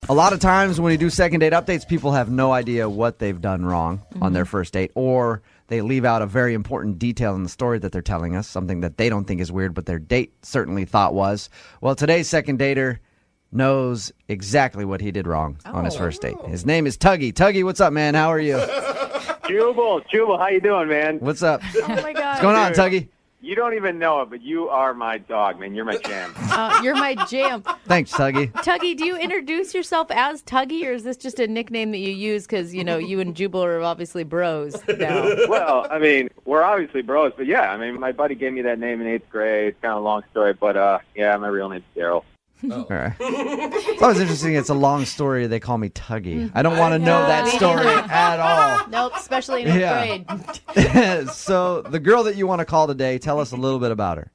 A lot of times when we do second date updates, people have no idea what they've done wrong on their first date, or they leave out a very important detail in the story that they're telling us, something that they don't think is weird, but their date certainly thought was. Well, today's second dater knows exactly what he did wrong on his first date. His name is Tuggy. Tuggy, what's up, man? How are you? Jubal, how you doing, man? What's up? Oh, my God. What's going on, Tuggy? You don't even know it, but you are my dog, man. You're my jam. You're my jam. Thanks, Tuggy. Tuggy, do you introduce yourself as Tuggy, or is this just a nickname that you use because, you know, you and Jubal are obviously bros now? Well, I mean, we're obviously bros, but yeah, I mean, my buddy gave me that name in 8th grade. It's kind of a long story, but yeah, my real name's Daryl. All right. It's always interesting. It's a long story. They call me Tuggy. I don't want to know that story at all. Nope, especially in 8th grade. So the girl that you want to call today, tell us a little bit about her.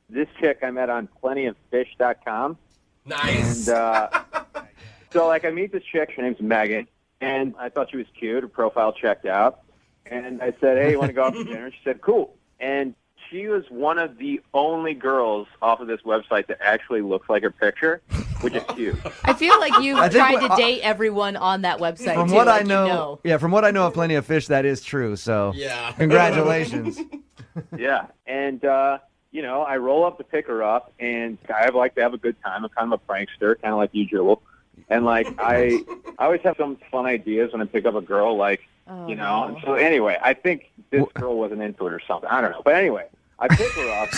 This chick I met on plentyoffish.com. Nice. And so, I meet this chick. Her name's Megan, and I thought she was cute. Her profile checked out. And I said, hey, you want to go out for dinner? She said, cool. And she was one of the only girls off of this website that actually looks like her picture, which is cute. I feel like you tried to date everyone on that website. From too, what like I know, from what I know of Plenty of Fish, that is true. So, yeah, congratulations. Yeah, and you know, I roll up to pick her up, and I like to have a good time. I'm kind of a prankster, kind of like you, Jewel. And I always have some fun ideas when I pick up a girl, you know. And so anyway, I think this girl wasn't into it or something. I don't know, but anyway. I pick her up.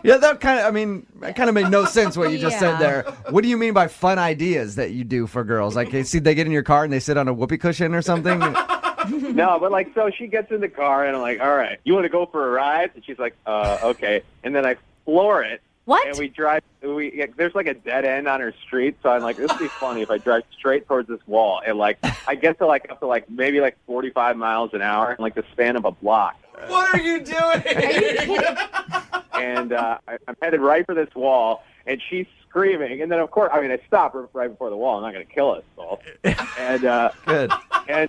Yeah, that kind of made no sense what you just said there. What do you mean by fun ideas that you do for girls? Like, they get in your car and they sit on a whoopee cushion or something? No, but so she gets in the car and I'm like, all right, you want to go for a ride? And she's like, okay. And then I floor it. What? And we drive. There's a dead end on her street, so I'm like, this would be funny if I drive straight towards this wall. And I get to up to maybe 45 miles an hour in the span of a block. What are you doing? And I'm headed right for this wall, and she's screaming. And then, of course, I stop right before the wall. I'm not going to kill us all. And good. And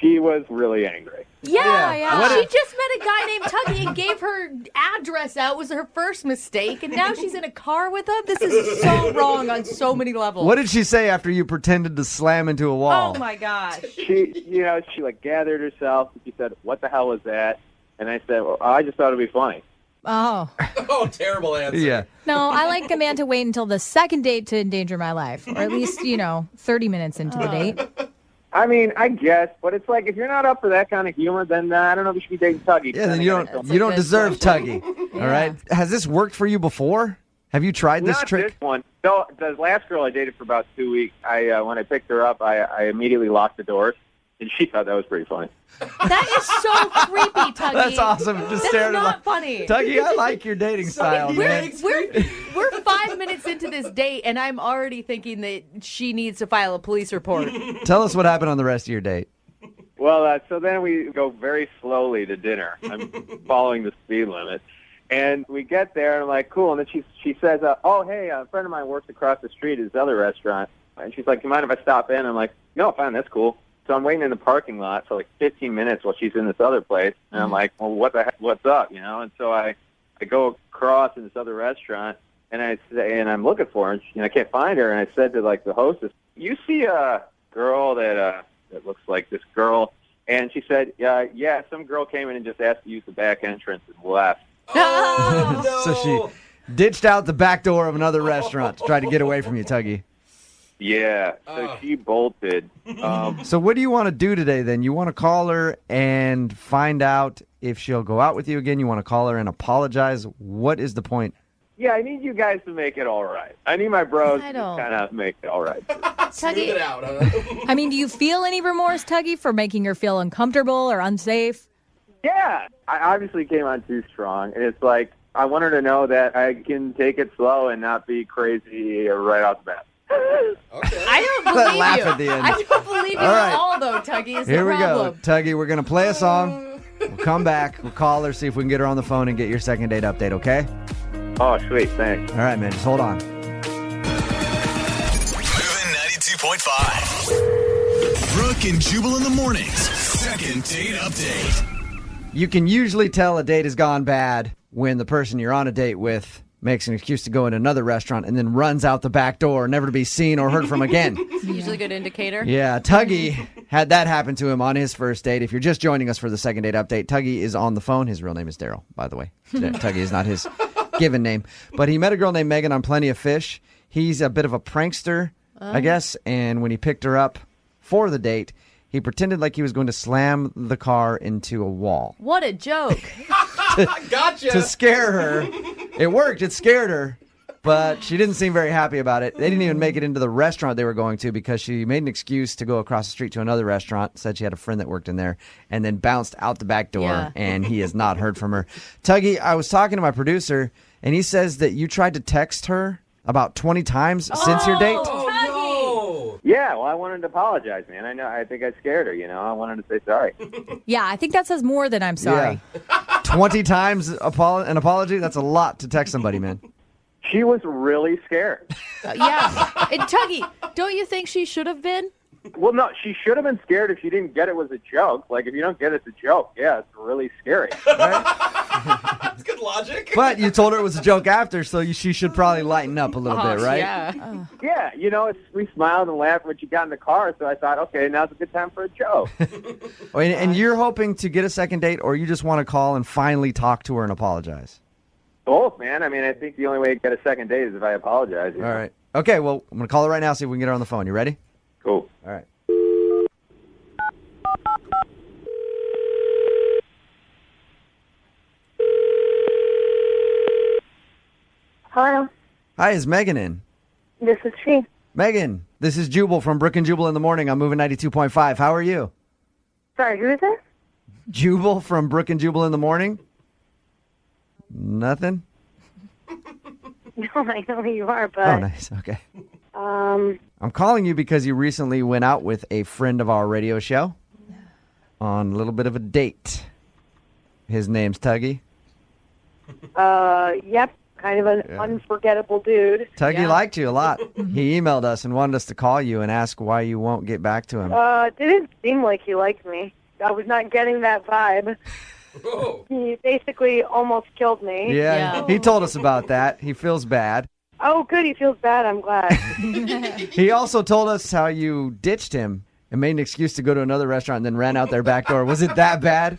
she was really angry. Yeah. She just met a guy named Tuggy and gave her address out. It was her first mistake, and now she's in a car with him. This is so wrong on so many levels. What did she say after you pretended to slam into a wall? Oh, my gosh. She gathered herself, and she said, what the hell was that? And I said, well, I just thought it'd be funny. Oh. Oh, terrible answer. Yeah. No, I like a man to wait until the second date to endanger my life, or at least, 30 minutes into the date. I guess, but it's if you're not up for that kind of humor, then I don't know if you should be dating Tuggy. Yeah, then you don't deserve Tuggy. All right. Has this worked for you before? Have you tried this trick? Not this one. No, the last girl I dated for about 2 weeks, when I picked her up, I immediately locked the doors, and she thought that was pretty funny. That is so creepy, Tuggy. That's awesome. Just That's not funny. Tuggy, I like your dating style, man. We're 5 minutes into this date, and I'm already thinking that she needs to file a police report. Tell us what happened on the rest of your date. Well, so then we go very slowly to dinner. I'm following the speed limit. And we get there, and I'm like, cool. And then she says, oh, hey, a friend of mine works across the street at this other restaurant. And she's like, do you mind if I stop in? I'm like, no, fine, that's cool. So I'm waiting in the parking lot for 15 minutes while she's in this other place. And I'm like, well, what the heck, what's up, And so I go across in this other restaurant, and I'm looking for her, and I can't find her. And I said to, the hostess, you see a girl that looks like this girl? And she said, yeah, some girl came in and just asked to use the back entrance and left. Oh, no. So she ditched out the back door of another restaurant to try to get away from you, Tuggy. Yeah, so she bolted. So what do you want to do today, then? You want to call her and find out if she'll go out with you again? You want to call her and apologize? What is the point? Yeah, I need you guys to make it all right. I need my bros to kind of make it all right. Smooth it out. Huh? Do you feel any remorse, Tuggy, for making her feel uncomfortable or unsafe? Yeah, I obviously came on too strong, and it's I want her to know that I can take it slow and not be crazy right off the bat. Okay. I don't believe Laugh you. at the end. I don't believe you at all, though, Tuggy. Is Here the we problem. go. Tuggy, we're going to play a song. We'll come back. We'll call her, see if we can get her on the phone and get your second date update, okay? Oh, sweet. Thanks. All right, man. Just hold on. Moving 92.5. Brooke and Jubal in the mornings. Second date update. You can usually tell a date has gone bad when the person you're on a date with makes an excuse to go in another restaurant, and then runs out the back door, never to be seen or heard from again. Usually a good indicator. Yeah, Tuggy had that happen to him on his first date. If you're just joining us for the second date update, Tuggy is on the phone. His real name is Daryl, by the way. Tuggy is not his given name. But he met a girl named Megan on Plenty of Fish. He's a bit of a prankster, I guess, and when he picked her up for the date, he pretended like he was going to slam the car into a wall. What a joke. Gotcha. To scare her. It worked. It scared her. But she didn't seem very happy about it. They didn't even make it into the restaurant they were going to because she made an excuse to go across the street to another restaurant, said she had a friend that worked in there, and then bounced out the back door, Yeah. and he has not heard from her. Tuggy, I was talking to my producer, and he says that you tried to text her about 20 times since your date. Oh, no. Yeah, well, I wanted to apologize, man. I think I scared her, I wanted to say sorry. Yeah, I think that says more than I'm sorry. Yeah. 20 times an apology? That's a lot to text somebody, man. She was really scared. Yeah. And Tuggy, don't you think she should have been? Well, no, she should have been scared if she didn't get it was a joke. Like, if you don't get it's a joke, yeah, it's really scary. That's good logic. But you told her it was a joke after, so she should probably lighten up a little bit, right? Yeah. Yeah, we smiled and laughed when she got in the car, so I thought, okay, now's a good time for a joke. And you're hoping to get a second date, or you just want to call and finally talk to her and apologize? Both, man. I think the only way to get a second date is if I apologize. All right. Okay, well, I'm going to call her right now, see if we can get her on the phone. You ready? Cool. All right. Hello, Hi, is Megan in? this is she. Megan, this is Jubal from Brooke and Jubal in the morning. I'm moving 92.5. How are you? Sorry, who is this? Jubal from Brooke and Jubal in the morning? Nothing? No, I know who you are, but Oh, nice. Okay. I'm calling you because you recently went out with a friend of our radio show on a little bit of a date. His name's Tuggy. Yep, kind of an unforgettable dude. Tuggy liked you a lot. He emailed us and wanted us to call you and ask why you won't get back to him. Didn't seem like he liked me. I was not getting that vibe. Whoa. He basically almost killed me. Yeah, he told us about that. He feels bad. Oh, good, he feels bad, I'm glad. He also told us how you ditched him and made an excuse to go to another restaurant and then ran out their back door. Was it that bad?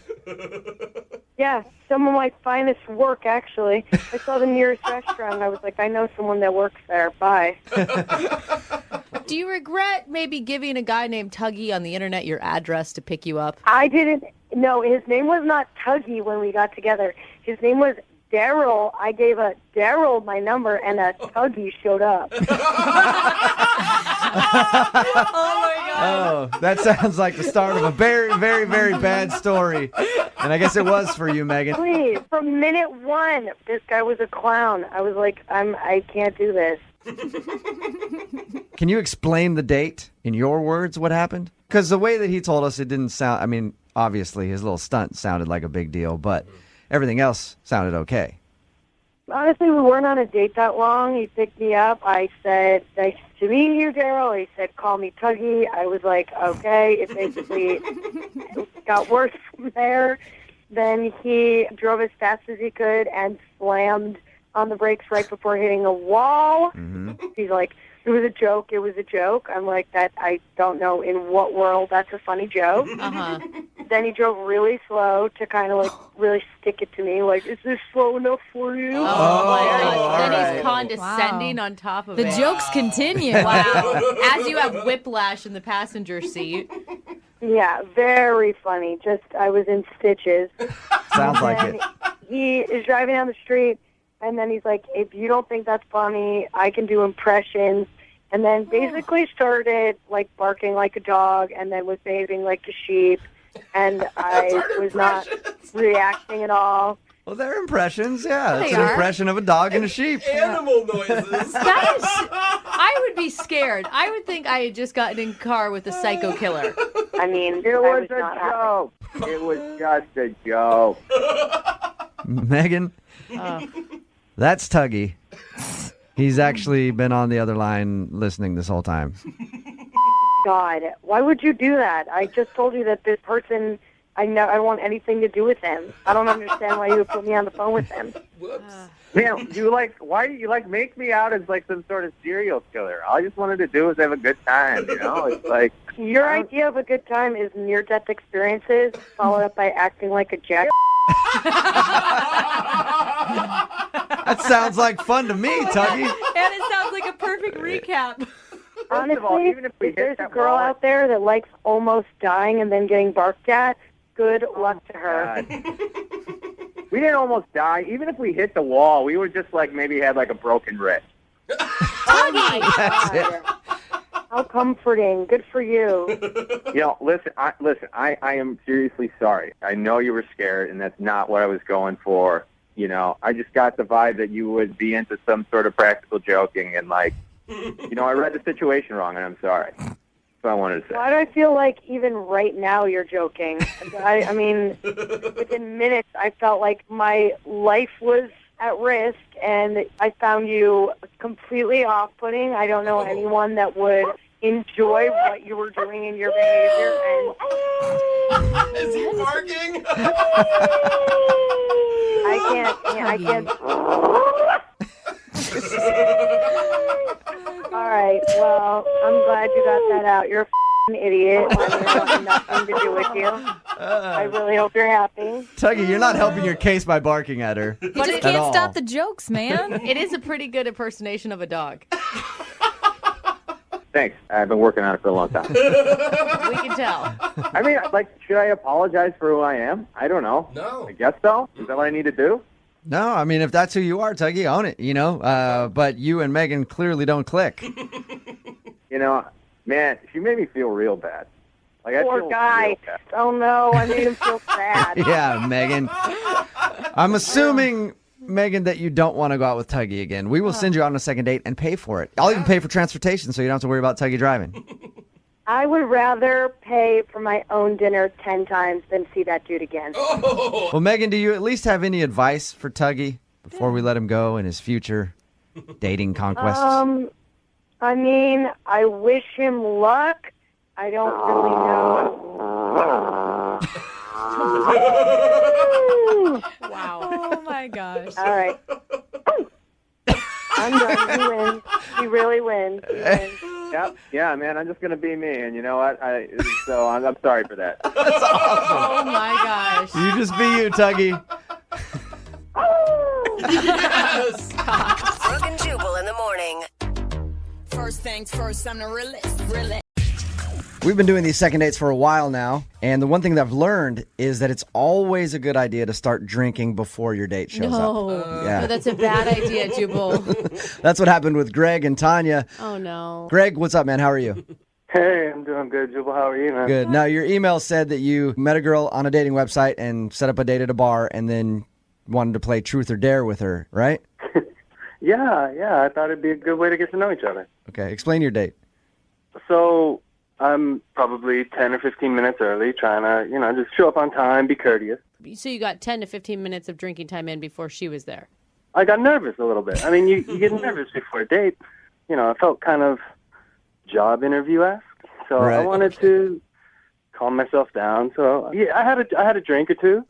Yeah, some of my finest work, actually. I saw the nearest restaurant, I was like, I know someone that works there, bye. Do you regret maybe giving a guy named Tuggy on the internet your address to pick you up? I didn't. No, his name was not Tuggy when we got together. His name was Daryl. I gave a Daryl my number, and a Tuggy showed up. Oh, that sounds like the start of a very, very, very bad story. And I guess it was for you, Megan. Please, from minute one, this guy was a clown. I was like, I can't do this. Can you explain the date in your words what happened? Because the way that he told us, it didn't sound, obviously his little stunt sounded like a big deal, but everything else sounded okay. Honestly, we weren't on a date that long. He picked me up. I said, nice to meet you, Daryl. He said, call me Tuggy. I was like, okay. It basically got worse from there. Then he drove as fast as he could and slammed on the brakes right before hitting a wall. Mm-hmm. He's like, it was a joke. It was a joke. I'm like, that. I don't know in what world that's a funny joke. Uh-huh. Then he drove really slow to kind of like really stick it to me. Like, is this slow enough for you? Oh, my all gosh. Then right. he's condescending on top of The it. jokes continue. Wow. As you have whiplash in the passenger seat. Yeah, very funny. Just, I was in stitches. Sounds like And it. he is driving down the street, and then he's like, if you don't think that's funny, I can do impressions. And then basically started, like, barking like a dog and then was behaving like a sheep. And I was not reacting at all. Well, they're impressions, yeah. It's They an are. impression of a dog and a sheep. Animal noises. That is, I would be scared. I would think I had just gotten in a car with a psycho killer. I mean, It I was was not a happy. joke. It was just a joke. Megan, that's Tuggy. He's actually been on the other line listening this whole time. God, why would you do that? I just told you that this person I don't want anything to do with him. I don't understand why you would put me on the phone with him. Whoops. Man, why do you make me out as like some sort of serial killer? All I just wanted to do was have a good time, you know? It's like Your idea of a good time is near-death experiences followed up by acting like a jack. That sounds like fun to me, Tuggy. And it sounds like a perfect recap. Honestly, of all, even if we if hit there's a that girl wall- out there that likes almost dying and then getting barked at, good luck to her. God. We didn't almost die. Even if we hit the wall, we were just like maybe had like a broken wrist. Oh my God. How comforting. Good for you. You know, listen, I am seriously sorry. I know you were scared, and that's not what I was going for. You know, I just got the vibe that you would be into some sort of practical joking, and like, you know, I read the situation wrong, and I'm sorry. That's what I wanted to say. Why do I feel like even right now you're joking? I mean, within minutes, I felt like my life was at risk, and I found you completely off-putting. I don't know anyone that would enjoy what you were doing in your behavior. And Is he barking? I can't. All right. Well, I'm glad you got that out. You're a f***ing idiot. I want nothing to do with you. I really hope you're happy. Tuggy, you're not helping your case by barking at her. You just At can't all. stop the jokes, man. It is a pretty good impersonation of a dog. Thanks. I've been working on it for a long time. We can tell. I mean, like, should I apologize for who I am? I don't know. No. I guess so. Is that what I need to do? No, I mean, if that's who you are, Tuggy, own it, you know. But you and Megan clearly don't click. You know, man, she made me feel real bad. Like, I Poor feel guy. real bad. Oh, no. I made him feel sad. Yeah, Megan. I'm assuming, Megan, that you don't want to go out with Tuggy again. We will send you out on a second date and pay for it. I'll even pay for transportation so you don't have to worry about Tuggy driving. I would rather pay for my own dinner 10 times than see that dude again. Oh. Well, Megan, do you at least have any advice for Tuggy before we let him go in his future dating conquests? I mean, I wish him luck. I don't really know. Wow. Oh my gosh. All right. I'm done. He wins. He really wins. He wins. Yep. Yeah, man, I'm just going to be me. And you know what? So I'm sorry for that. Oh my gosh. You just be you, Tuggy. Yes. Brooke and Jubal in the morning. First things first, I'm the realist. We've been doing these second dates for a while now, and the one thing that I've learned is that it's always a good idea to start drinking before your date shows No. up. Yeah. No, that's a bad idea, Jubal. That's what happened with Greg and Tanya. Oh, no. Greg, what's up, man? How are you? Hey, I'm doing good, Jubal. How are you, man? Good. Now, your email said that you met a girl on a dating website and set up a date at a bar and then wanted to play truth or dare with her, right? Yeah. I thought it'd be a good way to get to know each other. Okay, explain your date. So I'm probably 10 or 15 minutes early, trying to, just show up on time, be courteous. So you got 10 to 15 minutes of drinking time in before she was there. I got nervous a little bit. I mean, you get nervous before a date. It felt kind of job interview-esque. So Right. I wanted to calm myself down. So yeah, I had a drink or two.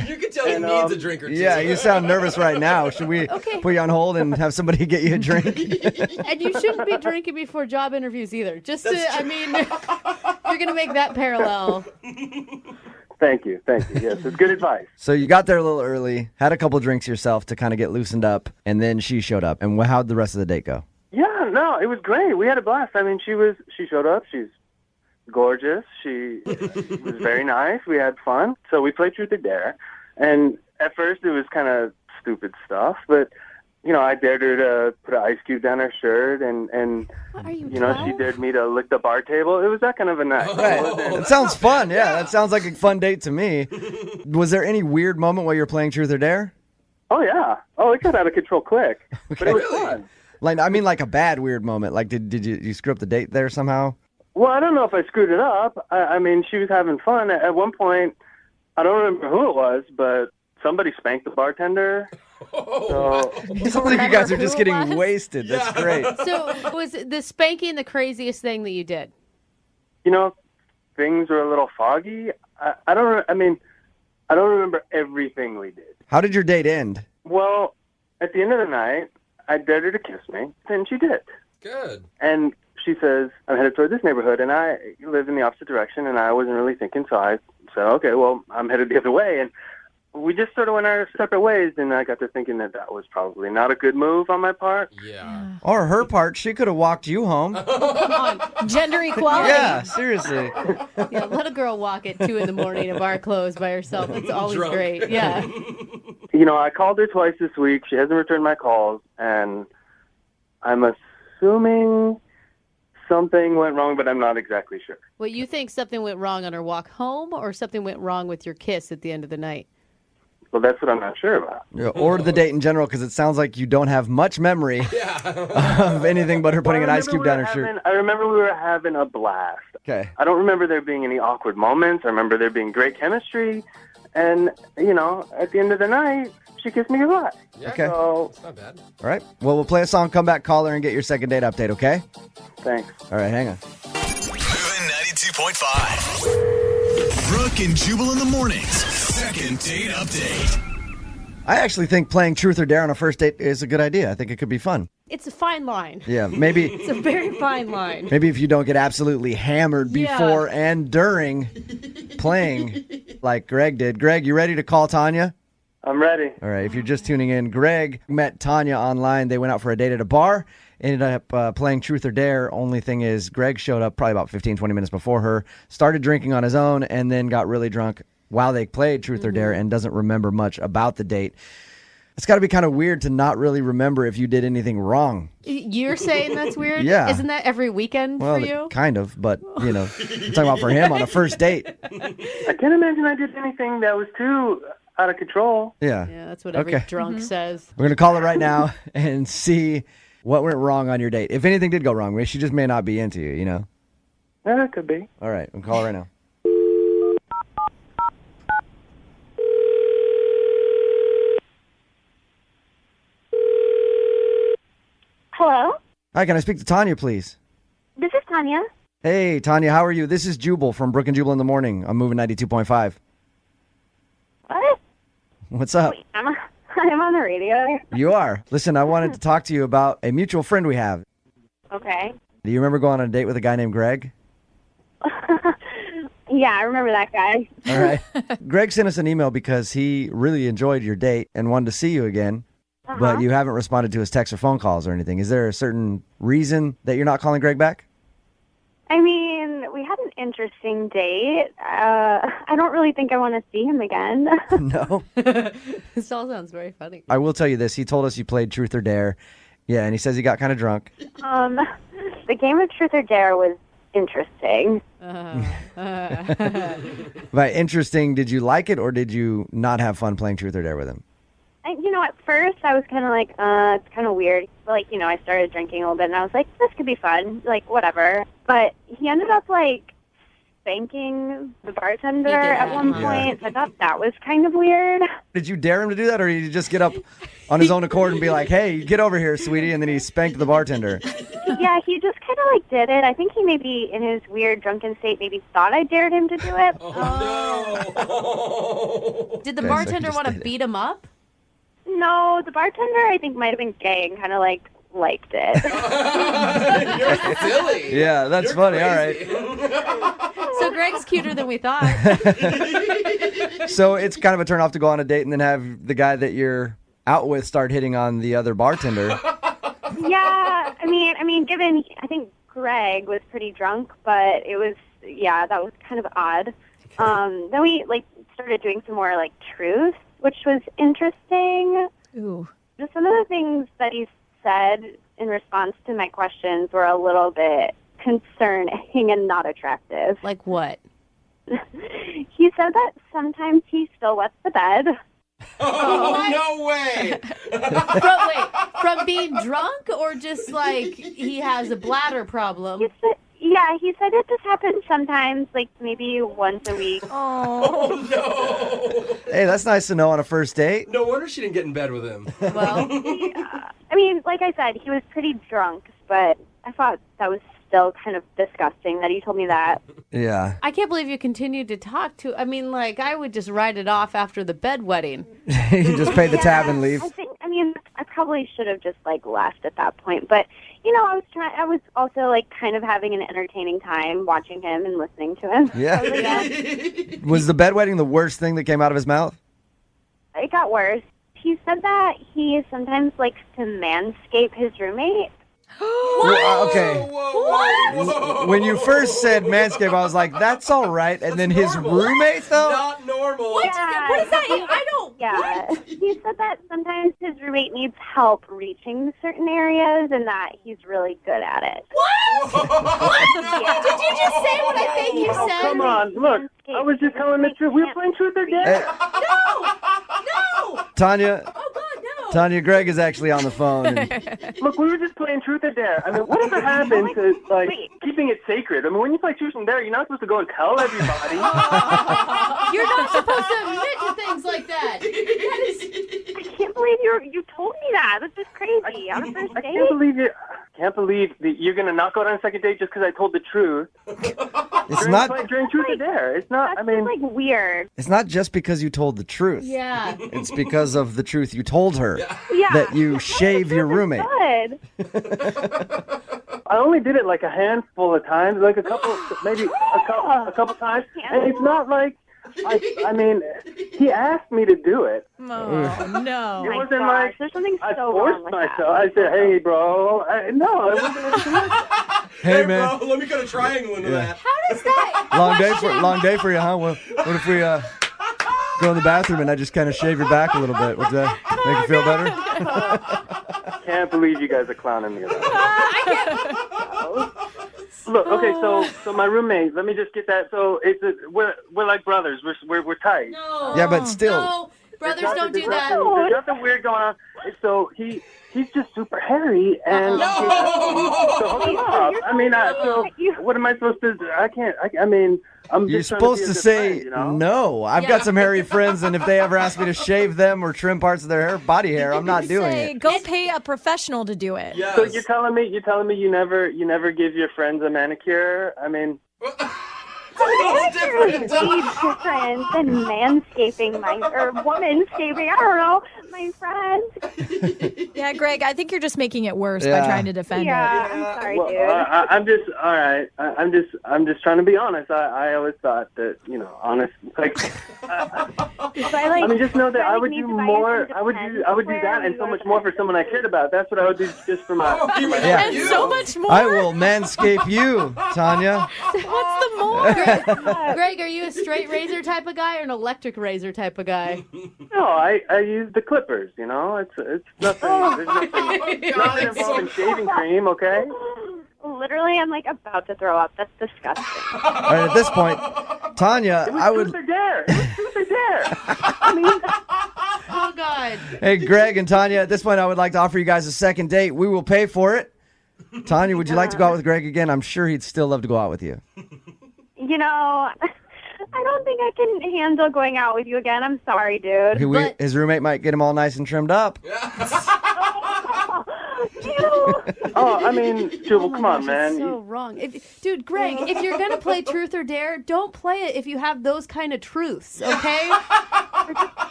You can tell he And, needs a drink or two. Yeah, you sound nervous right now. Should we put you on hold and have somebody get you a drink? And you shouldn't be drinking before job interviews either. Just to, I mean, you're going to make that parallel. Thank you. Yes, it's good advice. So you got there a little early, had a couple drinks yourself to kind of get loosened up, and then she showed up. And how'd the rest of the date go? Yeah, no, it was great. We had a blast. I mean, she showed up. She's gorgeous. She was very nice. We had fun. So we played Truth or Dare. And at first it was kind of stupid stuff, but I dared her to put an ice cube down her shirt, and What, are you she 12? dared me to lick the bar table. It was that kind of a night. That sounds fun. Yeah, that sounds like a fun date to me. Was there any weird moment while you were playing Truth or Dare? Oh yeah. Oh, it got out of control quick. But it was fun. Like, I mean, like a bad weird moment. Like, did you screw up the date there somehow? Well, I don't know if I screwed it up. I mean, she was having fun. At one point, I don't remember who it was, but somebody spanked the bartender. So, It sounds like you guys are just getting wasted. That's great. So was the spanking the craziest thing that you did? things were a little foggy. I don't. I mean, I don't remember everything we did. How did your date end? Well, at the end of the night, I dared her to kiss me, and she did. Good. And she says, I'm headed toward this neighborhood, and I live in the opposite direction, and I wasn't really thinking, so I said, okay, well, I'm headed the other way. And we just sort of went our separate ways, and I got to thinking that was probably not a good move on my part. Yeah. Or her part, she could have walked you home. Come on. Gender equality. Yeah, seriously. Yeah, let a girl walk at 2 a.m. in bar clothes by herself. It's always Drunk. great. Yeah. You know, I called her twice this week. She hasn't returned my calls, and I'm assuming something went wrong, but I'm not exactly sure. Well, you think something went wrong on her walk home, or something went wrong with your kiss at the end of the night? Well, that's what I'm not sure about. Yeah, or the date in general, because it sounds like you don't have much memory of anything but her putting an ice cube down her shirt. I remember we were having a blast. Okay. I don't remember there being any awkward moments. I remember there being great chemistry. And, you know, at the end of the night, she kissed me goodbye. Yeah. Okay. So, It's not bad. All right. Well, we'll play a song, come back, call her, and get your second date update, okay? thanks. All right, hang on. Moving 92.5. Brooke and Jubal in the mornings. Second date update. I actually think playing truth or dare on a first date is a good idea. I think it could be fun. It's a fine line. Yeah, maybe It's a very fine line. maybe if you don't get absolutely hammered Yeah. before and during playing like Greg did. Greg, you ready to call Tanya? I'm ready. All right, if you're just tuning in, Greg met Tanya online. They went out for a date at a bar, ended up playing Truth or Dare. Only thing is, Greg showed up probably about 15, 20 minutes before her, started drinking on his own, and then got really drunk while they played Truth or Dare and doesn't remember much about the date. It's got to be kind of weird to not really remember if you did anything wrong. You're saying that's weird? Yeah. Isn't that every weekend Well, for you? kind of, but, you know, I'm talking about for him on a first date. I can't imagine I did anything that was too out of control. Yeah. Yeah, that's what every Okay. drunk says. We're going to call her right now and see what went wrong on your date. If anything did go wrong, she just may not be into you, you know? Yeah, that could be. All right, we'll call her right now. Hello, Hi, can I speak to Tanya, please? this is Tanya. Hey, Tanya, how are you? This is Jubal from Brooke and Jubal in the morning. I'm moving 92.5. What? What's up? I'm on the radio. You are. Listen, I wanted to talk to you about a mutual friend we have. Okay. Do you remember going on a date with a guy named Greg? Yeah, I remember that guy. All right. Greg sent us an email because he really enjoyed your date and wanted to see you again, but you haven't responded to his texts or phone calls or anything. Is there a certain reason that you're not calling Greg back? I mean, we had an interesting date. I don't really think I want to see him again. No. This all sounds very funny. I will tell you this. He told us you played Truth or Dare. Yeah, and he says he got kind of drunk. The game of Truth or Dare was interesting. By interesting, did you like it or did you not have fun playing Truth or Dare with him? At first I was kind of like, it's kind of weird. Like, I started drinking a little bit and I was like, this could be fun. Like, whatever. But he ended up, like, spanking the bartender at one point. So I thought that was kind of weird. Did you dare him to do that or did he just get up on his own accord and be like, hey, get over here, sweetie, and then he spanked the bartender? Yeah, he just kind of, like, did it. I think he maybe, in his weird drunken state, maybe thought I dared him to do it. Oh, no. Did the Okay, so he bartender just want to did it. beat him up? No, the bartender, I think, might have been gay and kind of, like, liked it. You're silly. Yeah, that's You're funny. crazy. All right. So Greg's cuter than we thought. So it's kind of a turn off to go on a date and then have the guy that you're out with start hitting on the other bartender. Yeah, I mean, given, I think Greg was pretty drunk, but it was, yeah, that was kind of odd. Then we, like, started doing some more, like, truth, which was interesting. Ooh. Just some of the things that he said in response to my questions were a little bit concerning and not attractive. Like what? He said that sometimes he still wets the bed. Oh, no way. From being drunk or just like he has a bladder problem? He said it just happens sometimes, like maybe once a week. Oh, no. Hey, that's nice to know on a first date. No wonder she didn't get in bed with him. Well, I mean, like I said, he was pretty drunk, but I thought that was still kind of disgusting that he told me that. Yeah. I can't believe you continued to talk to. I mean, like, I would just write it off after the bedwetting. You just pay the tab and leave. I probably should have just like left at that point, but I was also like kind of having an entertaining time watching him and listening to him. Yeah. So, yeah. Was the bedwetting the worst thing that came out of his mouth? It got worse. He said that he sometimes likes to manscape his roommate. Well, okay. Whoa. When you first said manscape, I was like, that's all right. And then his roommate, though? Not normal. What? Yeah, What is that? I don't. Yeah. He said that sometimes his roommate needs help reaching certain areas and that he's really good at it. What? What? Did you just say what I think you Oh, said? come on. Look, I was just telling the truth. We were playing truth or dare. No! Tanya, Oh, God, no. Tanya, Greg is actually on the phone. And Look, we were just playing truth or dare. I mean, whatever happened to, like, keeping it sacred? I mean, when you play truth and dare, you're not supposed to go and tell everybody. You're not supposed to admit to things like that. I can't believe you told me that. This is crazy. On a first I date? can't believe that you're going to not go on a second date just because I told the truth. it's not During truth or dare. It's not, That's just, like, weird. it's not just because you told the truth. Yeah. It's because of the truth you told her Yeah. that you shave your roommate. Good. I only did it like a handful of times, like a couple, maybe a couple times. And it's not like, I mean, he asked me to do it. Oh, no. It My wasn't gosh, like there's something I so wrong forced with myself. that. I said, hey, bro. No, it wasn't anything like that. Hey, man. Bro, let me cut a triangle into that. How does that? Long day for you, huh? Well, what if we go in the bathroom and I just kind of shave your back a little bit? Would that make you feel better? Can't believe you guys are clowning me about it. Look, okay, so my roommate. Let me just get that. So we're like brothers. We're tight. No. Yeah, but still. No. Brothers don't do There's that. There's nothing weird going on. So he's just super hairy, and so hold him up. I mean, so what am I supposed to do? I can't. I mean, I'm You're just trying supposed be a to good say friend, you know? no. I've got some hairy friends, and if they ever ask me to shave them or trim parts of their body hair, I'm not doing Say, it. go pay a professional to do it. Yes. So you're telling me you never give your friends a manicure? I mean, It's different. Way different than manscaping or womanscaping. I don't know, my friend. Yeah, Greg, I think you're just making it worse Yeah. by trying to defend it. I'm sorry, well, dude. I'm just all right. I'm just trying to be honest. I always thought that honest. Like, I mean, just know that I would do more. I would do that and so much more for someone I cared about. That's what I would do just for my. Oh, you mean Yeah. And you? so much more. I will manscape you, Tanya. What's the more? Greg, are you a straight razor type of guy or an electric razor type of guy? No, I use the clippers. It's nothing. There's nothing involving shaving cream. Okay. Literally, I'm like about to throw up. That's disgusting. All right, at this point, Tanya, It was I would. truth or dare. It was truth or dare. I mean, Oh, God. Hey, Greg and Tanya, at this point, I would like to offer you guys a second date. We will pay for it. Tanya, would you like to go out with Greg again? I'm sure he'd still love to go out with you. I don't think I can handle going out with you again. I'm sorry, dude. His roommate might get him all nice and trimmed up. oh, I mean, Jubal, come on, man. So wrong. Dude, Greg, if you're going to play truth or dare, don't play it if you have those kind of truths, okay?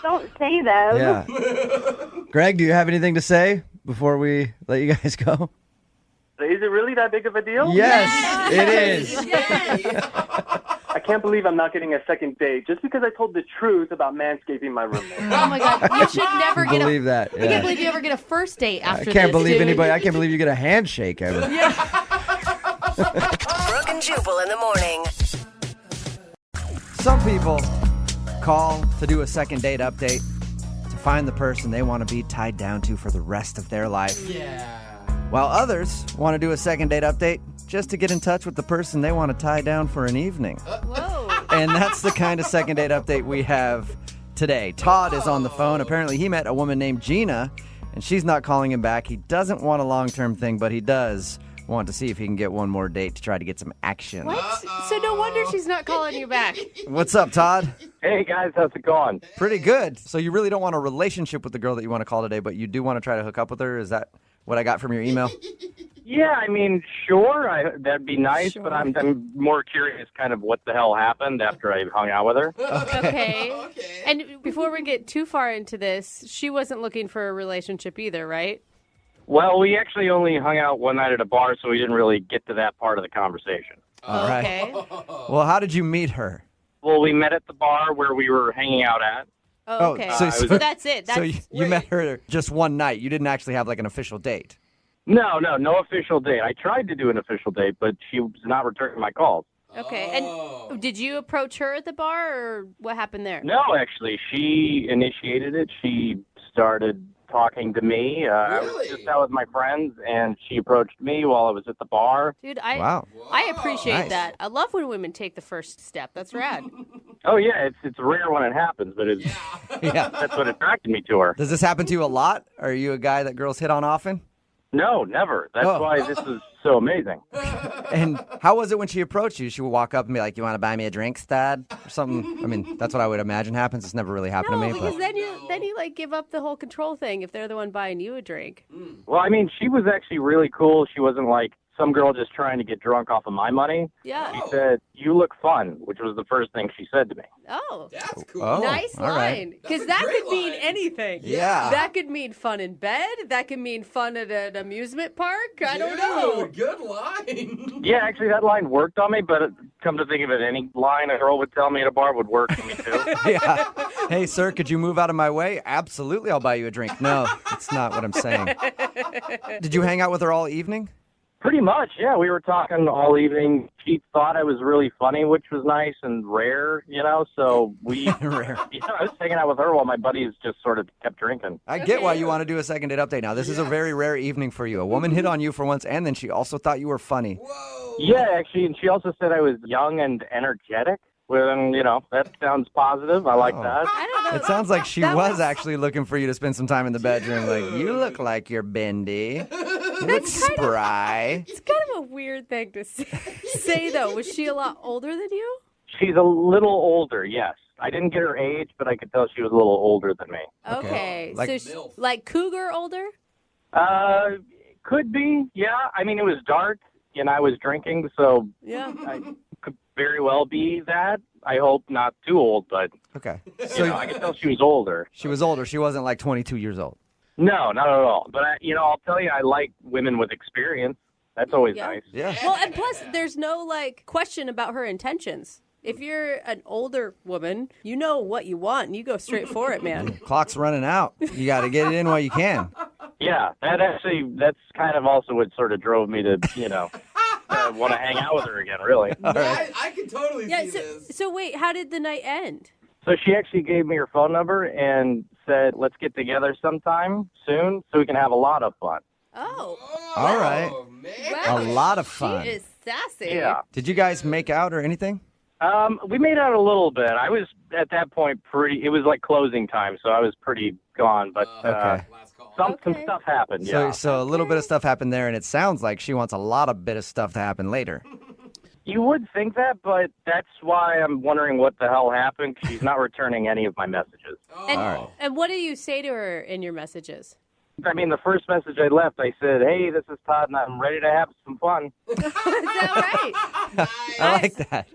Don't say those. Yeah. Greg, do you have anything to say before we let you guys go? Is it really that big of a deal? Yes, it is. Yes. I can't believe I'm not getting a second date just because I told the truth about manscaping my roommate. Oh, my God. You should never get Believe that. I can't believe you ever get a first date after I this, can't believe dude. anybody. I can't believe you get a handshake ever. Brooke and Jubal in the morning. Some people call to do a second date update to find the person they want to be tied down to for the rest of their life. Yeah. While others want to do a second date update just to get in touch with the person they want to tie down for an evening. Whoa. And that's the kind of second date update we have today. Todd is on the phone. Apparently he met a woman named Gina, and she's not calling him back. He doesn't want a long-term thing, but he does want to see if he can get one more date to try to get some action. What? So no wonder she's not calling you back. What's up, Todd? Hey, guys, how's it going? Pretty good. So you really don't want a relationship with the girl that you want to call today, but you do want to try to hook up with her? Is that what I got from your email? Yeah, I mean, sure, that'd be nice, but I'm more curious kind of what the hell happened after I hung out with her. Okay. And before we get too far into this, she wasn't looking for a relationship either, right? Well, we actually only hung out one night at a bar, so we didn't really get to that part of the conversation. All right. Okay. Well, how did you meet her? Well, we met at the bar where we were hanging out at. Oh, okay. So that's it. So you met her just one night. You didn't actually have like an official date. No official date. I tried to do an official date, but she was not returning my calls. Okay. And did you approach her at the bar, or what happened there? No, actually, she initiated it. She started talking to me. I was just out with my friends, and she approached me while I was at the bar. Dude, I appreciate that. I love when women take the first step. That's rad. Oh, yeah, it's rare when it happens, but it's that's what attracted me to her. Does this happen to you a lot? Are you a guy that girls hit on often? No, never. That's why this is so amazing. And how was it when she approached you? She would walk up and be like, "You want to buy me a drink, stud?" Or something. I mean, that's what I would imagine happens. It's never really happened to me. Because then you like give up the whole control thing if they're the one buying you a drink. Well, I mean, she was actually really cool. She wasn't like some girl just trying to get drunk off of my money. Yeah. She said, "You look fun," which was the first thing she said to me. Oh, that's cool. Oh, nice all right. line. Because that could mean anything. Yeah. That could mean fun in bed. That could mean fun at an amusement park. I don't know. Good line. Yeah, actually, that line worked on me, but come to think of it, any line a girl would tell me at a bar would work for me, too. Yeah. Hey, sir, could you move out of my way? Absolutely, I'll buy you a drink. No, that's not what I'm saying. Did you hang out with her all evening? Pretty much, yeah. We were talking all evening. She thought I was really funny, which was nice and rare, so we... Rare. I was hanging out with her while my buddies just sort of kept drinking. I get why you want to do a second date update now. This is a very rare evening for you. A woman hit on you for once, and then she also thought you were funny. Whoa. Yeah, actually, and she also said I was young and energetic. Well, that sounds positive. I like that. I don't know. It sounds like she was actually looking for you to spend some time in the bedroom. Like, you look like you're bendy. You look spry. It's kind of a weird thing to say, though. Was she a lot older than you? She's a little older, yes. I didn't get her age, but I could tell she was a little older than me. Okay. Like so like cougar older? Could be, yeah. I mean, it was dark, and I was drinking, so yeah. I could very well be that. I hope not too old, but okay. So I could tell she was older. She was older. She wasn't like 22 years old. No, not at all. But, I'll tell you, I like women with experience. That's always nice. Yeah. Well, and plus, there's no, question about her intentions. If you're an older woman, you know what you want, and you go straight for it, man. Clock's running out. You got to get it in while you can. Yeah, that's kind of also what sort of drove me to, want to hang out with her again, really. Right. I can totally see this. So wait, how did the night end? So she actually gave me her phone number and said, let's get together sometime soon so we can have a lot of fun. Oh. All right. Man. Wow, A lot of fun. She is sassy. Yeah. Did you guys make out or anything? We made out a little bit. I was, at that point, it was like closing time, so I was pretty gone. But Okay. some stuff happened, yeah. So a little bit of stuff happened there, and it sounds like she wants a lot of bit of stuff to happen later. You would think that, but that's why I'm wondering what the hell happened. She's not returning any of my messages. And what do you say to her in your messages? I mean, the first message I left, I said, hey, this is Todd, and I'm ready to have some fun. Is that right? I like that.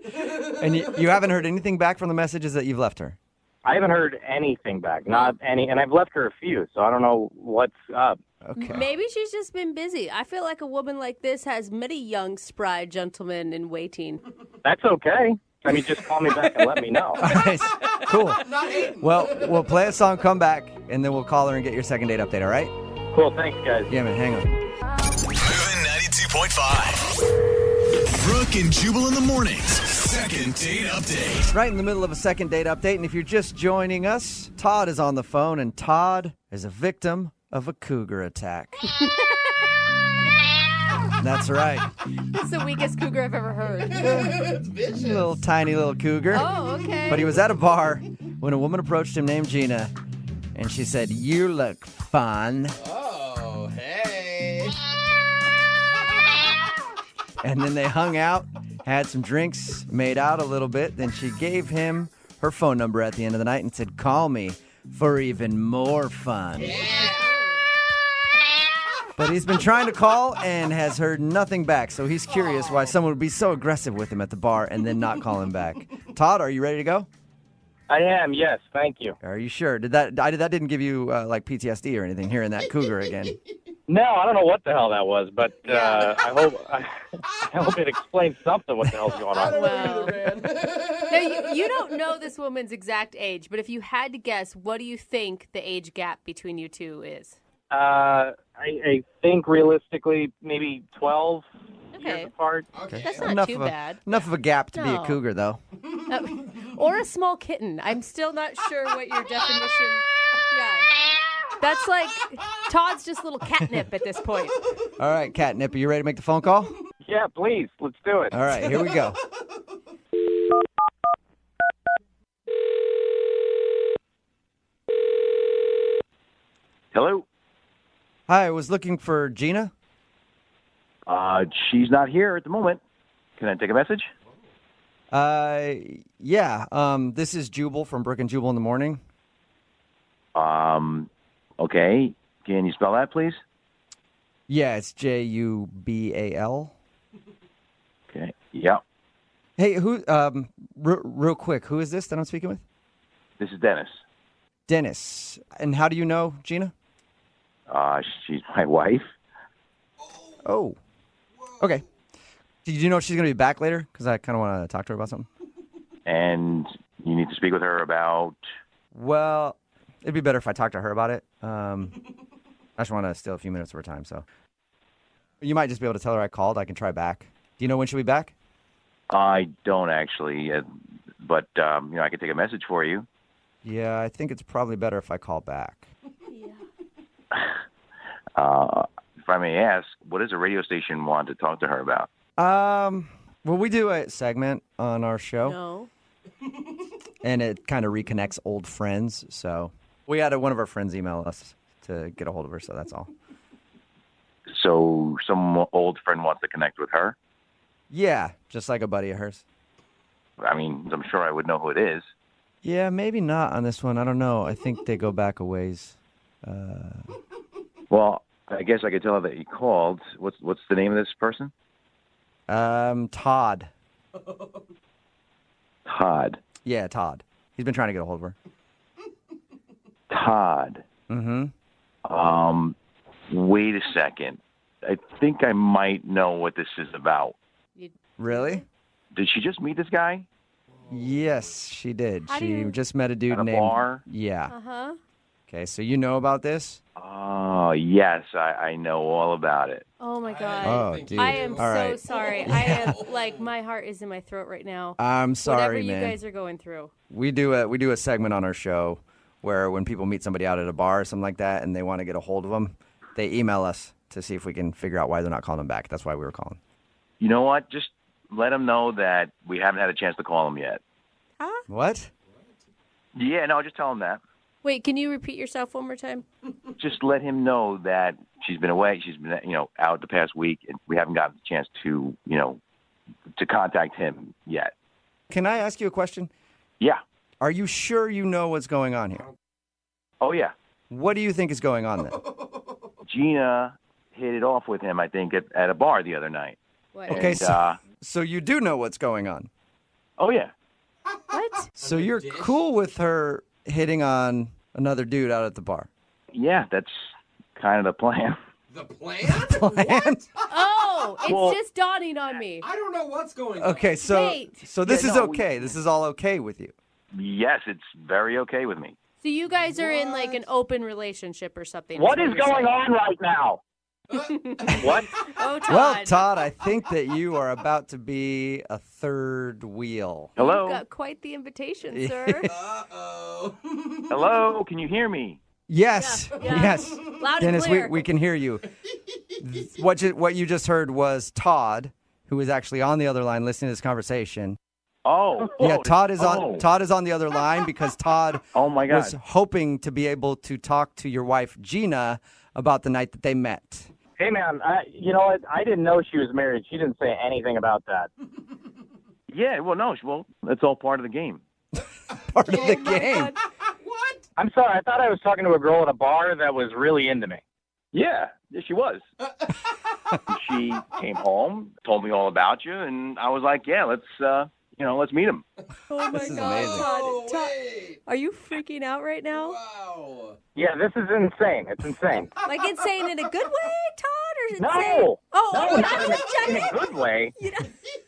And you haven't heard anything back from the messages that you've left her? I haven't heard anything back, not any, and I've left her a few, so I don't know what's up. Okay. Maybe she's just been busy. I feel like a woman like this has many young, spry gentlemen in waiting. That's okay. I mean, just call me back and let me know. Nice. Cool. Well, we'll play a song, come back, and then we'll call her and get your second date update, all right? Cool, thanks, guys. Yeah, man, hang on. Moving 92.5. Brooke and Jubal in the mornings. Second date update. Right in the middle of a second date update, and if you're just joining us, Todd is on the phone, and Todd is a victim of a cougar attack. That's right. That's the weakest cougar I've ever heard. Little tiny little cougar. Oh, okay. But he was at a bar when a woman approached him named Gina, and she said, "You look fun." Oh, hey. And then they hung out, had some drinks, made out a little bit. Then she gave him her phone number at the end of the night and said, "Call me for even more fun." Yeah. But he's been trying to call and has heard nothing back. So he's curious why someone would be so aggressive with him at the bar and then not call him back. Todd, are you ready to go? I am, yes. Thank you. Are you sure? That didn't give you like PTSD or anything, hearing that cougar again? No, I don't know what the hell that was, but I hope it explains something what the hell's going on. Well, now, you don't know this woman's exact age, but if you had to guess, what do you think the age gap between you two is? I think realistically maybe 12 years apart. Okay. That's not too bad. Enough of a gap to be a cougar, though. Or a small kitten. I'm still not sure what your definition... Yeah. That's like Todd's just little catnip at this point. All right, Catnip, are you ready to make the phone call? Yeah, please. Let's do it. All right, here we go. Hello? Hi, I was looking for Gina. She's not here at the moment. Can I take a message? Yeah. This is Jubal from Brooke and Jubal in the morning. Okay. Can you spell that, please? Yeah, it's Jubal. Okay. Yeah. Hey, who? Real quick, who is this that I'm speaking with? This is Dennis. Dennis. And how do you know Gina? She's my wife. Oh. Okay. Did you know she's going to be back later? Because I kind of want to talk to her about something. And you need to speak with her about... Well, it'd be better if I talked to her about it. I just want to steal a few minutes of her time, so. You might just be able to tell her I called. I can try back. Do you know when she'll be back? I don't actually, but I can take a message for you. Yeah, I think it's probably better if I call back. If I may ask, what does a radio station want to talk to her about? Well, we do a segment on our show. No. And it kind of reconnects old friends, so we had one of our friends email us to get a hold of her, so that's all. So some old friend wants to connect with her? Yeah, just like a buddy of hers. I mean, I'm sure I would know who it is. Yeah, maybe not on this one. I don't know. I think they go back a ways. Well, I guess I could tell her that you called. What's the name of this person? Todd. Todd. Yeah, Todd. He's been trying to get a hold of her. Todd. Mm-hmm. Wait a second. I think I might know what this is about. Really? Did she just meet this guy? Yes, she did. She just met a dude at a named... bar? Yeah. Uh-huh. Okay, so you know about this? Oh, yes, I know all about it. Oh, my God. Oh, dude. I am All so right. sorry. I am, my heart is in my throat right now. I'm sorry, Whatever man. you guys are going through. We do a segment on our show where when people meet somebody out at a bar or something like that and they want to get a hold of them, they email us to see if we can figure out why they're not calling them back. That's why we were calling. You know what? Just let them know that we haven't had a chance to call them yet. Huh? What? Yeah, no, just tell them that. Wait, can you repeat yourself one more time? Just let him know that she's been away. She's been, out the past week, and we haven't gotten the chance to, to contact him yet. Can I ask you a question? Yeah. Are you sure you know what's going on here? Oh, yeah. What do you think is going on then? Gina hit it off with him, I think, at a bar the other night. What? Okay, And, so you do know what's going on. Oh, yeah. What? So you're cool with her hitting on another dude out at the bar? Yeah, that's kind of the plan. The plan? Plan? Oh, it's just dawning on me. I don't know what's going on. Okay, so Wait. this Yeah, is no, okay. This is all okay with you. Yes, it's very okay with me. So you guys are in like an open relationship or something. What is going on right now? What? Oh, Todd. Well, Todd, I think that you are about to be a third wheel. Hello? You've got quite the invitation, sir. Uh-oh. Hello? Can you hear me? Yes, Yeah. yes. Loud and Dennis, clear. we can hear you. What you just heard was Todd, who is actually on the other line listening to this conversation. Oh. Yeah, Todd is Oh. on the other line because Todd Oh, my God. was hoping to be able to talk to your wife Gina about the night that they met. Hey, man, you know what? I didn't know she was married. She didn't say anything about that. Yeah, well, that's all part of the game. Part of the game. God. What? I'm sorry. I thought I was talking to a girl at a bar that was really into me. Yeah, she was. She came home, told me all about you, and I was like, yeah, let's meet him. Oh my This is God, amazing. Todd, are you freaking out right now? Wow. Yeah, this is insane. It's insane. Like insane in a good way, Todd, or insane? No. Oh, No, I'm not in just a checking. good way. You know-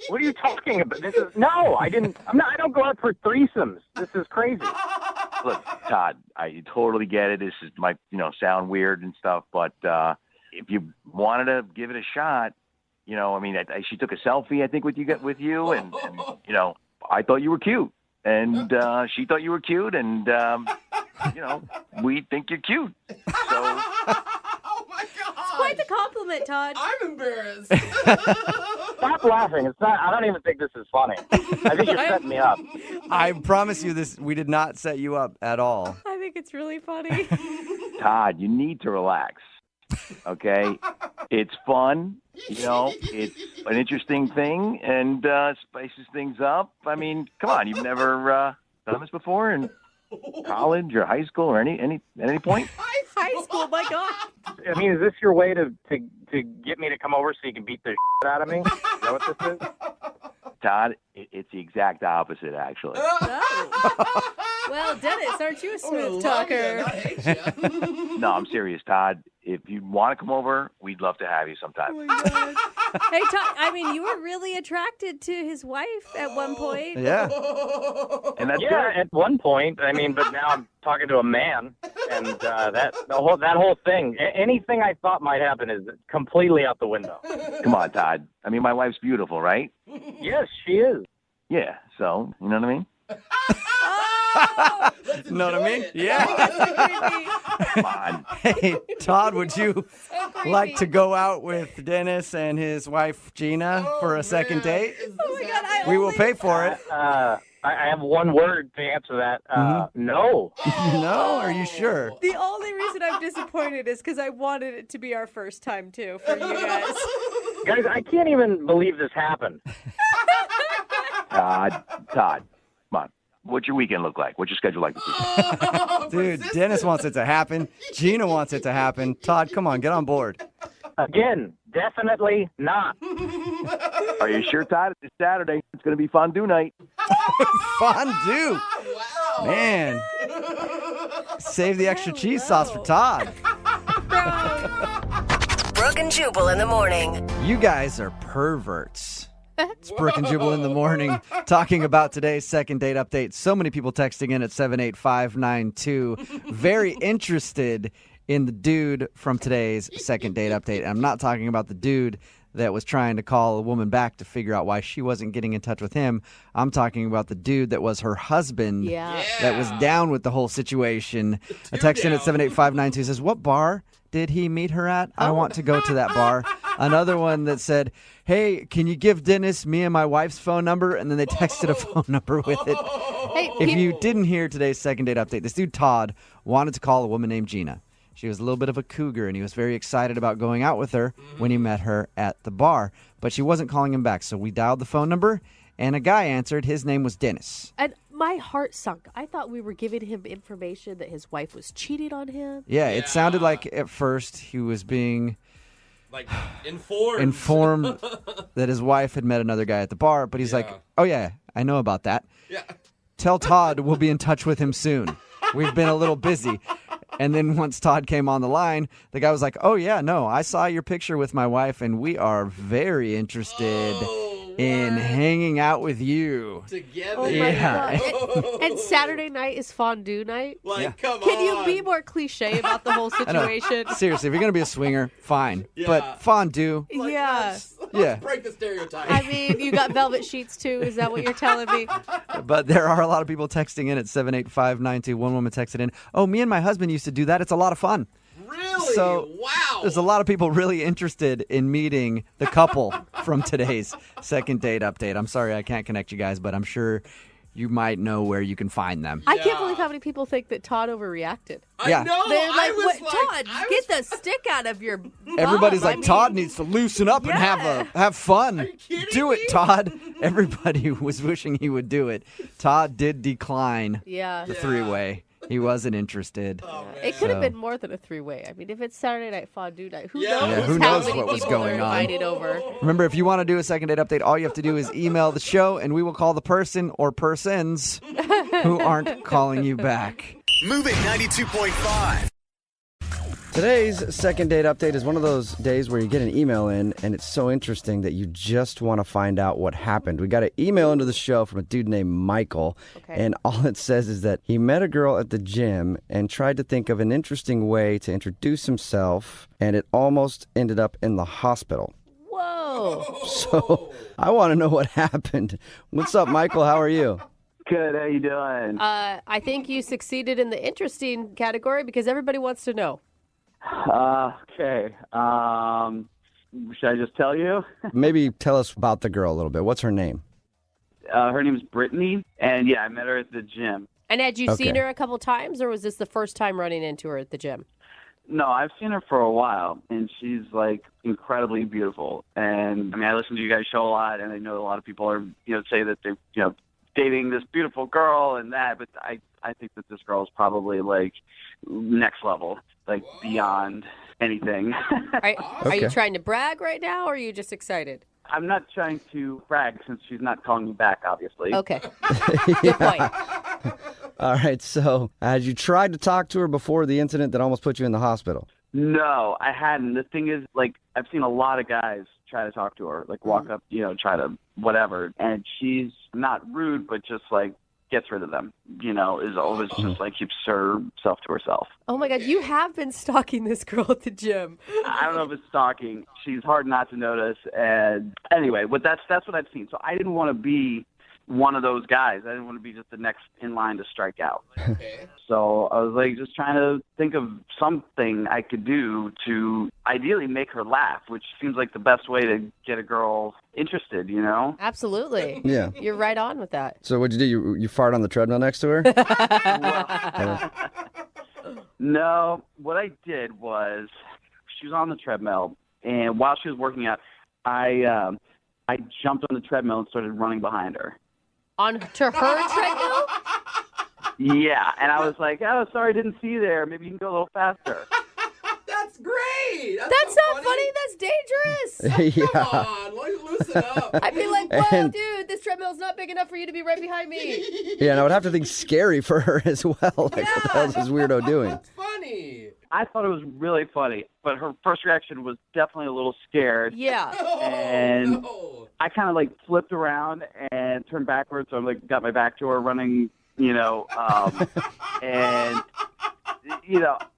What are you talking about? I don't go out for threesomes. This is crazy. Look, Todd, I totally get it. This is might sound weird and stuff, but if you wanted to give it a shot, she took a selfie, I think, with you, and I thought you were cute, and she thought you were cute, and we think you're cute. So. Oh my God. It's quite the compliment, Todd. I'm embarrassed. Stop laughing. It's not. I don't even think this is funny. I think you're setting me up. I promise you this, we did not set you up at all. I think it's really funny. Todd, you need to relax. Okay? It's fun. It's an interesting thing and spices things up. I mean, come on, you've never done this before in college or high school or at any point? High school, my God. I mean, is this your way to get me to come over so you can beat the shit out of me? Is that what this is? Todd, it's the exact opposite, actually. Oh. Well, Dennis, aren't you a smooth talker? No, I'm serious, Todd. If you want to come over, we'd love to have you sometime. Oh my God. Hey, Todd, I mean, you were really attracted to his wife at one point. Yeah. And that's Yeah, good. at one point. I mean, but now I'm talking to a man, and that whole thing. Anything I thought might happen is completely out the window. Come on, Todd. I mean, my wife's beautiful, right? Yes, she is. Yeah, so, you know what I mean? Oh, Know what I mean? that's Yeah. so creepy. Come on. Hey, Todd, would you So creepy. like to go out with Dennis and his wife Gina for a second date? Oh my God, We will pay for it. I have one word to answer that. No. No? Are you sure? The only reason I'm disappointed is because I wanted it to be our first time, too, for you guys. Guys, I can't even believe this happened. Todd, come on. What's your weekend look like? What's your schedule like this weekend? Dude, Dennis wants it to happen. Gina wants it to happen. Todd, come on, get on board. Again, definitely not. Are you sure, Todd? It's Saturday. It's going to be fondue night. Fondue. Wow. Man. Save the extra cheese sauce for Todd. Brooke and Jubal in the morning. You guys are perverts. It's Brooke and Jubal in the morning talking about today's second date update. So many people texting in at 78592. Very interested in the dude from today's second date update. I'm not talking about the dude that was trying to call a woman back to figure out why she wasn't getting in touch with him. I'm talking about the dude that was her husband that was down with the whole situation. A text in at 78592 says, what bar did he meet her at? I want to go to that bar. Another one that said, hey, can you give Dennis me and my wife's phone number? And then they texted a phone number with it. Hey, If you didn't hear today's second date update, this dude Todd wanted to call a woman named Gina. She was a little bit of a cougar, and he was very excited about going out with her when he met her at the bar. But she wasn't calling him back, so we dialed the phone number, and a guy answered. His name was Dennis. And my heart sunk. I thought we were giving him information that his wife was cheating on him. Yeah, it sounded like at first he was being Like, informed. informed that his wife had met another guy at the bar, but he's like, oh, yeah, I know about that. Yeah. Tell Todd we'll be in touch with him soon. We've been a little busy. And then once Todd came on the line, the guy was like, oh, yeah, no, I saw your picture with my wife, and we are very interested in hanging out with you. Together. Oh my Yeah. God. And Saturday night is fondue night. Like, come Can on. you be more cliche about the whole I know. situation? Seriously, if you're going to be a swinger, fine. Yeah. But fondue, Like, Yeah. let's Yeah. break the stereotype. I mean, you got velvet sheets too. Is that what you're telling me? but there are a lot of people texting in at 78592. One woman texted in, oh, me and my husband used to do that. It's a lot of fun. Really? So wow. there's a lot of people really interested in meeting the couple from today's second date update. I'm sorry I can't connect you guys, but I'm sure you might know where you can find them. I can't believe how many people think that Todd overreacted. Yeah. I know. They're like, I was what, like, Todd, get the stick out of your Everybody's bum. like, I mean, Todd needs to loosen up and have fun. Do it, Todd. Everybody was wishing he would do it. Todd did decline Yeah. the three-way. He wasn't interested. It could have been more than a three-way. I mean, if it's Saturday night fondue night, who knows? Yeah, who how knows many what was people going are on. invited over. Remember, if you want to do a second date update, all you have to do is email the show, and we will call the person or persons who aren't calling you back. Moving 92.5. Today's second date update is one of those days where you get an email in, and it's so interesting that you just want to find out what happened. We got an email into the show from a dude named Michael, and all it says is that he met a girl at the gym and tried to think of an interesting way to introduce himself, and it almost ended up in the hospital. Whoa. So I want to know what happened. What's up, Michael? How are you? Good. How you doing? I think you succeeded in the interesting category because everybody wants to know. Okay. Should I just tell you? Maybe tell us about the girl a little bit. What's her name? Her name is Brittany, and yeah, I met her at the gym. And had you seen her a couple times, or was this the first time running into her at the gym? No, I've seen her for a while, and she's like incredibly beautiful. And I mean, I listen to you guys' show a lot, and I know a lot of people are, say that they're, dating this beautiful girl and that, but I think that this girl is probably like next level, like beyond anything. Are you trying to brag right now, or are you just excited? I'm not trying to brag since she's not calling me back, obviously. Okay. Good point. All right, so had you tried to talk to her before the incident that almost put you in the hospital? No, I hadn't. The thing is, like, I've seen a lot of guys try to talk to her, like walk up, try to whatever, and she's not rude, but just like gets rid of them, is always just like keeps herself to herself. Oh my God, you have been stalking this girl at the gym. I don't know if it's stalking. She's hard not to notice. And anyway, but that's what I've seen. So I didn't want to be one of those guys. I didn't want to be just the next in line to strike out. So I was like just trying to think of something I could do to ideally make her laugh, which seems like the best way to get a girl interested, Absolutely. Yeah. You're right on with that. So what'd you do? You fart on the treadmill next to her? No, what I did was she was on the treadmill, and while she was working out, I jumped on the treadmill and started running behind her. To her treadmill? Yeah, and I was like, oh, sorry, didn't see you there. Maybe you can go a little faster. That's great. That's not funny. That's dangerous. Yeah. Come on, loosen up. I'd be like, whoa, dude, this treadmill's not big enough for you to be right behind me. Yeah, and I would have to think scary for her as well. Like, what the hell is this weirdo doing? That's funny. I thought it was really funny, but her first reaction was definitely a little scared. Yeah. And I kind of like flipped around and turned backwards. So I'm like, got my back to her running, and,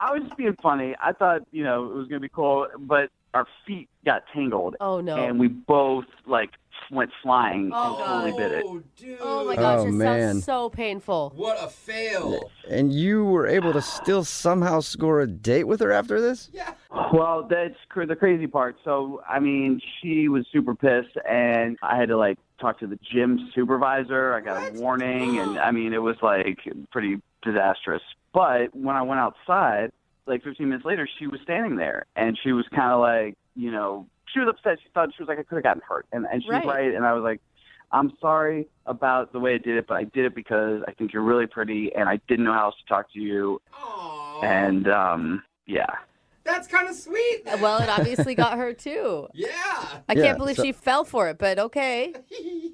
I was just being funny. I thought, it was going to be cool, but our feet got tangled. Oh, no. And we both like went flying and totally bit it. Dude. Oh my gosh, it man. sounds so painful. What a fail. And you were able to still somehow score a date with her after this? Yeah. Well, that's the crazy part. So, I mean, she was super pissed, and I had to, like, talk to the gym supervisor. I got a warning, and, I mean, it was, like, pretty disastrous. But when I went outside, like, 15 minutes later, she was standing there, and she was kind of like, she was upset. She thought she was like, I could have gotten hurt. And she was right, and I was like, I'm sorry about the way I did it, but I did it because I think you're really pretty, and I didn't know how else to talk to you. Aww. And, yeah. That's kind of sweet. Then. Well, it obviously got her, too. Yeah. I can't believe she fell for it, but okay.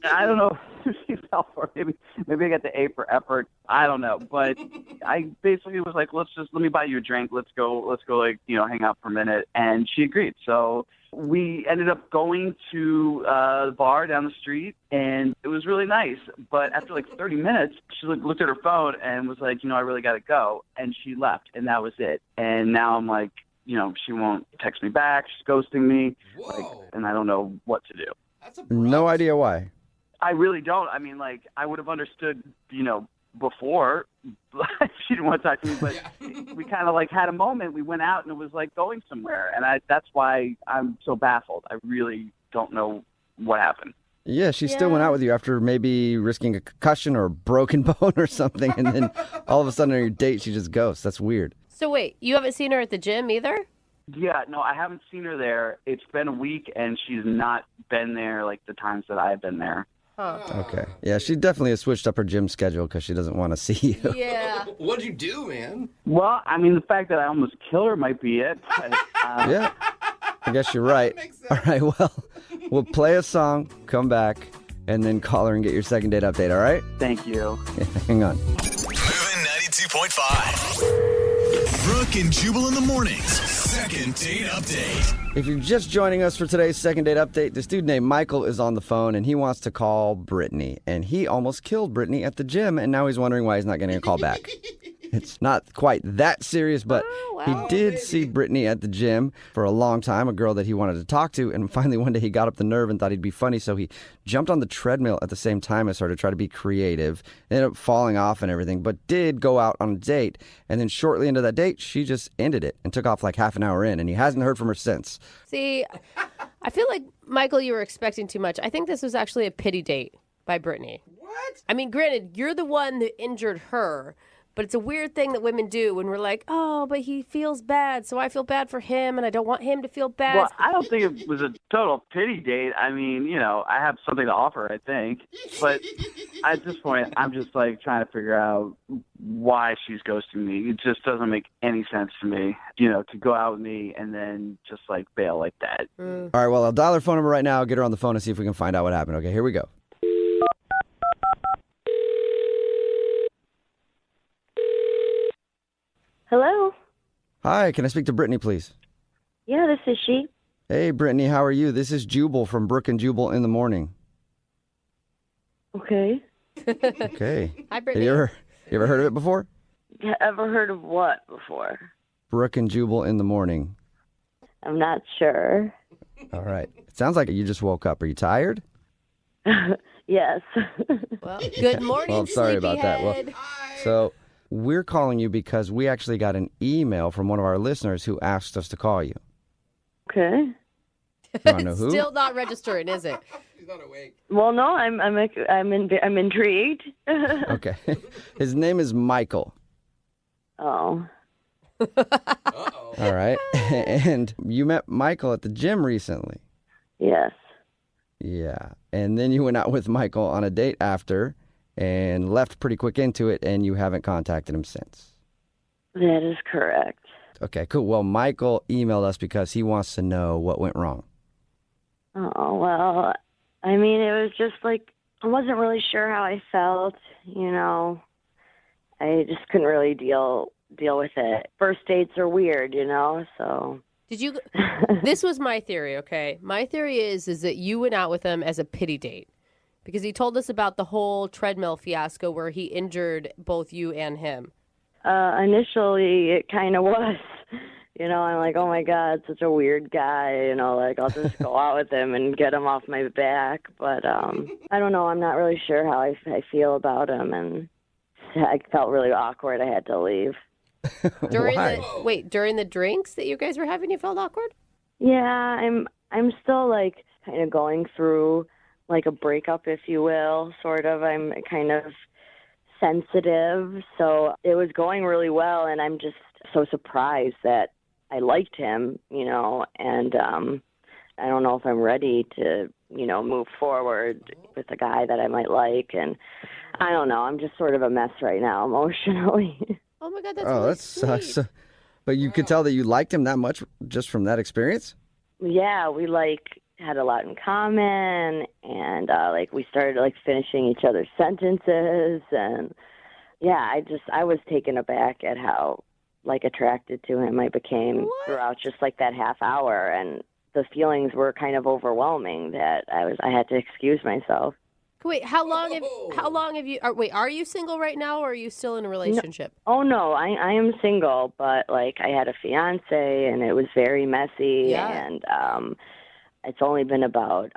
I don't know if she fell for it. Maybe I got the A for effort. I don't know. But I basically was like, let me buy you a drink. Let's go, like, hang out for a minute. And she agreed. So we ended up going to the bar down the street, and it was really nice. But after like 30 minutes, she looked at her phone and was like, I really got to go. And she left, and that was it. And now I'm like, she won't text me back. She's ghosting me. And I don't know what to do. That's No idea why. I really don't. I mean, like, I would have understood, before she didn't want to talk to me, but we kind of like had a moment. We went out and it was like going somewhere. And that's why I'm so baffled. I really don't know what happened. Yeah, she still went out with you after maybe risking a concussion or a broken bone or something. And then all of a sudden on your date, she just ghosts. That's weird. So wait, you haven't seen her at the gym either? Yeah, no, I haven't seen her there. It's been a week, and she's not been there like the times that I've been there. Huh. Okay. Yeah, she definitely has switched up her gym schedule because she doesn't want to see you. Yeah. What'd you do, man? Well, I mean, the fact that I almost killed her might be it. Yeah. I guess you're right. All right, well, we'll play a song, come back, and then call her and get your second date update, all right? Thank you. Hang on. Moving 92.5. Brooke and Jubal in the mornings. Second date update. If you're just joining us for today's second date update, this dude named Michael is on the phone, and he wants to call Brittany. And he almost killed Brittany at the gym, and now he's wondering why he's not getting a call back. It's not quite that serious, but he did see Brittany at the gym for a long time, a girl that he wanted to talk to, and finally one day he got up the nerve and thought he'd be funny, so he jumped on the treadmill at the same time as her to try to be creative, ended up falling off and everything, but did go out on a date, and then shortly into that date, she just ended it and took off like half an hour in, and he hasn't heard from her since. See, I feel like, Michael, you were expecting too much. I think this was actually a pity date by Brittany. What? I mean, granted, you're the one that injured her, but it's a weird thing that women do when we're like, oh, but he feels bad, so I feel bad for him, and I don't want him to feel bad. Well, I don't think it was a total pity date. I mean, I have something to offer, I think. But at this point, I'm just like trying to figure out why she's ghosting me. It just doesn't make any sense to me, to go out with me and then just like bail like that. All right, well, I'll dial her phone number right now, get her on the phone and see if we can find out what happened. Okay, here we go. Hello? Hi, can I speak to Brittany, please? Yeah, this is she. Hey, Brittany, how are you? This is Jubal from Brooke and Jubal in the morning. Okay. Okay. Hi, Brittany. You ever heard of it before? Ever heard of what before? Brooke and Jubal in the morning. I'm not sure. All right. It sounds like you just woke up. Are you tired? Yes. Well, good morning, Well, I'm sorry about that. Well, so we're calling you because we actually got an email from one of our listeners who asked us to call you. Okay. You want to know who? Still not registering, is it? She's not awake. Well, no, I'm intrigued. Okay. His name is Michael. Oh. Uh-oh. All right. And you met Michael at the gym recently. Yes. Yeah. And then you went out with Michael on a date after and left pretty quick into it, and you haven't contacted him since. That is correct. Okay, cool. Well, Michael emailed us because he wants to know what went wrong. Oh, well, I mean, it was just like, I wasn't really sure how I felt, I just couldn't really deal with it. First dates are weird, so. Did you? This was my theory, okay? My theory is that you went out with him as a pity date because he told us about the whole treadmill fiasco where he injured both you and him. Initially, it kind of was. I'm like, oh my God, such a weird guy. Like I'll just go out with him and get him off my back. But I don't know. I'm not really sure how I feel about him, and I felt really awkward. I had to leave. During the drinks that you guys were having, you felt awkward? Yeah, I'm still like kind of going through like a breakup, if you will, sort of. I'm kind of sensitive, so it was going really well, and I'm just so surprised that I liked him, and I don't know if I'm ready to, move forward with a guy that I might like, and I don't know. I'm just sort of a mess right now emotionally. Oh my God, that's really that sucks. But you could tell that you liked him that much just from that experience? Yeah, we had a lot in common, and we started finishing each other's sentences, and yeah, I was taken aback at how attracted to him I became throughout just that half hour, and the feelings were kind of overwhelming that I had to excuse myself. Wait, how long have you? Are you single right now, or are you still in a relationship? No, I am single, but I had a fiance, and it was very messy, and it's only been about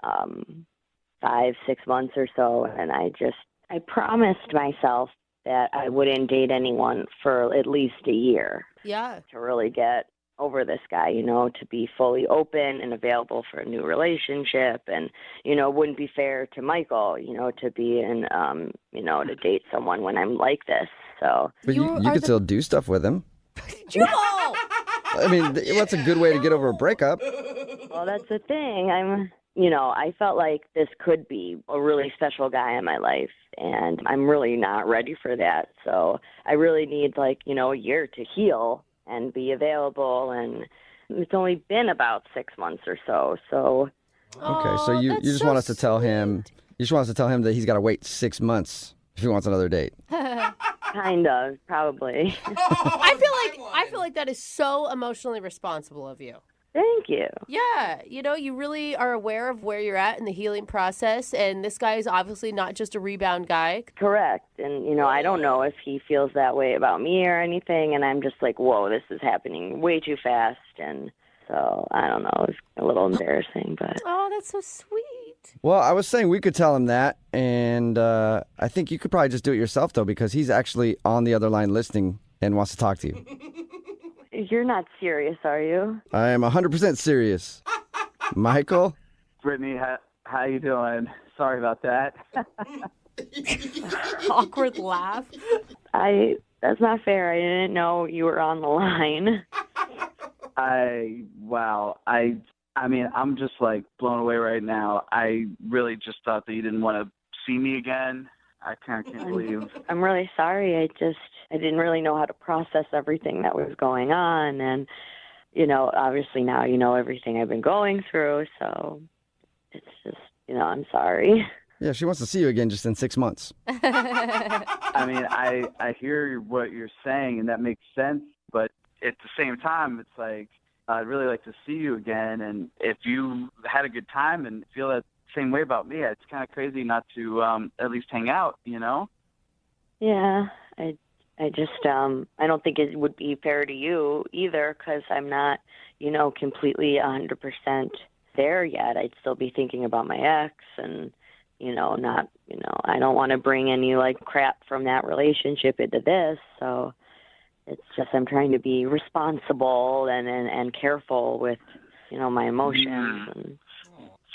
5-6 months or so, and I promised myself that I wouldn't date anyone for at least a year. Yeah. To really get over this guy, to be fully open and available for a new relationship, and it wouldn't be fair to Michael, to be in to date someone when I'm like this. So but you could still do stuff with him. Jubal! I mean, what's a good way to get over a breakup? Well, that's the thing. I'm I felt like this could be a really special guy in my life, and I'm really not ready for that. So I really need like, a year to heal and be available, and it's only been about 6 months or so. So Okay, so you just want us to tell him, that he's got to wait 6 months if he wants another date. kind of, probably. I feel like that is so emotionally responsible of you. Thank you. Yeah, you really are aware of where you're at in the healing process, and this guy is obviously not just a rebound guy. Correct. And, I don't know if he feels that way about me or anything, and I'm just like, whoa, this is happening way too fast, and so, I don't know, it's a little embarrassing, but... Oh, that's so sweet. Well, I was saying we could tell him that, and I think you could probably just do it yourself, though, because he's actually on the other line listening and wants to talk to you. You're not serious, are you? I am 100% serious. Michael? Brittany, how you doing? Sorry about that. Awkward laugh. That's not fair. I didn't know you were on the line. I mean, I'm just like blown away right now. I really just thought that you didn't want to see me again. I can't believe. I'm really sorry. I didn't really know how to process everything that was going on. And, obviously now you know everything I've been going through. So it's just, I'm sorry. Yeah, she wants to see you again just in 6 months. I mean, I hear what you're saying, and that makes sense. But at the same time, it's like, I'd really like to see you again. And if you had a good time and feel that same way about me, it's kind of crazy not to at least hang out, Yeah, I just, I don't think it would be fair to you either, because I'm not, completely 100% there yet. I'd still be thinking about my ex and, I don't want to bring any like crap from that relationship into this. So it's just, I'm trying to be responsible and careful with, my emotions. And,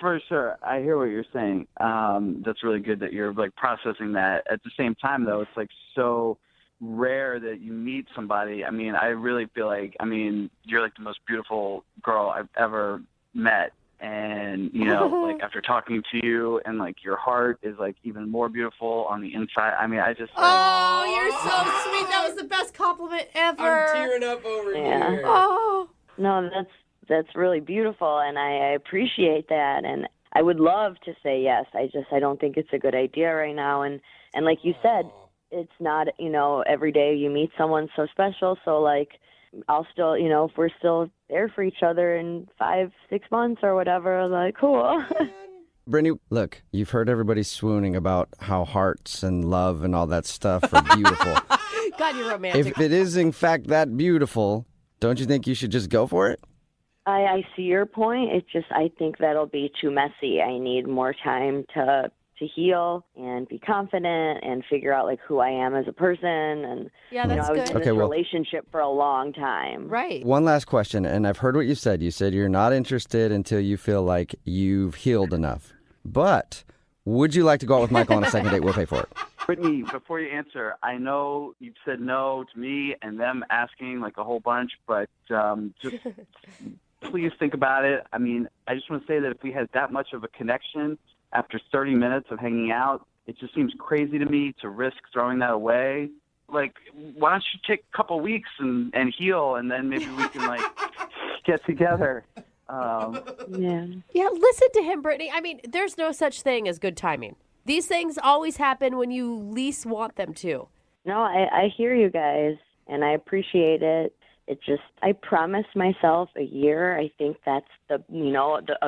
for sure. I hear what you're saying. That's really good that you're like processing that. At the same time, though, it's like so rare that you meet somebody. I mean, I really feel like, you're like the most beautiful girl I've ever met. And, like after talking to you, and like your heart is like even more beautiful on the inside. I mean, I just. Oh, you're so sweet. That was the best compliment ever. I'm tearing up over here. Oh. No, that's really beautiful, and I appreciate that, and I would love to say yes. I don't think it's a good idea right now, and like you said, it's not, every day you meet someone so special, so like I'll still, if we're still there for each other in 5-6 months or whatever, like cool. Brittany, look, you've heard everybody swooning about how hearts and love and all that stuff are beautiful. God, you're romantic. If it is in fact that beautiful, don't you think you should just go for it? I see your point. It's just, I think that'll be too messy. I need more time to heal and be confident and figure out like who I am as a person. And yeah, that's I was good. in this relationship for a long time. Right. One last question, and I've heard what you said. You said you're not interested until you feel like you've healed enough. But would you like to go out with Michael on a second date? We'll pay for it. Brittany, before you answer, I know you've said no to me and them asking like a whole bunch, but just please think about it. I mean, I just want to say that if we had that much of a connection after 30 minutes of hanging out, it just seems crazy to me to risk throwing that away. Like, why don't you take a couple weeks and heal, and then maybe we can, like, get together. Yeah, listen to him, Brittany. I mean, there's no such thing as good timing. These things always happen when you least want them to. No, I hear you guys, and I appreciate it. It just, I promised myself a year. I think that's a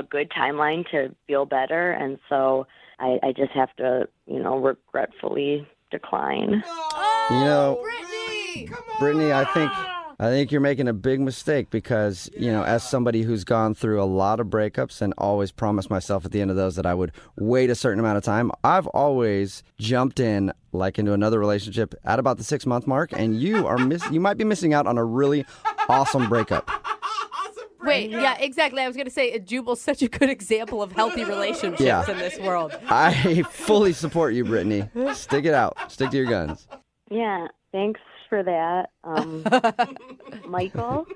good timeline to feel better. And so I just have to, regretfully decline. Brittany, I think you're making a big mistake because, as somebody who's gone through a lot of breakups and always promised myself at the end of those that I would wait a certain amount of time, I've always jumped in like into another relationship at about the 6-month mark, and you might be missing out on a really awesome breakup. Wait, yeah, exactly. I was going to say, Jubal's such a good example of healthy relationships in this world. I fully support you, Brittany. Stick it out. Stick to your guns. Yeah, thanks for that. Michael,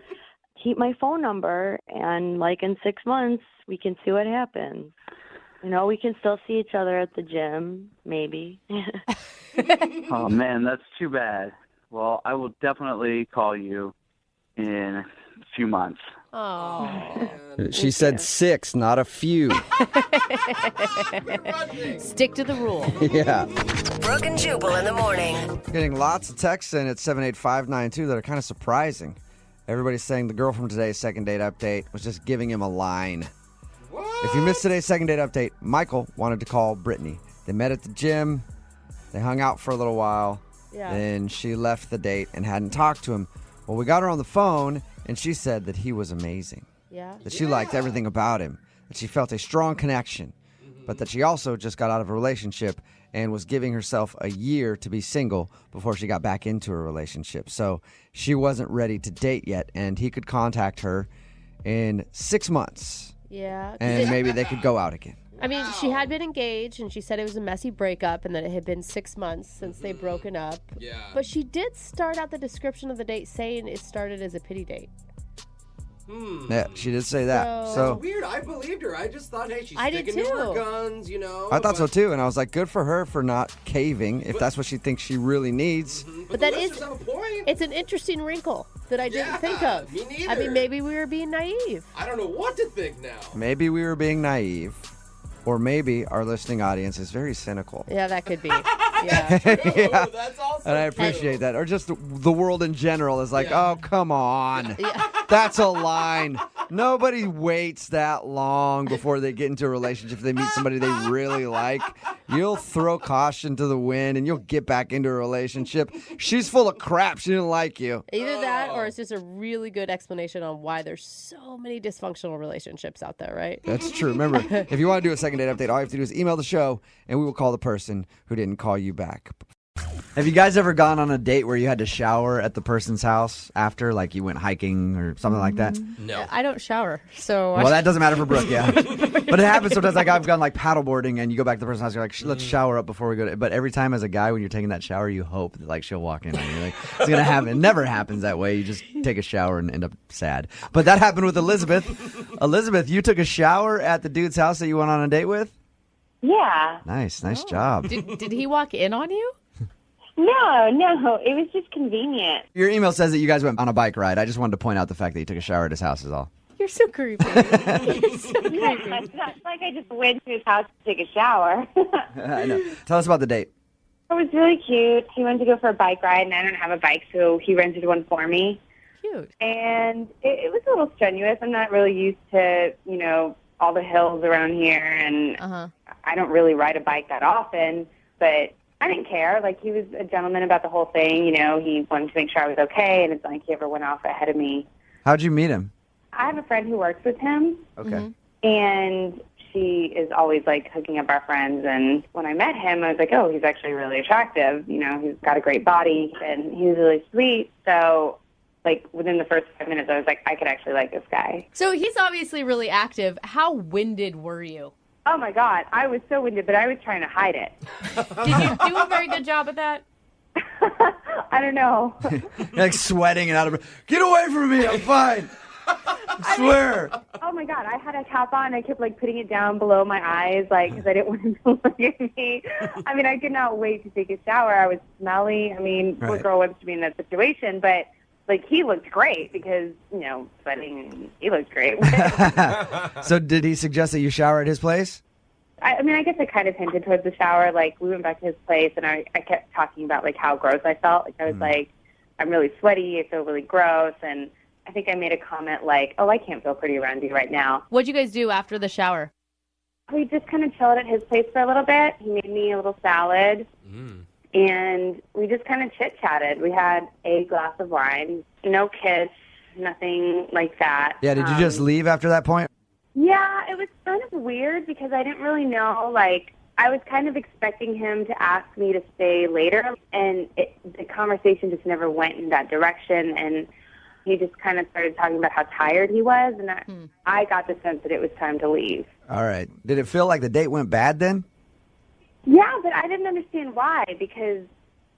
keep my phone number, and like in 6 months, we can see what happens. No, we can still see each other at the gym, maybe. Oh, man, that's too bad. Well, I will definitely call you in a few months. Oh. She said 6, not a few. Stick to the rule. Yeah. Brooke and Jubal in the morning. Getting lots of texts in at 78592 that are kind of surprising. Everybody's saying the girl from today's second date update was just giving him a line. What? If you missed today's second date update, Michael wanted to call Brittany. They met at the gym. They hung out for a little while. Yeah. Then she left the date and hadn't talked to him. Well, we got her on the phone, and she said that he was amazing. Yeah. That she liked everything about him. That she felt a strong connection. But that she also just got out of a relationship and was giving herself a year to be single before she got back into a relationship. So she wasn't ready to date yet, and he could contact her in 6 months. Yeah. And maybe they could go out again. I mean, she had been engaged, and she said it was a messy breakup, and that it had been 6 months since they'd broken up. Yeah. But she did start out the description of the date saying it started as a pity date. Yeah, she did say that. So That's weird. I believed her. I just thought, hey, she's I did sticking to her too. guns, you know. I thought so too, and I was like, good for her for not caving if that's what she thinks she really needs. But that is, it's an interesting wrinkle that I didn't think of. Me neither. I mean, maybe we were being naive. I don't know what to think now. Maybe we were being naive, or maybe our listening audience is very cynical. Yeah, that could be. Yeah. That's also And I appreciate that. Or just the world in general is like, oh, come on. That's a line. Nobody waits that long before they get into a relationship. If they meet somebody they really like, you'll throw caution to the wind and you'll get back into a relationship. She's full of crap. She didn't like you. Either that or it's just a really good explanation on why there's so many dysfunctional relationships out there, right? That's true. Remember, if you want to do a second date update, all you have to do is email the show and we will call the person who didn't call you back. Have you guys ever gone on a date where you had to shower at the person's house after, like you went hiking or something like that? No. I don't shower, so... Well, that doesn't matter for Brooke, yeah. But it happens sometimes, like I've gone like paddleboarding and you go back to the person's house, you're like, let's shower up before we go to... But every time as a guy, when you're taking that shower, you hope that like she'll walk in and you're like, it's going to happen. It never happens that way. You just take a shower and end up sad. But that happened with Elizabeth. Elizabeth, you took a shower at the dude's house that you went on a date with? Yeah. Nice job. Did he walk in on you? No. It was just convenient. Your email says that you guys went on a bike ride. I just wanted to point out the fact that you took a shower at his house is all. You're so creepy. Yeah, it's not like I just went to his house to take a shower. I know. Tell us about the date. It was really cute. He wanted to go for a bike ride, and I don't have a bike, so he rented one for me. Cute. And it was a little strenuous. I'm not really used to, all the hills around here, and I don't really ride a bike that often, but I didn't care. Like, he was a gentleman about the whole thing. He wanted to make sure I was okay, and it's not like he ever went off ahead of me. How'd you meet him? I have a friend who works with him. Okay. And she is always, hooking up our friends. And when I met him, I was like, oh, he's actually really attractive. He's got a great body, and he's really sweet. So, within the first 5 minutes, I was like, I could actually like this guy. So he's obviously really active. How winded were you? Oh, my God. I was so winded, but I was trying to hide it. Did you do a very good job at that? I don't know. Like sweating and out of breath. Get away from me. I'm fine. I swear. Oh, my God. I had a cap on. I kept, putting it down below my eyes, because I didn't want him to look at me. I mean, I could not wait to take a shower. I was smelly. I mean, what girl wants to be in that situation? But, he looked great because, sweating, he looked great. So did he suggest that you shower at his place? I mean, I guess I kind of hinted towards the shower. We went back to his place, and I kept talking about, how gross I felt. I was I'm really sweaty. I feel really gross. And I think I made a comment oh, I can't feel pretty around you right now. What'd you guys do after the shower? We just kind of chilled at his place for a little bit. He made me a little salad. And we just kind of chit-chatted. We had a glass of wine, no kiss, nothing like that. Yeah, did you just leave after that point? Yeah, it was kind of weird because I didn't really know, I was kind of expecting him to ask me to stay later, and the conversation just never went in that direction, and he just kind of started talking about how tired he was, and I got the sense that it was time to leave. All right. Did it feel like the date went bad then? Yeah, but I didn't understand why, because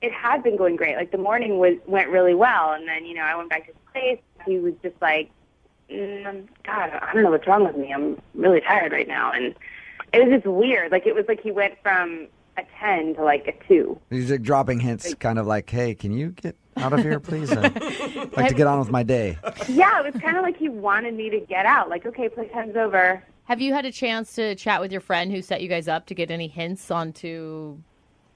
it had been going great. The morning went really well, and then, I went back to his place. He was just God, I don't know what's wrong with me. I'm really tired right now. And it was just weird. Like, it was like he went from a 10 to like a 2. He's like dropping hints, kind of like, hey, can you get out of here, please? I'd like to get on with my day. Yeah, it was kind of like he wanted me to get out. Like, okay, playtime's over. Have you had a chance to chat with your friend who set you guys up to get any hints onto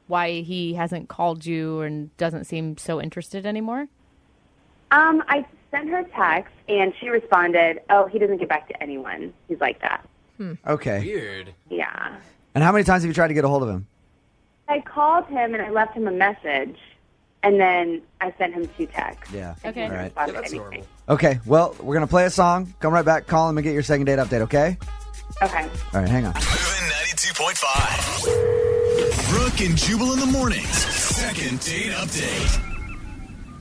why he hasn't called you and doesn't seem so interested anymore? I sent her a text, and she responded, oh, he doesn't get back to anyone. He's like that. Okay. Weird. Yeah. And how many times have you tried to get a hold of him? I called him, and I left him a message, and then I sent him 2 texts. Yeah. Okay. All right. Responded That's anything. normal. Okay, well, we're going to play a song. Come right back, call him, and get your second date update, okay? Okay. All right, hang on. Moving 92.5. Brooke and Jubal in the mornings. Second date update.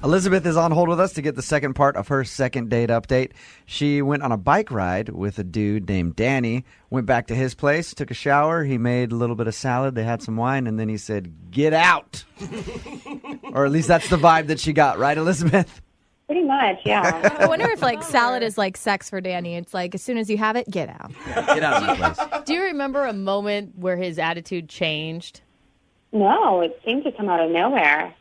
Elizabeth is on hold with us to get the second part of her second date update. She went on a bike ride with a dude named Danny, went back to his place, took a shower, he made a little bit of salad, they had some wine, and then he said, get out. Or at least that's the vibe that she got, right, Elizabeth? Pretty much, yeah. I wonder if like salad is like sex for Danny. It's like as soon as you have it, get out. Get out of my place. Do you remember a moment where his attitude changed? No, it seemed to come out of nowhere.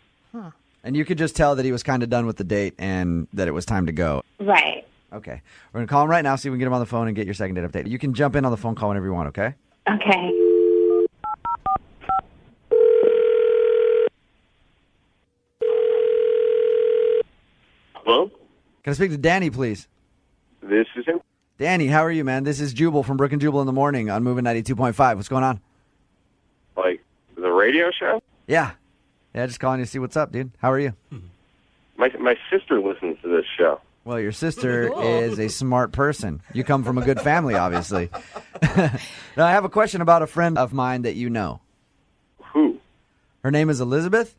And you could just tell that he was kind of done with the date and that it was time to go. Right. Okay. We're going to call him right now, see if we can get him on the phone and get your second date update. You can jump in on the phone call whenever you want, okay? Okay. Hello? Can I speak to Danny, please? This is him. Danny, how are you, man? This is Jubal from Brooke and Jubal in the morning on Moving 92.5. What's going on? Like, the radio show? Yeah. Yeah, just calling you to see what's up, dude. How are you? My sister listens to this show. Well, your sister is a smart person. You come from a good family, obviously. Now, I have a question about a friend of mine that you know. Who? Her name is Elizabeth.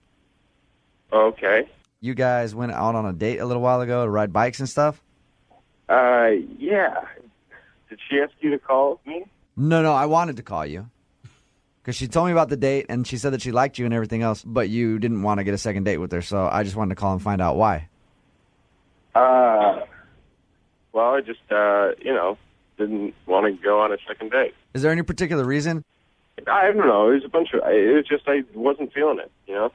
Okay. You guys went out on a date a little while ago to ride bikes and stuff? Yeah. Did she ask you to call me? No, I wanted to call you. Because she told me about the date, and she said that she liked you and everything else, but you didn't want to get a second date with her, so I just wanted to call and find out why. Well, I just, didn't want to go on a second date. Is there any particular reason? I don't know. It was just I wasn't feeling it, you know?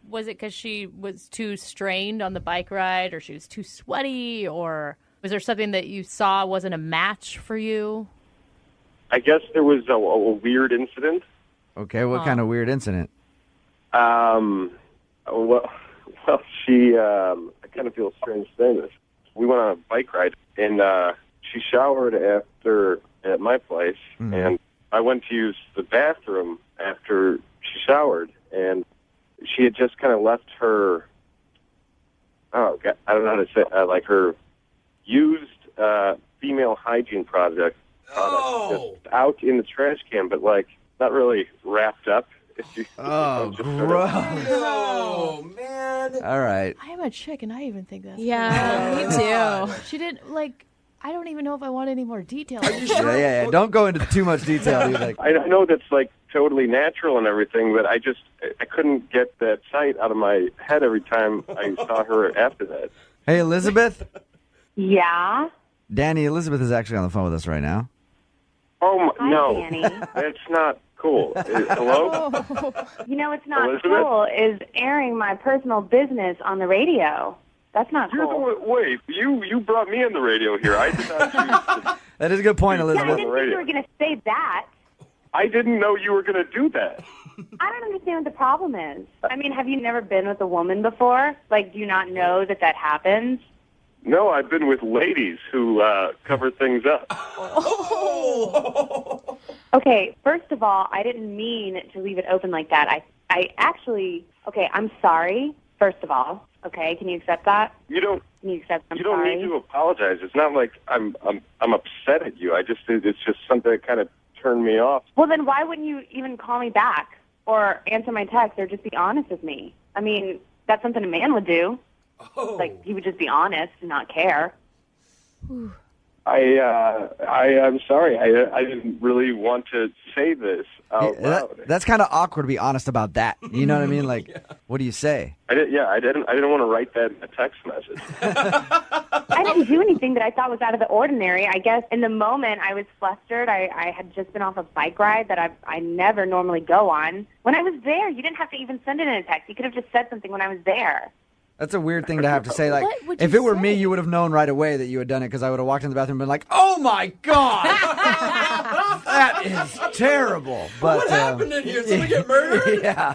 Was it because she was too strained on the bike ride, or she was too sweaty, or was there something that you saw wasn't a match for you? I guess there was a weird incident. Okay, what kind of weird incident? Well, she, I kind of feel strange saying this. We went on a bike ride, and she showered after at my place, and I went to use the bathroom after she showered, and she had just kind of left her, I don't know how to say, like her used female hygiene product just out in the trash can, but like not really wrapped up. Oh, gross. Oh, man. All right. I am a chick, and I even think that's Yeah, me too. She didn't, I don't even know if I want any more details. Yeah. Don't go into too much detail. You're like, I know that's like totally natural and everything, but I couldn't get that sight out of my head every time I saw her after that. hey, Elizabeth? Yeah? Danny, Elizabeth is actually on the phone with us right now. Oh, Hi, no. Danny. That's not cool. Hello? You know what's not Elizabeth? cool is airing my personal business on the radio. That's not cool. Wait, you brought me on the radio here. I did not choose That is a good point, Yeah, I Elizabeth. didn't think you were going to say that. I didn't know you were going to do that. I don't understand what the problem is. I mean, have you never been with a woman before? Like, do you not know that happens? No, I've been with ladies who cover things up. Okay, first of all, I didn't mean to leave it open like that. I actually, okay, I'm sorry, first of all. Okay, can you accept that? You don't. Can you accept I'm You don't sorry? need to apologize. It's not like I'm upset at you. It's just something that kind of turned me off. Well, then why wouldn't you even call me back or answer my text or just be honest with me? I mean, that's something a man would do. Like, he would just be honest and not care. I'm sorry. I didn't really want to say this out loud. That's kind of awkward to be honest about that. You know what I mean? Like, what do you say? I didn't want to write that in a text message. I didn't do anything that I thought was out of the ordinary. I guess in the moment I was flustered. I had just been off a bike ride that I never normally go on. When I was there, you didn't have to even send it in a text. You could have just said something when I was there. That's a weird thing to have to say. Like, What would if you it were say? me, you would have known right away that you had done it because I would have walked in the bathroom and been like, "Oh my god, that is terrible." But What happened in here? Somebody get murdered? Yeah.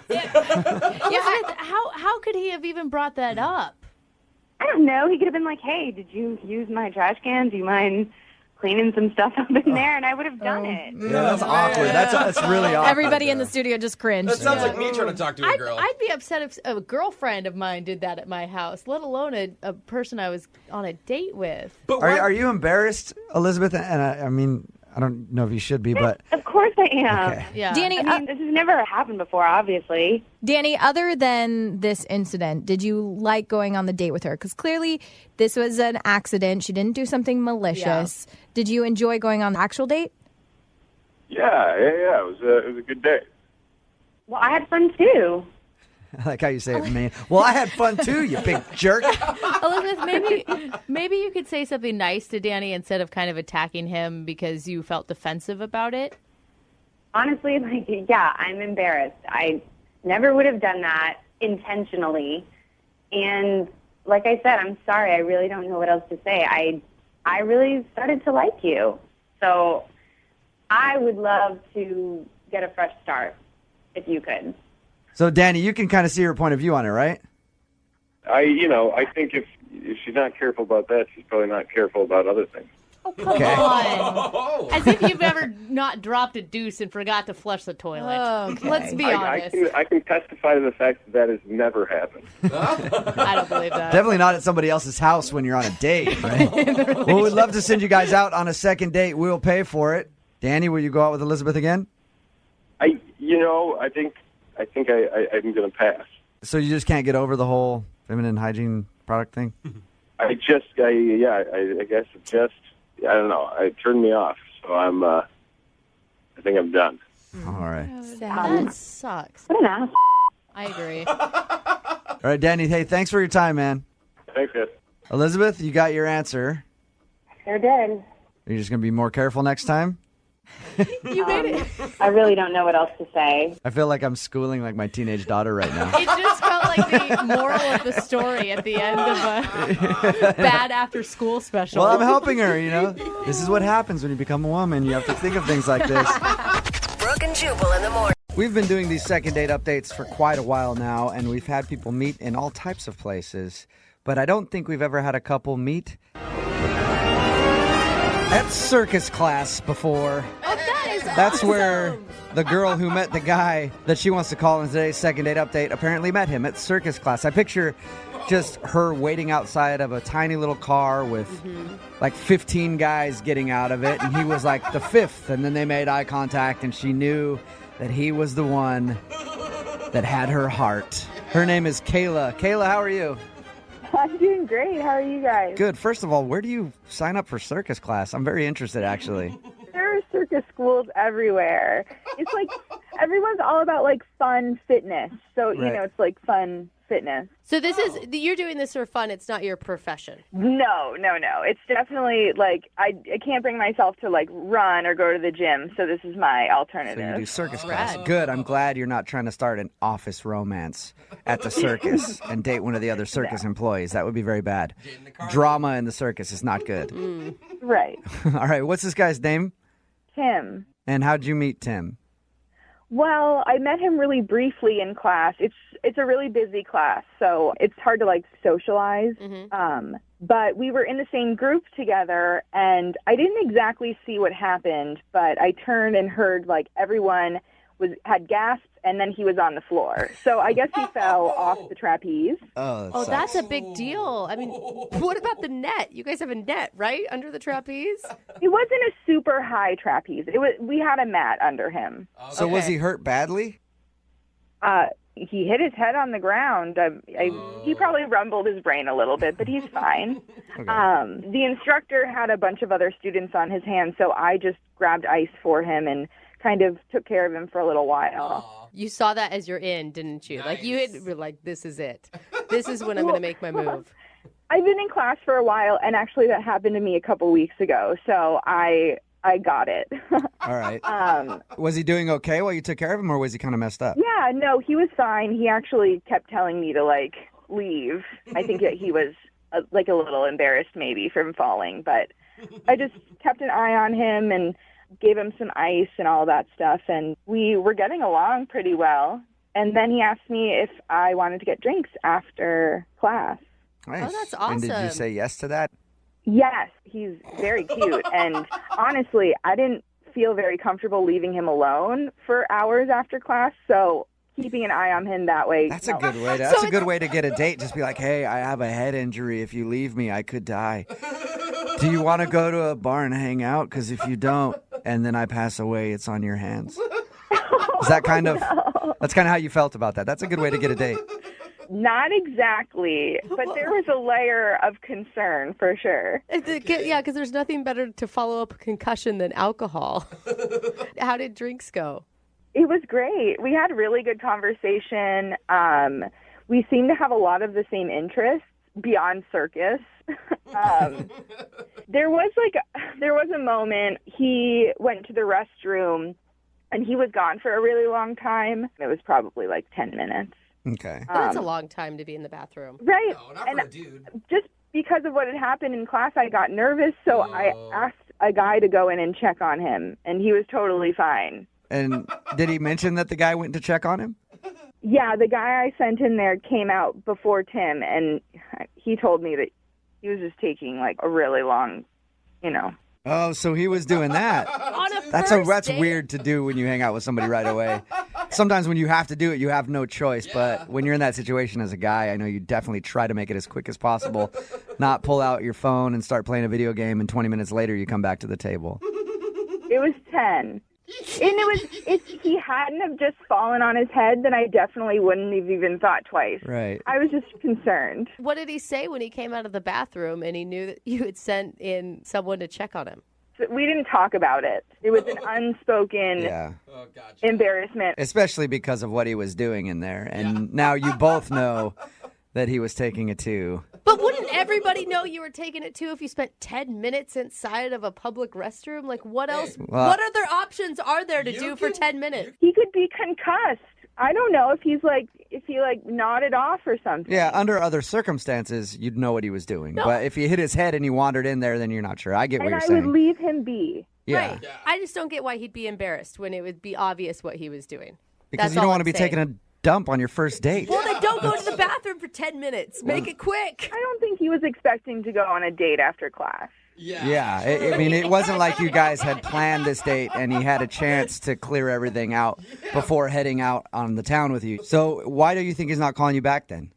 How could he have even brought that up? I don't know. He could have been like, "Hey, did you use my trash can? Do you mind cleaning some stuff up in there?" And I would have done it. Yeah, that's awkward. That's really awkward. Everybody in the studio just cringed. That sounds like me trying to talk to a girl. I'd be upset if a girlfriend of mine did that at my house, let alone a person I was on a date with. But Are you embarrassed, Elizabeth? And I mean, I don't know if you should be, but Of course I am. Okay. Yeah. Danny, I mean, this has never happened before, obviously. Danny, other than this incident, did you like going on the date with her? Because clearly this was an accident. She didn't do something malicious. Yeah. Did you enjoy going on the actual date? Yeah. It was a good day. Well, I had fun too. I like how you say it, man. Well, I had fun too, you big jerk. Elizabeth, maybe you could say something nice to Danny instead of kind of attacking him because you felt defensive about it. Honestly, I'm embarrassed. I never would have done that intentionally. And like I said, I'm sorry. I really don't know what else to say. I really started to like you. So I would love to get a fresh start if you could. So, Danny, you can kind of see her point of view on it, right? I think if she's not careful about that, she's probably not careful about other things. Oh, come on. As if you've ever not dropped a deuce and forgot to flush the toilet. Okay. Let's be honest. I can testify to the fact that has never happened. I don't believe that. Definitely not at somebody else's house when you're on a date, right? Well, we'd love to send you guys out on a second date. We'll pay for it. Danny, will you go out with Elizabeth again? I think I'm going to pass. So you just can't get over the whole feminine hygiene product thing? I guess it just, I don't know, it turned me off. So I think I'm done. All right. That sucks. What an ass. I agree. All right, Danny, hey, thanks for your time, man. Thanks, guys. Elizabeth, you got your answer. Sure did. Are you just going to be more careful next time? You made it. I really don't know what else to say. I feel like I'm schooling like my teenage daughter right now. It just felt like the moral of the story at the end of a bad after-school special. Well, I'm helping her, This is what happens when you become a woman. You have to think of things like this. Brooke and Jubal in the morning. We've been doing these second date updates for quite a while now, and we've had people meet in all types of places. But I don't think we've ever had a couple meet at circus class before. Oh, that is That's awesome. where the girl who met the guy that she wants to call in today's second date update apparently met him at circus class. I picture just her waiting outside of a tiny little car with like 15 guys getting out of it, and he was like the fifth, and then they made eye contact, and she knew that he was the one that had her heart. Her name is Kayla. Kayla, how are you? I'm doing great. How are you guys? Good. First of all, where do you sign up for circus class? I'm very interested, actually. There are circus schools everywhere. It's like everyone's all about like fun fitness. So, Right. it's like fun fitness. So you're doing this for fun. It's not your profession. No. It's definitely like I can't bring myself to like run or go to the gym. So this is my So alternative. you do circus class. Good. I'm glad you're not trying to start an office romance at the circus and date one of the other circus employees. That would be very bad. Drama in the circus is not good. Right. All right. What's this guy's name? Tim. And how'd you meet Tim? Well, I met him really briefly in class. It's a really busy class, so it's hard to like socialize. But we were in the same group together, and I didn't exactly see what happened, but I turned and heard like everyone had gasped, and then he was on the floor. So I guess he fell off the trapeze. Oh, that's a big deal. I mean, what about the net? You guys have a net, right, under the trapeze? It wasn't a super high trapeze. We had a mat under him. So was he hurt badly? he hit his head on the ground. He probably rumbled his brain a little bit, but he's fine. The instructor had a bunch of other students on his hands, so I just grabbed ice for him and kind of took care of him for a little while. You saw that as you're in, didn't you? Nice. Like, you were like, this is it. This is when I'm going to make my move. I've been in class for a while, and actually that happened to me a couple weeks ago, so I got it. All right. Was he doing okay while you took care of him, or was he kind of messed up? Yeah, no, he was fine. He actually kept telling me to, like, leave. I think that he was, a little embarrassed maybe from falling, but I just kept an eye on him and gave him some ice and all that stuff, and we were getting along pretty well. And then he asked me if I wanted to get drinks after class. Nice. Oh, that's awesome. And did you say yes to that? Yes, he's very cute. And honestly, I didn't feel very comfortable leaving him alone for hours after class, so keeping an eye on him that way. That's a good way. That's a good way to get a date. Just be like, hey, I have a head injury. If you leave me, I could die. Do you want to go to a bar and hang out? Because if you don't, and then I pass away, it's on your hands. Is that kind of? That's kind of how you felt about that. That's a good way to get a date. Not exactly, but there was a layer of concern for sure. Yeah, because there's nothing better to follow up a concussion than alcohol. How did drinks go? It was great. We had really good conversation. We seemed to have a lot of the same interests beyond circus. There was a moment he went to the restroom and he was gone for a really long time. It was probably like 10 minutes. Okay. That's a long time to be in the bathroom. Right. No, not for a dude. Just because of what had happened in class, I got nervous, so I asked a guy to go in and check on him, and he was totally fine. And did he mention that the guy went to check on him? Yeah, the guy I sent in there came out before Tim, and he told me that he was just taking like a really long, Oh, so he was doing that. That's weird to do when you hang out with somebody right away. Sometimes when you have to do it, you have no choice. Yeah. But when you're in that situation as a guy, I know you definitely try to make it as quick as possible. Not pull out your phone and start playing a video game, and 20 minutes later you come back to the table. It was 10. And if he hadn't have just fallen on his head, then I definitely wouldn't have even thought twice. Right. I was just concerned. What did he say when he came out of the bathroom and he knew that you had sent in someone to check on him? We didn't talk about it. It was an unspoken embarrassment. Especially because of what he was doing in there. And now you both know that he was taking it too. But wouldn't everybody know you were taking it too if you spent 10 minutes inside of a public restroom? Like, what else? What other options are there to do for 10 minutes? He could be concussed. I don't know if he nodded off or something. Yeah, under other circumstances, you'd know what he was doing. No. But if he hit his head and he wandered in there, then you're not sure. I get what you're saying. And I would leave him be. Yeah. Right. I just don't get why he'd be embarrassed when it would be obvious what he was doing. Because you don't want to be taking a dump on your first date. Well, then don't go to the bathroom for 10 minutes. Make it quick. I don't think he was expecting to go on a date after class. Yeah. I mean, it wasn't like you guys had planned this date and he had a chance to clear everything out before heading out on the town with you. So why do you think he's not calling you back then?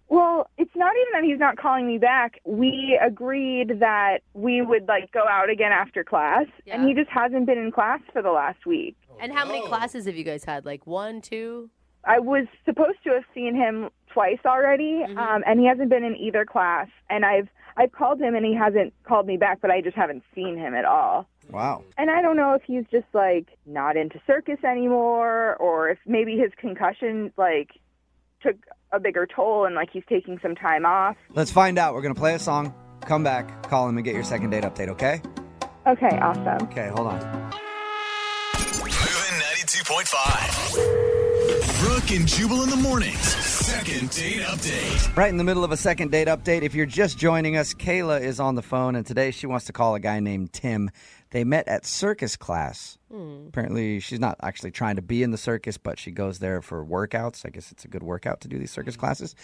Well, it's not even that he's not calling me back. We agreed that we would go out again after class, and he just hasn't been in class for the last week. And how many classes have you guys had? Like 1, 2? I was supposed to have seen him twice already, and he hasn't been in either class. And I've called him, and he hasn't called me back, but I just haven't seen him at all. Wow. And I don't know if he's just, not into circus anymore, or if maybe his concussion, took a bigger toll and, he's taking some time off. Let's find out. We're going to play a song, come back, call him, and get your second date update, okay? Okay, awesome. Okay, hold on. Moving 92.5. Brooke and Jubal in the mornings. Second date update. Right in the middle of a second date update. If you're just joining us, Kayla is on the phone, and today she wants to call a guy named Tim. They met at circus class. Apparently, she's not actually trying to be in the circus, but she goes there for workouts. I guess it's a good workout to do these circus classes.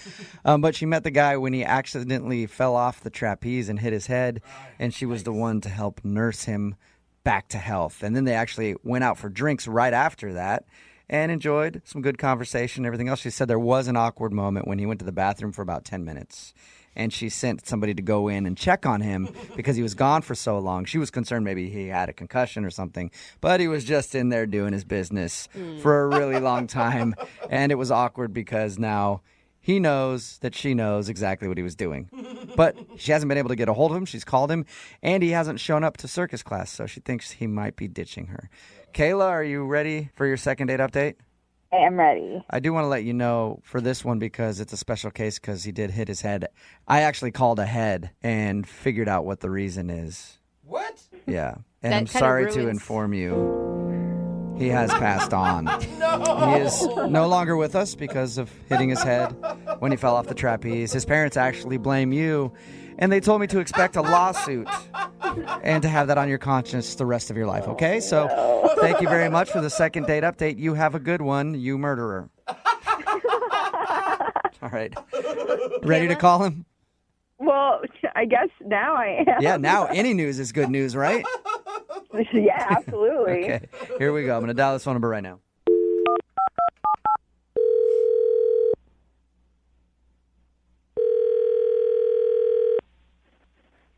But she met the guy when he accidentally fell off the trapeze and hit his head, and she was the one to help nurse him back to health. And then they actually went out for drinks right after that and enjoyed some good conversation and everything else. She said there was an awkward moment when he went to the bathroom for about 10 minutes. and she sent somebody to go in and check on him because he was gone for so long. She was concerned maybe he had a concussion or something, but he was just in there doing his business for a really long time, and it was awkward because now he knows that she knows exactly what he was doing. But she hasn't been able to get a hold of him. She's called him, and he hasn't shown up to circus class, so she thinks he might be ditching her. Kayla, are you ready for your second date update? I am ready. I do want to let you know for this one because it's a special case because he did hit his head. I actually called ahead and figured out what the reason is. What? Yeah. And That I'm kinda sorry ruins- to inform you, he has passed on. No. He is no longer with us because of hitting his head when he fell off the trapeze. His parents actually blame you, and they told me to expect a lawsuit and to have that on your conscience the rest of your life, okay? So thank you very much for the second date update. You have a good one, you murderer. All right. Ready to call him? Well, I guess now I am. Yeah, now any news is good news, right? Yeah, absolutely. Okay, here we go. I'm going to dial this phone number right now.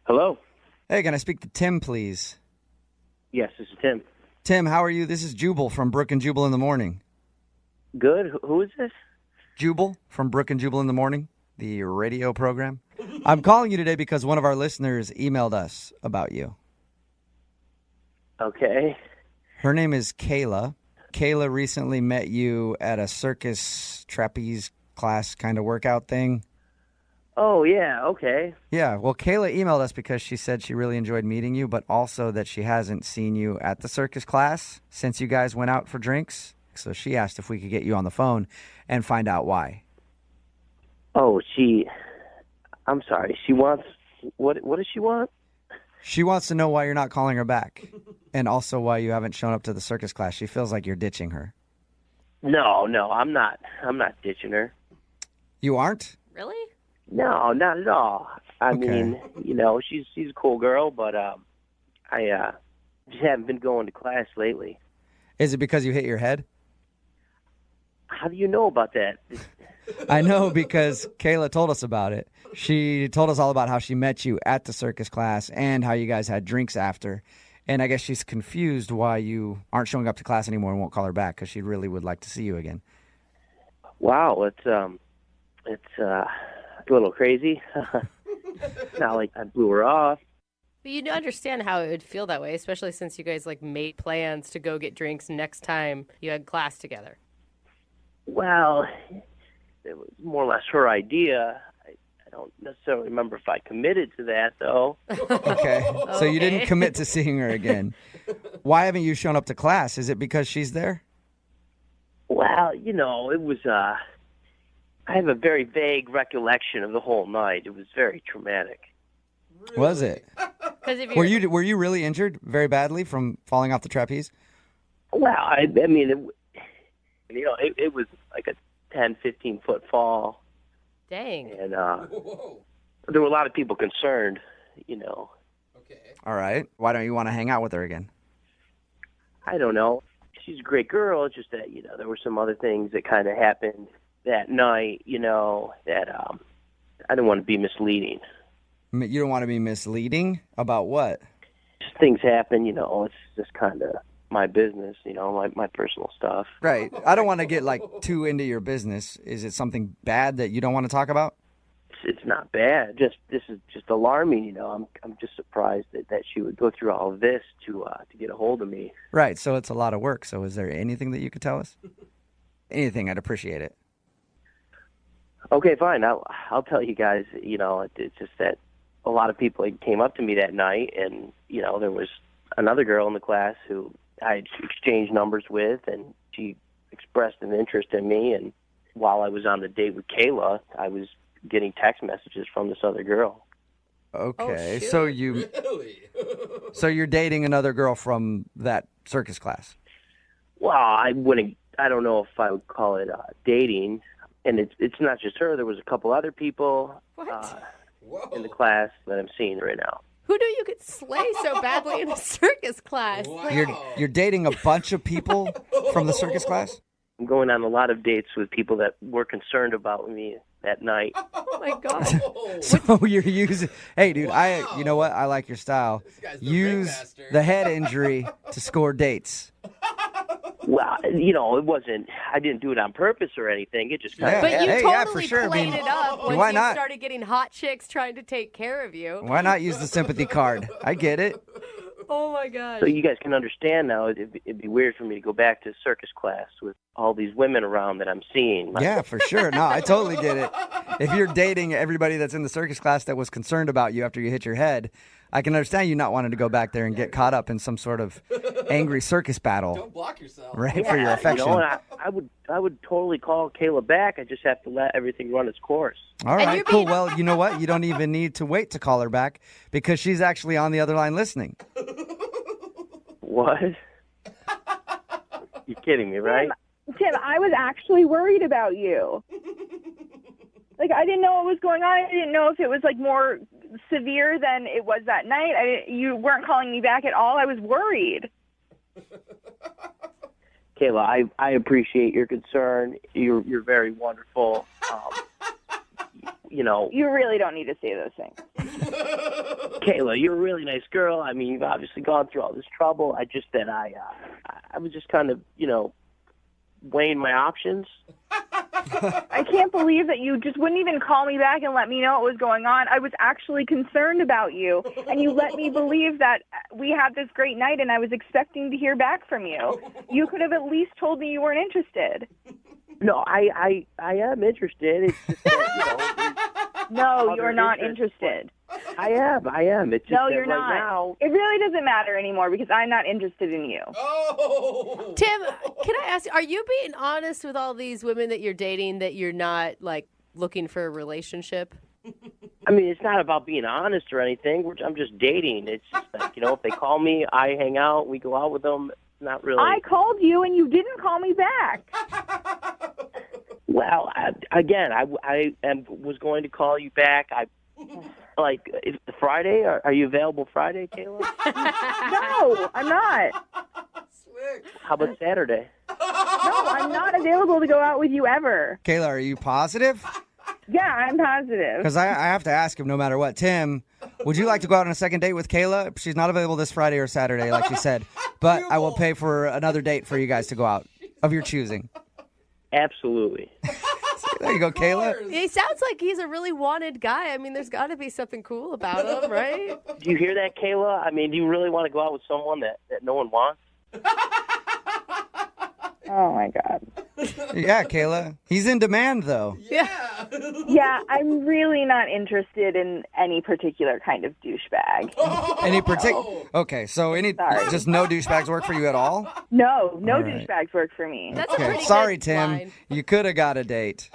Hello. Hey, can I speak to Tim, please? Yes, this is Tim. Tim, how are you? This is Jubal from Brooke and Jubal in the Morning. Good. Who is this? Jubal from Brooke and Jubal in the Morning, the radio program. I'm calling you today because one of our listeners emailed us about you. Okay. Her name is Kayla. Kayla recently met you at a circus trapeze class kind of workout thing. Oh, yeah, okay. Yeah, well, Kayla emailed us because she said she really enjoyed meeting you, but also that she hasn't seen you at the circus class since you guys went out for drinks. So she asked if we could get you on the phone and find out why. Oh, I'm sorry. She wants... What does she want? She wants to know why you're not calling her back and also why you haven't shown up to the circus class. She feels like you're ditching her. No, I'm not ditching her. You aren't? Really? No, not at all. I mean, she's a cool girl, but I just haven't been going to class lately. Is it because you hit your head? How do you know about that? I know because Kayla told us about it. She told us all about how she met you at the circus class and how you guys had drinks after. And I guess she's confused why you aren't showing up to class anymore and won't call her back because she really would like to see you again. Wow, it's a little crazy. It's not like I blew her off. But you understand how it would feel that way, especially since you guys made plans to go get drinks next time you had class together. Well, it was more or less her idea. I don't necessarily remember if I committed to that, though. Okay. So you didn't commit to seeing her again. Why haven't you shown up to class? Is it because she's there? Well, it was, I have a very vague recollection of the whole night. It was very traumatic. Really? Was it? Were you really injured very badly from falling off the trapeze? Well, I mean, it was like a 10, 15-foot fall. Dang. And there were a lot of people concerned, Okay. All right. Why don't you want to hang out with her again? I don't know. She's a great girl. It's just that, there were some other things that kind of happened that night, that I didn't want to be misleading. You don't want to be misleading? About what? Just things happen, it's just kind of my business, my personal stuff. Right. I don't want to get too into your business. Is it something bad that you don't want to talk about? It's not bad. This is just alarming. I'm just surprised that she would go through all of this to get a hold of me. Right. So it's a lot of work. So is there anything that you could tell us? Anything. I'd appreciate it. Okay, fine. I'll tell you guys. It's just that a lot of people came up to me that night, and there was another girl in the class who I exchanged numbers with, and she expressed an interest in me. And while I was on the date with Kayla, I was getting text messages from this other girl. Okay, Really? so you're dating another girl from that circus class? Well, I don't know if I would call it dating. And it's not just her. There was a couple other people in the class that I'm seeing right now. Who knew you could slay so badly in a circus class? Wow. You're dating a bunch of people from the circus class? I'm going on a lot of dates with people that were concerned about me that night. Oh my God. So you're using. Hey, dude, you know what? I like your style. Use the head injury to score dates. Well, it wasn't. I didn't do it on purpose or anything. It just kind of. But you for totally sure. played it up once why you not? started getting hot chicks trying to take care of you. Why not use the sympathy card? I get it. Oh my gosh. So you guys can understand now. It'd be weird for me to go back to circus class with all these women around that I'm seeing. Yeah, for sure. No, I totally get it. If you're dating everybody that's in the circus class that was concerned about you after you hit your head, I can understand you not wanting to go back there and get caught up in some sort of angry circus battle. Don't block yourself. Right, for your affection. And I would totally call Kayla back. I just have to let everything run its course. All right, cool. Well, you know what? You don't even need to wait to call her back because she's actually on the other line listening. What? You're kidding me, right? Tim, I was actually worried about you. Like, I didn't know what was going on. I didn't know if it was, like, more severe than it was that night. You weren't calling me back at all. I was worried. Kayla, I appreciate your concern. You're very wonderful. You really don't need to say those things. Kayla, you're a really nice girl. I mean, you've obviously gone through all this trouble. I was just kind of, weighing my options. I can't believe that you just wouldn't even call me back and let me know what was going on. I was actually concerned about you, and you let me believe that we had this great night, and I was expecting to hear back from you. You could have at least told me you weren't interested. No, I am interested. It's just that, No, you're not interested. I am. It's just no, that you're right not. Now. It really doesn't matter anymore because I'm not interested in you. Oh. Tim, can I ask, are you being honest with all these women that you're dating that you're not, like, looking for a relationship? I mean, it's not about being honest or anything. I'm just dating. It's just like, if they call me, I hang out, we go out with them. Not really. I called you and you didn't call me back. Well, I was going to call you back. Friday? Are you available Friday, Kayla? No, I'm not. How about Saturday? No, I'm not available to go out with you ever. Kayla, are you positive? Yeah, I'm positive. Because I have to ask him no matter what. Tim, would you like to go out on a second date with Kayla? She's not available this Friday or Saturday, like she said. But I will pay for another date for you guys to go out of your choosing. Absolutely. There you go, Kayla. He sounds like he's a really wanted guy. I mean, there's got to be something cool about him, right? Do you hear that, Kayla? I mean, do you really want to go out with someone that no one wants? Oh, my God. Yeah, Kayla. He's in demand, though. Yeah, I'm really not interested in any particular kind of douchebag. Okay, so just no douchebags work for you at all? No right. douchebags work for me. That's a pretty sorry, good Tim. line. You could have got a date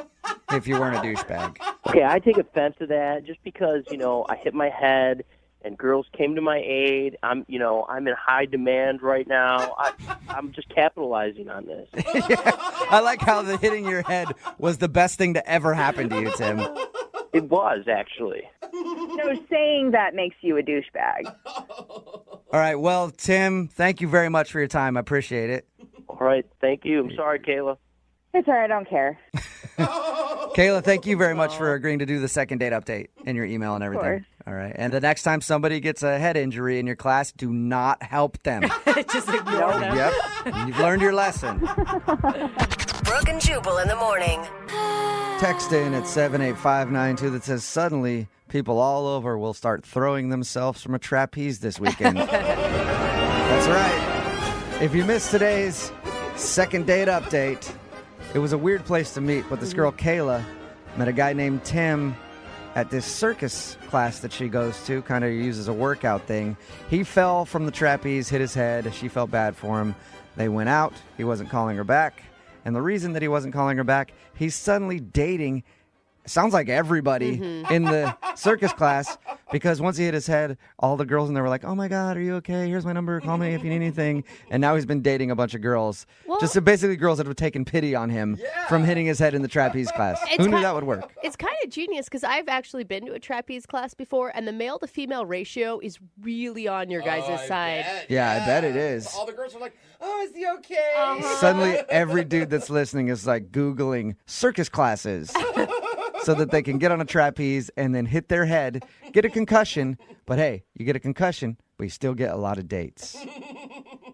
if you weren't a douchebag. Okay, I take offense to that just because, I hit my head and girls came to my aid. I'm in high demand right now. I'm just capitalizing on this. Yeah, I like how the hitting your head was the best thing to ever happen to you, Tim. It was, actually. No, saying that makes you a douchebag. All right, well, Tim, thank you very much for your time. I appreciate it. All right, thank you. I'm sorry, Kayla. It's all right, I don't care. Kayla, thank you very much for agreeing to do the second date update in your email and everything. Of course. All right. And the next time somebody gets a head injury in your class, do not help them. Just ignore them. Yep. You've learned your lesson. Brooke and Jubal in the morning. Text in at 78592 that says, suddenly people all over will start throwing themselves from a trapeze this weekend. That's right. If you missed today's second date update, it was a weird place to meet, but this girl, Kayla, met a guy named Tim at this circus class that she goes to, kind of uses a workout thing. He fell from the trapeze, hit his head. She felt bad for him. They went out. He wasn't calling her back. And the reason that he wasn't calling her back, he's suddenly dating, sounds like everybody in the circus class, because once he hit his head, all the girls in there were like, "Oh my God, are you okay? Here's my number. Call me if you need anything." And now he's been dating a bunch of girls, just basically girls that have taken pity on him from hitting his head in the trapeze class. Who knew that would work? It's kind of genius because I've actually been to a trapeze class before, and the male to female ratio is really on your guys' side. Yeah, I bet it is. All the girls are like, "Oh, is he okay?" Suddenly, every dude that's listening is like Googling circus classes so that they can get on a trapeze and then hit their head, get a concussion. But hey, you get a concussion, but you still get a lot of dates.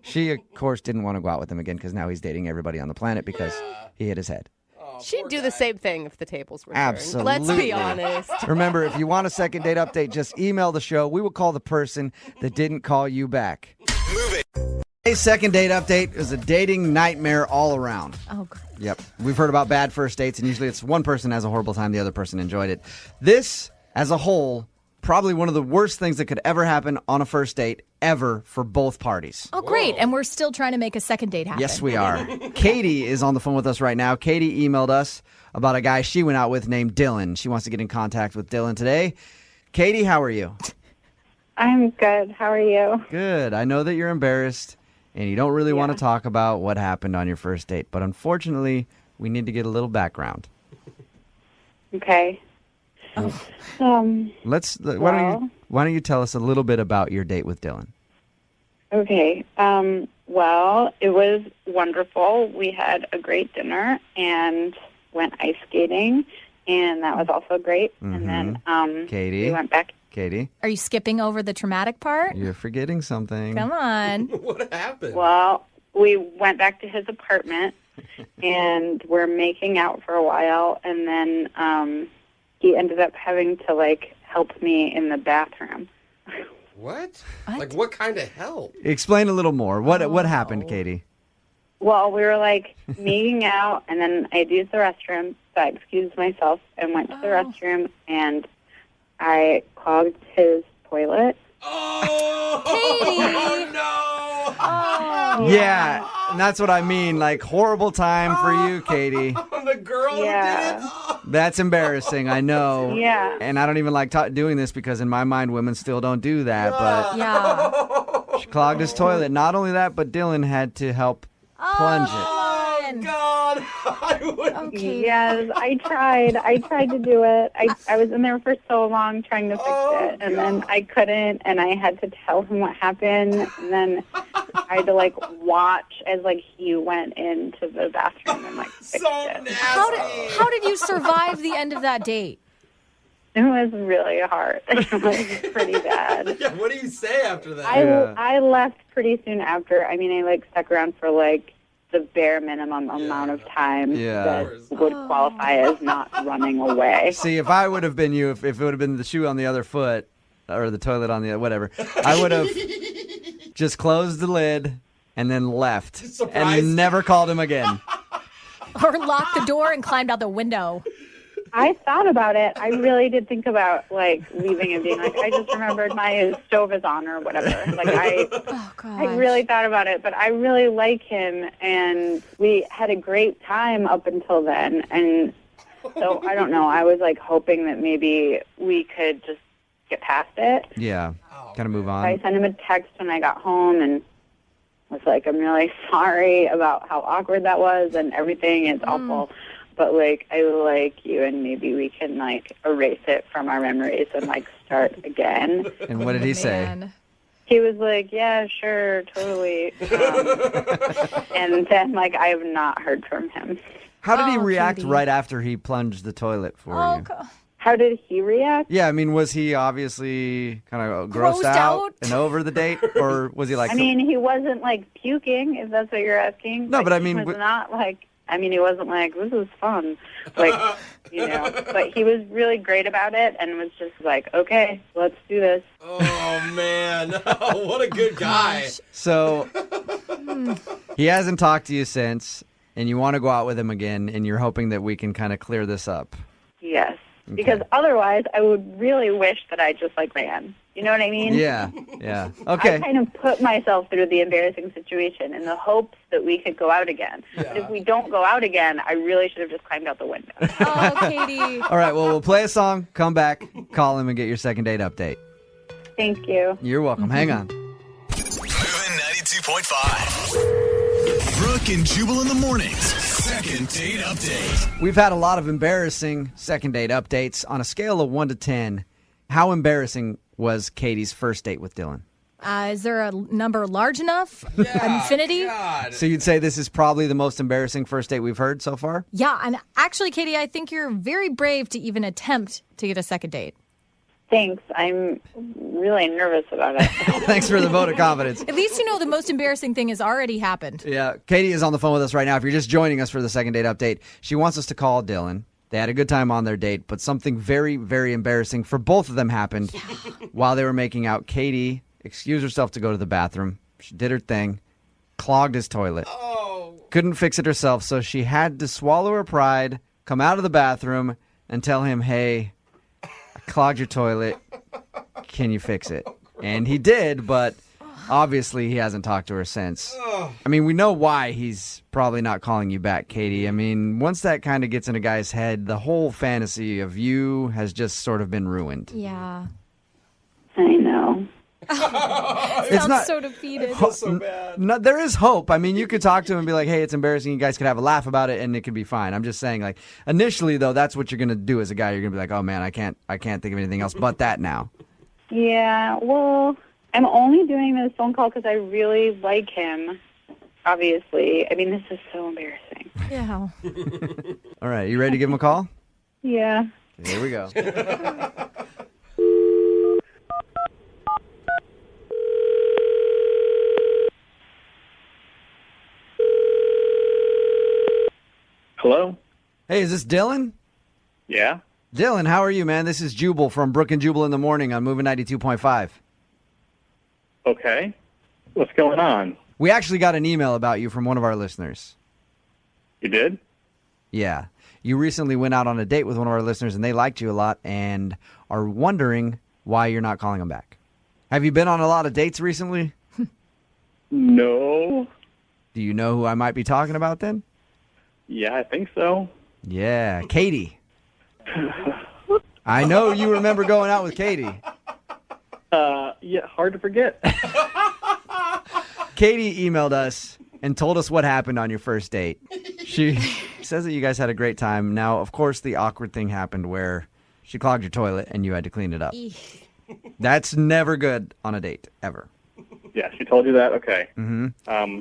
She, of course, didn't want to go out with him again because now he's dating everybody on the planet because he hit his head. She'd do the same thing if the tables were turned. Absolutely. Let's be honest. Remember, if you want a second date update, just email the show. We will call the person that didn't call you back. Move it. Today's second date update is a dating nightmare all around. Oh, God. Yep. We've heard about bad first dates, and usually it's one person has a horrible time, the other person enjoyed it. This, as a whole, probably one of the worst things that could ever happen on a first date ever for both parties. Oh, great. And we're still trying to make a second date happen. Yes, we are. Katie is on the phone with us right now. Katie emailed us about a guy she went out with named Dylan. She wants to get in contact with Dylan today. Katie, how are you? I'm good. How are you? Good. I know that you're embarrassed and you don't really want to talk about what happened on your first date, but unfortunately, we need to get a little background. Okay. Why don't you tell us a little bit about your date with Dylan? Okay. Well, it was wonderful. We had a great dinner and went ice skating, and that was also great. And then Katie, we went back. Katie, Are you skipping over the traumatic part? you're forgetting something. Come on. What happened? Well, we went back to his apartment, and we're making out for a while, and then he ended up having to, help me in the bathroom. What? Like, what kind of help? Explain a little more. What happened, Katie? Well, we were, making out, and then I used the restroom, so I excused myself and went to the restroom, and I clogged his toilet. Katie! No! Yeah, and that's what I mean. Horrible time for you, Katie. The girl who did it? That's embarrassing, I know. Yeah. And I don't even like doing this because in my mind, women still don't do that. But Yeah. she clogged his toilet. Not only that, but Dylan had to help plunge it. Oh, God. Yes, I tried. I tried to do it. I was in there for so long trying to fix it, and then I couldn't, and I had to tell him what happened, and then I had to watch as he went into the bathroom and fixed it. How did you survive the end of that date? It was really hard. It was pretty bad. Yeah, what do you say after that? I left pretty soon after. I mean, I stuck around for the bare minimum amount of time that would qualify as not running away. See, if I would have been you, if it would have been the shoe on the other foot or the toilet on the other, whatever, I would have just closed the lid and then left and never called him again. Or locked the door and climbed out the window. I thought about it. I really did think about leaving and being I just remembered my stove is on or whatever. I really thought about it, but I really like him, and we had a great time up until then. And so I don't know. I was hoping that maybe we could just get past it. Yeah, kind of move on. I sent him a text when I got home and was I'm really sorry about how awkward that was and everything. It's awful. But, I like you, and maybe we can, erase it from our memories and, start again. And what did he say? He was yeah, sure, totally. And then, I have not heard from him. How did he react right after he plunged the toilet for you? God. How did he react? Yeah, I mean, was he obviously kind of grossed out and over the date? Or was he I mean, he wasn't, puking, if that's what you're asking. No, but I mean... He was not, he wasn't this is fun. But he was really great about it and was just okay, let's do this. Oh, man. What a good guy. So, he hasn't talked to you since, and you want to go out with him again, and you're hoping that we can kind of clear this up. Yes. Okay. Because otherwise, I would really wish that I just ran. You know what I mean? Yeah. Okay. I kind of put myself through the embarrassing situation in the hopes that we could go out again. Yeah. But if we don't go out again, I really should have just climbed out the window. Oh, Katie. All right, well, we'll play a song, come back, Call him and get your second date update. Thank you. You're welcome. Hang on. Moving 92.5. Brooke and Jubal in the mornings. Second date update. We've had a lot of embarrassing second date updates. On a scale of 1 to 10, how embarrassing was Katie's first date with Dylan? Is there a number large enough? Infinity? So you'd say this is probably the most embarrassing first date we've heard so far? Yeah, and actually, Katie, I think you're very brave to even attempt to get a second date. Thanks. I'm really nervous about it. Thanks for the vote of confidence. At least you know the most embarrassing thing has already happened. Yeah, Katie is on the phone with us right now. If you're just joining us for the second date update, she wants us to call Dylan. They had a good time on their date, but something very, very embarrassing for both of them happened while they were making out. Katie excused herself to go to the bathroom. She did her thing, clogged his toilet. Couldn't fix it herself, so she had to swallow her pride, come out of the bathroom, and tell him, hey, I clogged your toilet. Can you fix it? And he did, but obviously he hasn't talked to her since. I mean, we know why he's probably not calling you back, Katie. I mean, once that kind of gets in a guy's head, the whole fantasy of you has just sort of been ruined. Yeah. I know. It's not so defeated. No, there is hope. I mean, you could talk to him and be like, hey, it's embarrassing. You guys could have a laugh about it and it could be fine. I'm just saying, like, initially, though, that's what you're going to do as a guy. You're going to be like, oh, man, I can't think of anything else but that now. Yeah, well, I'm only doing this phone call because I really like him, obviously. I mean, this is so embarrassing. Yeah. All right, you ready to give him a call? Yeah. Here we go. Hello? Hey, is this Dylan? Yeah? Dylan, how are you, man? This is Jubal from Brooke and Jubal in the morning on Moving 92.5. Okay. What's going on? We actually got an email about you from one of our listeners. You did? Yeah. You recently went out on a date with one of our listeners, and they liked you a lot and are wondering why you're not calling them back. Have you been on a lot of dates recently? No. Do you know who I might be talking about then? Yeah, I think so. Yeah, Katie. I know you remember going out with Katie. Yeah, hard to forget. Katie emailed us and told us what happened on your first date. She says that you guys had a great time. Now, of course, the awkward thing happened where she clogged your toilet and you had to clean it up. That's never good on a date, ever. Yeah, she told you that? Okay. Mm-hmm.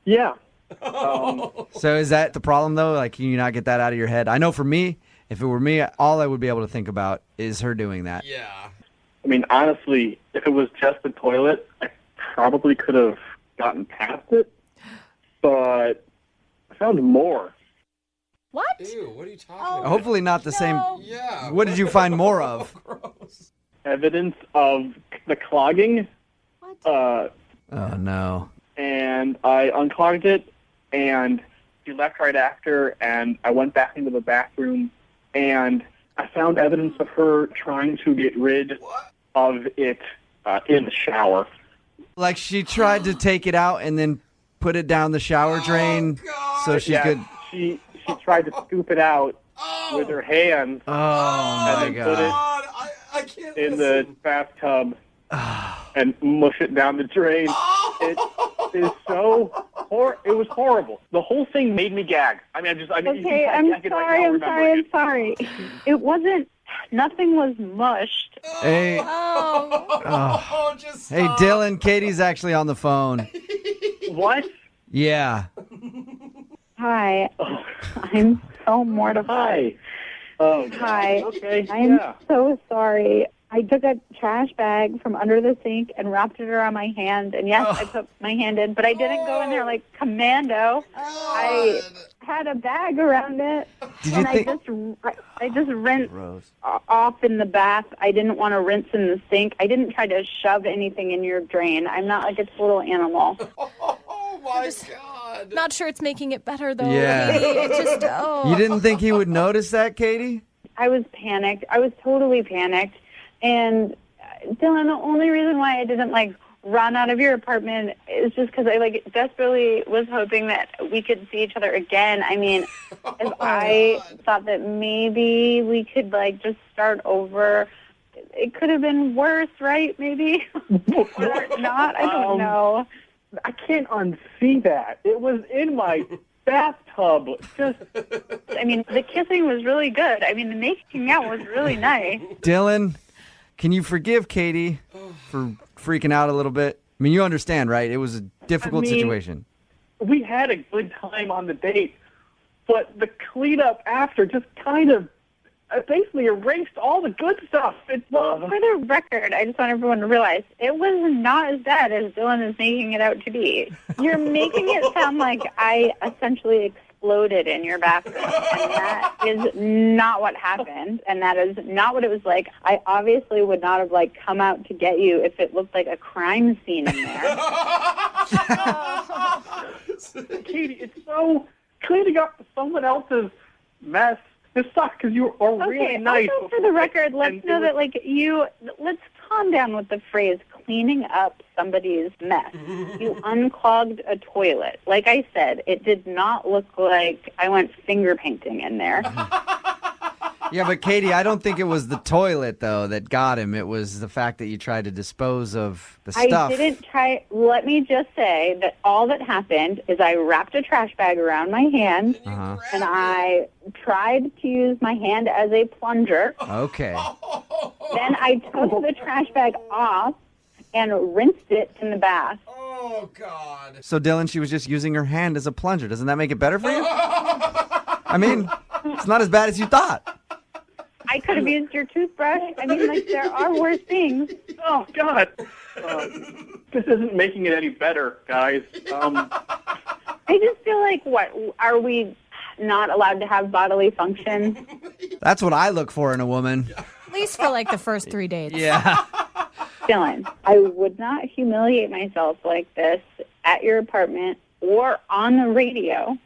Yeah. So is that the problem, though? Like, can you not get that out of your head? I know for me, if it were me, all I would be able to think about is her doing that. Yeah. I mean, honestly, if it was just the toilet, I probably could have gotten past it. But I found more. What? Ew, what are you talking about? Hopefully not the same. Yeah. What did you find more of? Evidence of the clogging. What? Oh, no. And I unclogged it, and she left right after, and I went back into the bathroom, and I found evidence of her trying to get rid of it in the shower. Like she tried to take it out and then put it down the shower drain so she could... She tried to scoop it out with her hands and then put it I can't in the bathtub and mush it down the drain. It is so it was horrible. The whole thing made me gag. I mean, Okay, I'm sorry. It wasn't, nothing was mushed. Hey, Just hey, Dylan, Katie's actually on the phone. What? Yeah. Hi. I'm so mortified. Hi. Okay. I'm so sorry. I took a trash bag from under the sink and wrapped it around my hand. And yes, I put my hand in, but I didn't go in there like commando. I had a bag around it, and I just rinsed off in the bath. I didn't want to rinse in the sink. I didn't try to shove anything in your drain. I'm not like a total animal. Oh my God! Not sure it's making it better though. Yeah. Katie. It just You didn't think he would notice that, Katie? I was panicked. I was totally panicked. And Dylan, the only reason why I didn't like run out of your apartment is just because I like desperately was hoping that we could see each other again. I mean, if I thought that maybe we could like just start over, it could have been worse, right? Maybe or not. I don't know. I can't unsee that. It was in my bathtub. Just, I mean, the kissing was really good. I mean, the making out was really nice. Dylan, can you forgive Katie for freaking out a little bit? I mean, you understand, right? It was a difficult situation. We had a good time on the date, but the cleanup after just kind of basically erased all the good stuff. Well, for the record, I just want everyone to realize it was not as bad as Dylan is making it out to be. You're making it sound like I essentially exploded in your bathroom, and that is not what happened, and that is not what it was like. I obviously would not have like come out to get you if it looked like a crime scene in there. Katie, it's so cleaning up someone else's mess. It sucks because you are really nice. Also, for the record, let's know that let's calm down with the phrase cleaning up somebody's mess. You unclogged a toilet. Like I said, it did not look like I went finger painting in there. Yeah, but Katie, I don't think it was the toilet, though, that got him. It was the fact that you tried to dispose of the stuff. I didn't try. Let me just say that all that happened is I wrapped a trash bag around my hand, and I tried to use my hand as a plunger. Okay. Then I took the trash bag off and rinsed it in the bath. Oh, God. So, Dylan, she was just using her hand as a plunger. Doesn't that make it better for you? I mean, it's not as bad as you thought. I could have used your toothbrush. I mean, like, there are worse things. Oh, God. This isn't making it any better, guys. I just feel like, are we not allowed to have bodily function? That's what I look for in a woman. At least for like the first 3 dates. Yeah. Dylan, I would not humiliate myself like this at your apartment or on the radio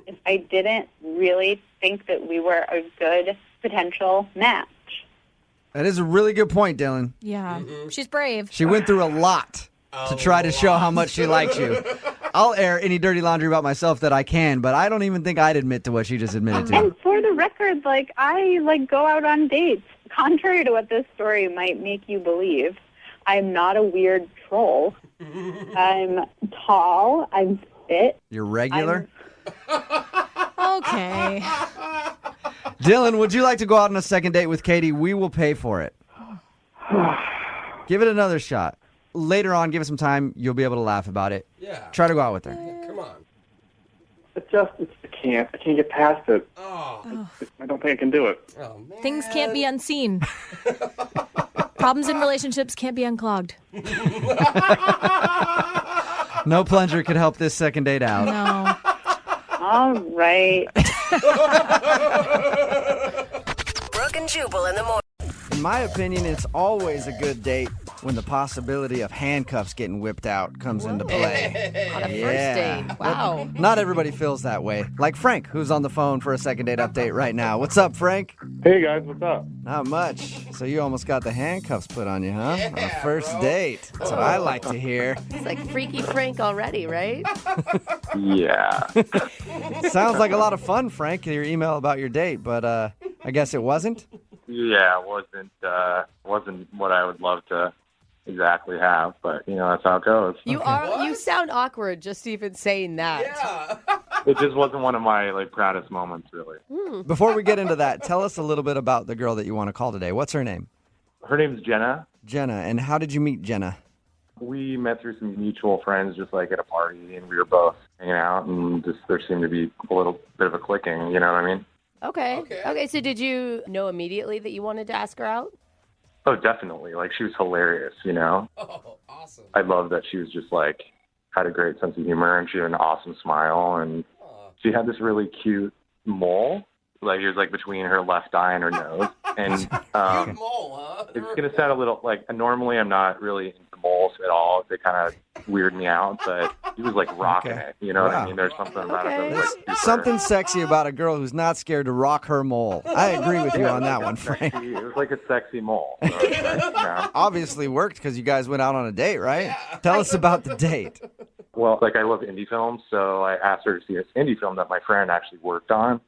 if I didn't really think that we were a good potential match. That is a really good point, Dylan. Yeah. She's brave. She went through a lot to try to show how much she likes you. I'll air any dirty laundry about myself that I can, but I don't even think I'd admit to what she just admitted to. And for the record, I go out on dates. Contrary to what this story might make you believe, I'm not a weird troll. I'm tall. I'm fit. You're regular? Okay. Dylan, would you like to go out on a second date with Katie? We will pay for it. Give it another shot. Later on, give it some time. You'll be able to laugh about it. Yeah. Try to go out with her. Come on. I can't get past it. Oh. I don't think I can do it. Oh, man. Things can't be unseen. Problems in relationships can't be unclogged. No plunger could help this second date out. No. All right. Brooke and Jubal in the morning. In my opinion, it's always a good date when the possibility of handcuffs getting whipped out comes into play. On a first date. Wow. Not everybody feels that way. Like Frank, who's on the phone for a second date update right now. What's up, Frank? Hey, guys, what's up? Not much. So you almost got the handcuffs put on you, huh? On a first date. That's what I like to hear. It's like Freaky Frank already, right? Yeah. Sounds like a lot of fun, Frank, your email about your date, but I guess it wasn't? Yeah, it wasn't what I would love to exactly have, but that's how it goes. You sound awkward just even saying that. Yeah. It just wasn't one of my proudest moments, really. Before we get into that, tell us a little bit about the girl that you want to call today. What's her name? Her name's Jenna. Jenna. And how did you meet Jenna? We met through some mutual friends, just at a party, and we were both hanging out, and just there seemed to be a little bit of a clicking. You know what I mean? Okay. So did you know immediately that you wanted to ask her out? Oh, definitely. She was hilarious. Oh, awesome. I love that she was just had a great sense of humor, and she had an awesome smile, and she had this really cute mole. It was between her left eye and her nose. And Cute mole, huh? it's gonna sound a little normally I'm not really into moles at all. They kind of weird me out, but he was like rocking it. You know what I Wow. mean? There's something about it that was like super. Something sexy about a girl who's not scared to rock her mole. I agree with you on that one, Frank. It was like a sexy mole. So it was like, you know. Obviously worked because you guys went out on a date, right? Tell us about the date. Well, like I love indie films, so I asked her to see this indie film that my friend actually worked on.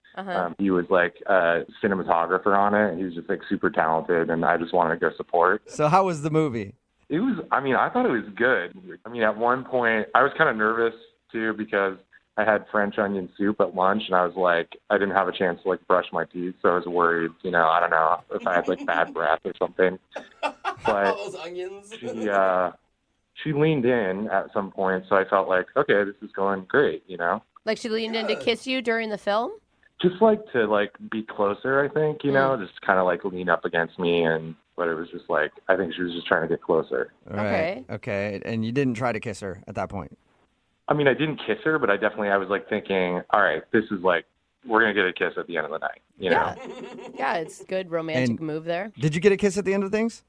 He was like a cinematographer on it. He was just like super talented, and I just wanted to go support. So how was the movie? It was, I mean, I thought it was good. I mean, at one point, I was kind of nervous too because I had French onion soup at lunch, and I was like, I didn't have a chance to like brush my teeth, so I was worried, you know, I don't know if I had like bad breath or something. But those onions. she leaned in at some point, so I felt like, okay, this is going great, you know? Like she leaned in to kiss you during the film? Just like to like be closer, I think, you know, just kind of like lean up against me, but it was just like, I think she was just trying to get closer. Right. Okay. And you didn't try to kiss her at that point? I mean, I didn't kiss her, but I was like thinking, all right, this is like, we're going to get a kiss at the end of the night, you know? Yeah, it's a good romantic move there. Did you get a kiss at the end of things?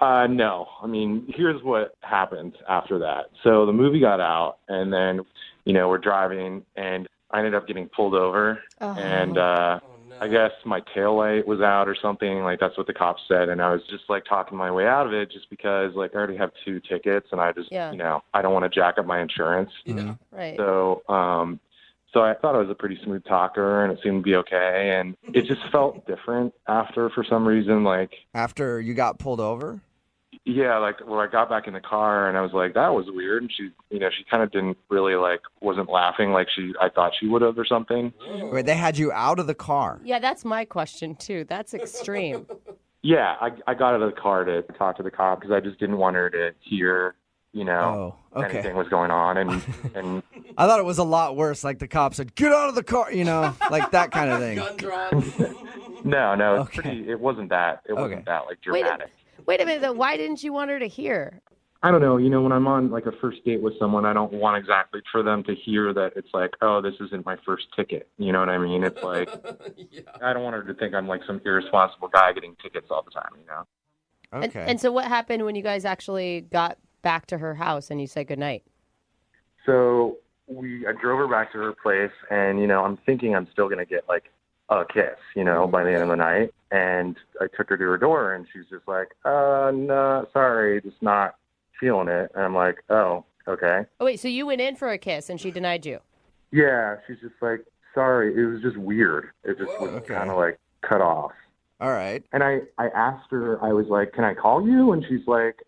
No. I mean, here's what happened after that. So the movie got out, and then, you know, we're driving, and I ended up getting pulled over, and I guess my taillight was out or something. Like, that's what the cops said, and I was just, like, talking my way out of it just because, like, I already have 2 tickets, and I just, you know, I don't want to jack up my insurance. Yeah. Right. So I thought I was a pretty smooth talker, and it seemed to be okay, and it just felt different after for some reason, like... After you got pulled over? Yeah, like, well, I got back in the car, and I was like, that was weird, and she, you know, she kind of didn't really, like, wasn't laughing like I thought she would have or something. Wait, they had you out of the car? Yeah, that's my question, too. That's extreme. Yeah, I got out of the car to talk to the cop because I just didn't want her to hear, you know, anything was going on, and I thought it was a lot worse, like the cop said, get out of the car, you know, like that kind of thing. Gun drawn. No, it's pretty, it wasn't that, like, dramatic. Wait a minute, though. Why didn't you want her to hear? I don't know. You know, when I'm on like a first date with someone, I don't want exactly for them to hear that it's like, oh, this isn't my first ticket. You know what I mean? It's like, I don't want her to think I'm like some irresponsible guy getting tickets all the time, you know? Okay. And so what happened when you guys actually got back to her house and you said goodnight? So I drove her back to her place, and, you know, I'm thinking I'm still going to get like a kiss, you know, by the end of the night. And I took her to her door, and she's just like, no, sorry, just not feeling it. And I'm like, oh, okay. Oh, wait, so you went in for a kiss and she denied you? Yeah, she's just like, sorry, it was just weird. It just was kind of like cut off. All right. And I asked her, I was like, can I call you? And she's like,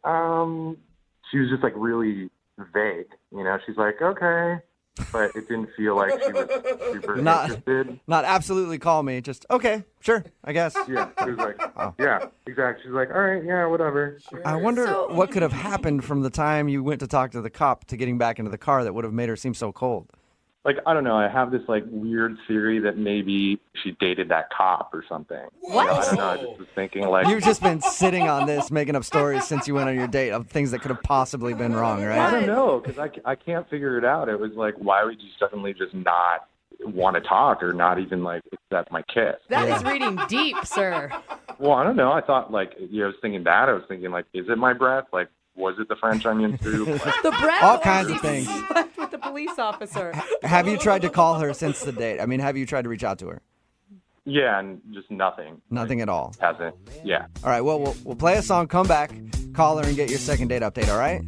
she was just like really vague, you know? She's like, okay. But it didn't feel like she was super interested. Not absolutely call me, just, okay, sure, I guess. Yeah, she was like, yeah, exactly. She's like, all right, yeah, whatever. Sure. I wonder what could have happened from the time you went to talk to the cop to getting back into the car that would have made her seem so cold. Like, I don't know, I have this, like, weird theory that maybe she dated that cop or something. What? You know, I don't know, I just was thinking, like... You've just been sitting on this, making up stories since you went on your date of things that could have possibly been wrong, right? I don't know, because I can't figure it out. It was like, why would you suddenly just not want to talk or not even, like, accept my kiss? That is reading deep, sir. Well, I don't know. I thought, like, you know, I was thinking that. I was thinking, like, is it my breath? Like, was it the French onion soup? The breath? All kinds of things. With the police officer. Have you tried to call her since the date? I mean, have you tried to reach out to her? Yeah, and just nothing. Nothing at all. Hasn't. Yeah. All right, well, we'll play a song, come back, call her, and get your second date update, all right?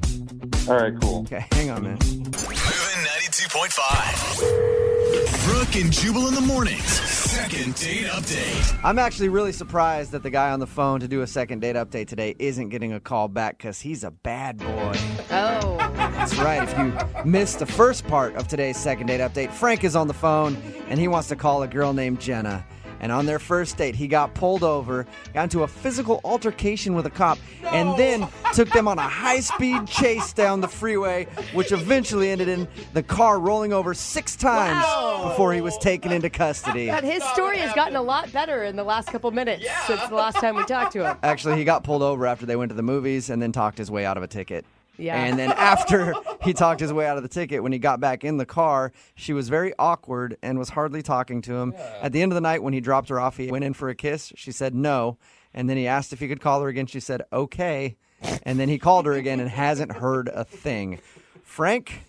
All right, cool. Okay, hang on, man. Moving 92.5. Brooke and Jubal in the mornings. Second date update. I'm actually really surprised that the guy on the phone to do a second date update today isn't getting a call back because he's a bad boy. Oh. That's right. If you missed the first part of today's second date update, Frank is on the phone, and he wants to call a girl named Jenna. And on their first date, he got pulled over, got into a physical altercation with a cop, and then took them on a high-speed chase down the freeway, which eventually ended in the car rolling over 6 times before he was taken into custody. God, his story has gotten a lot better in the last couple minutes since the last time we talked to him. Actually, he got pulled over after they went to the movies and then talked his way out of a ticket. Yeah. And then after he talked his way out of the ticket, when he got back in the car, she was very awkward and was hardly talking to him. Yeah. At the end of the night, when he dropped her off, he went in for a kiss. She said no. And then he asked if he could call her again. She said, okay. And then he called her again and hasn't heard a thing. Frank?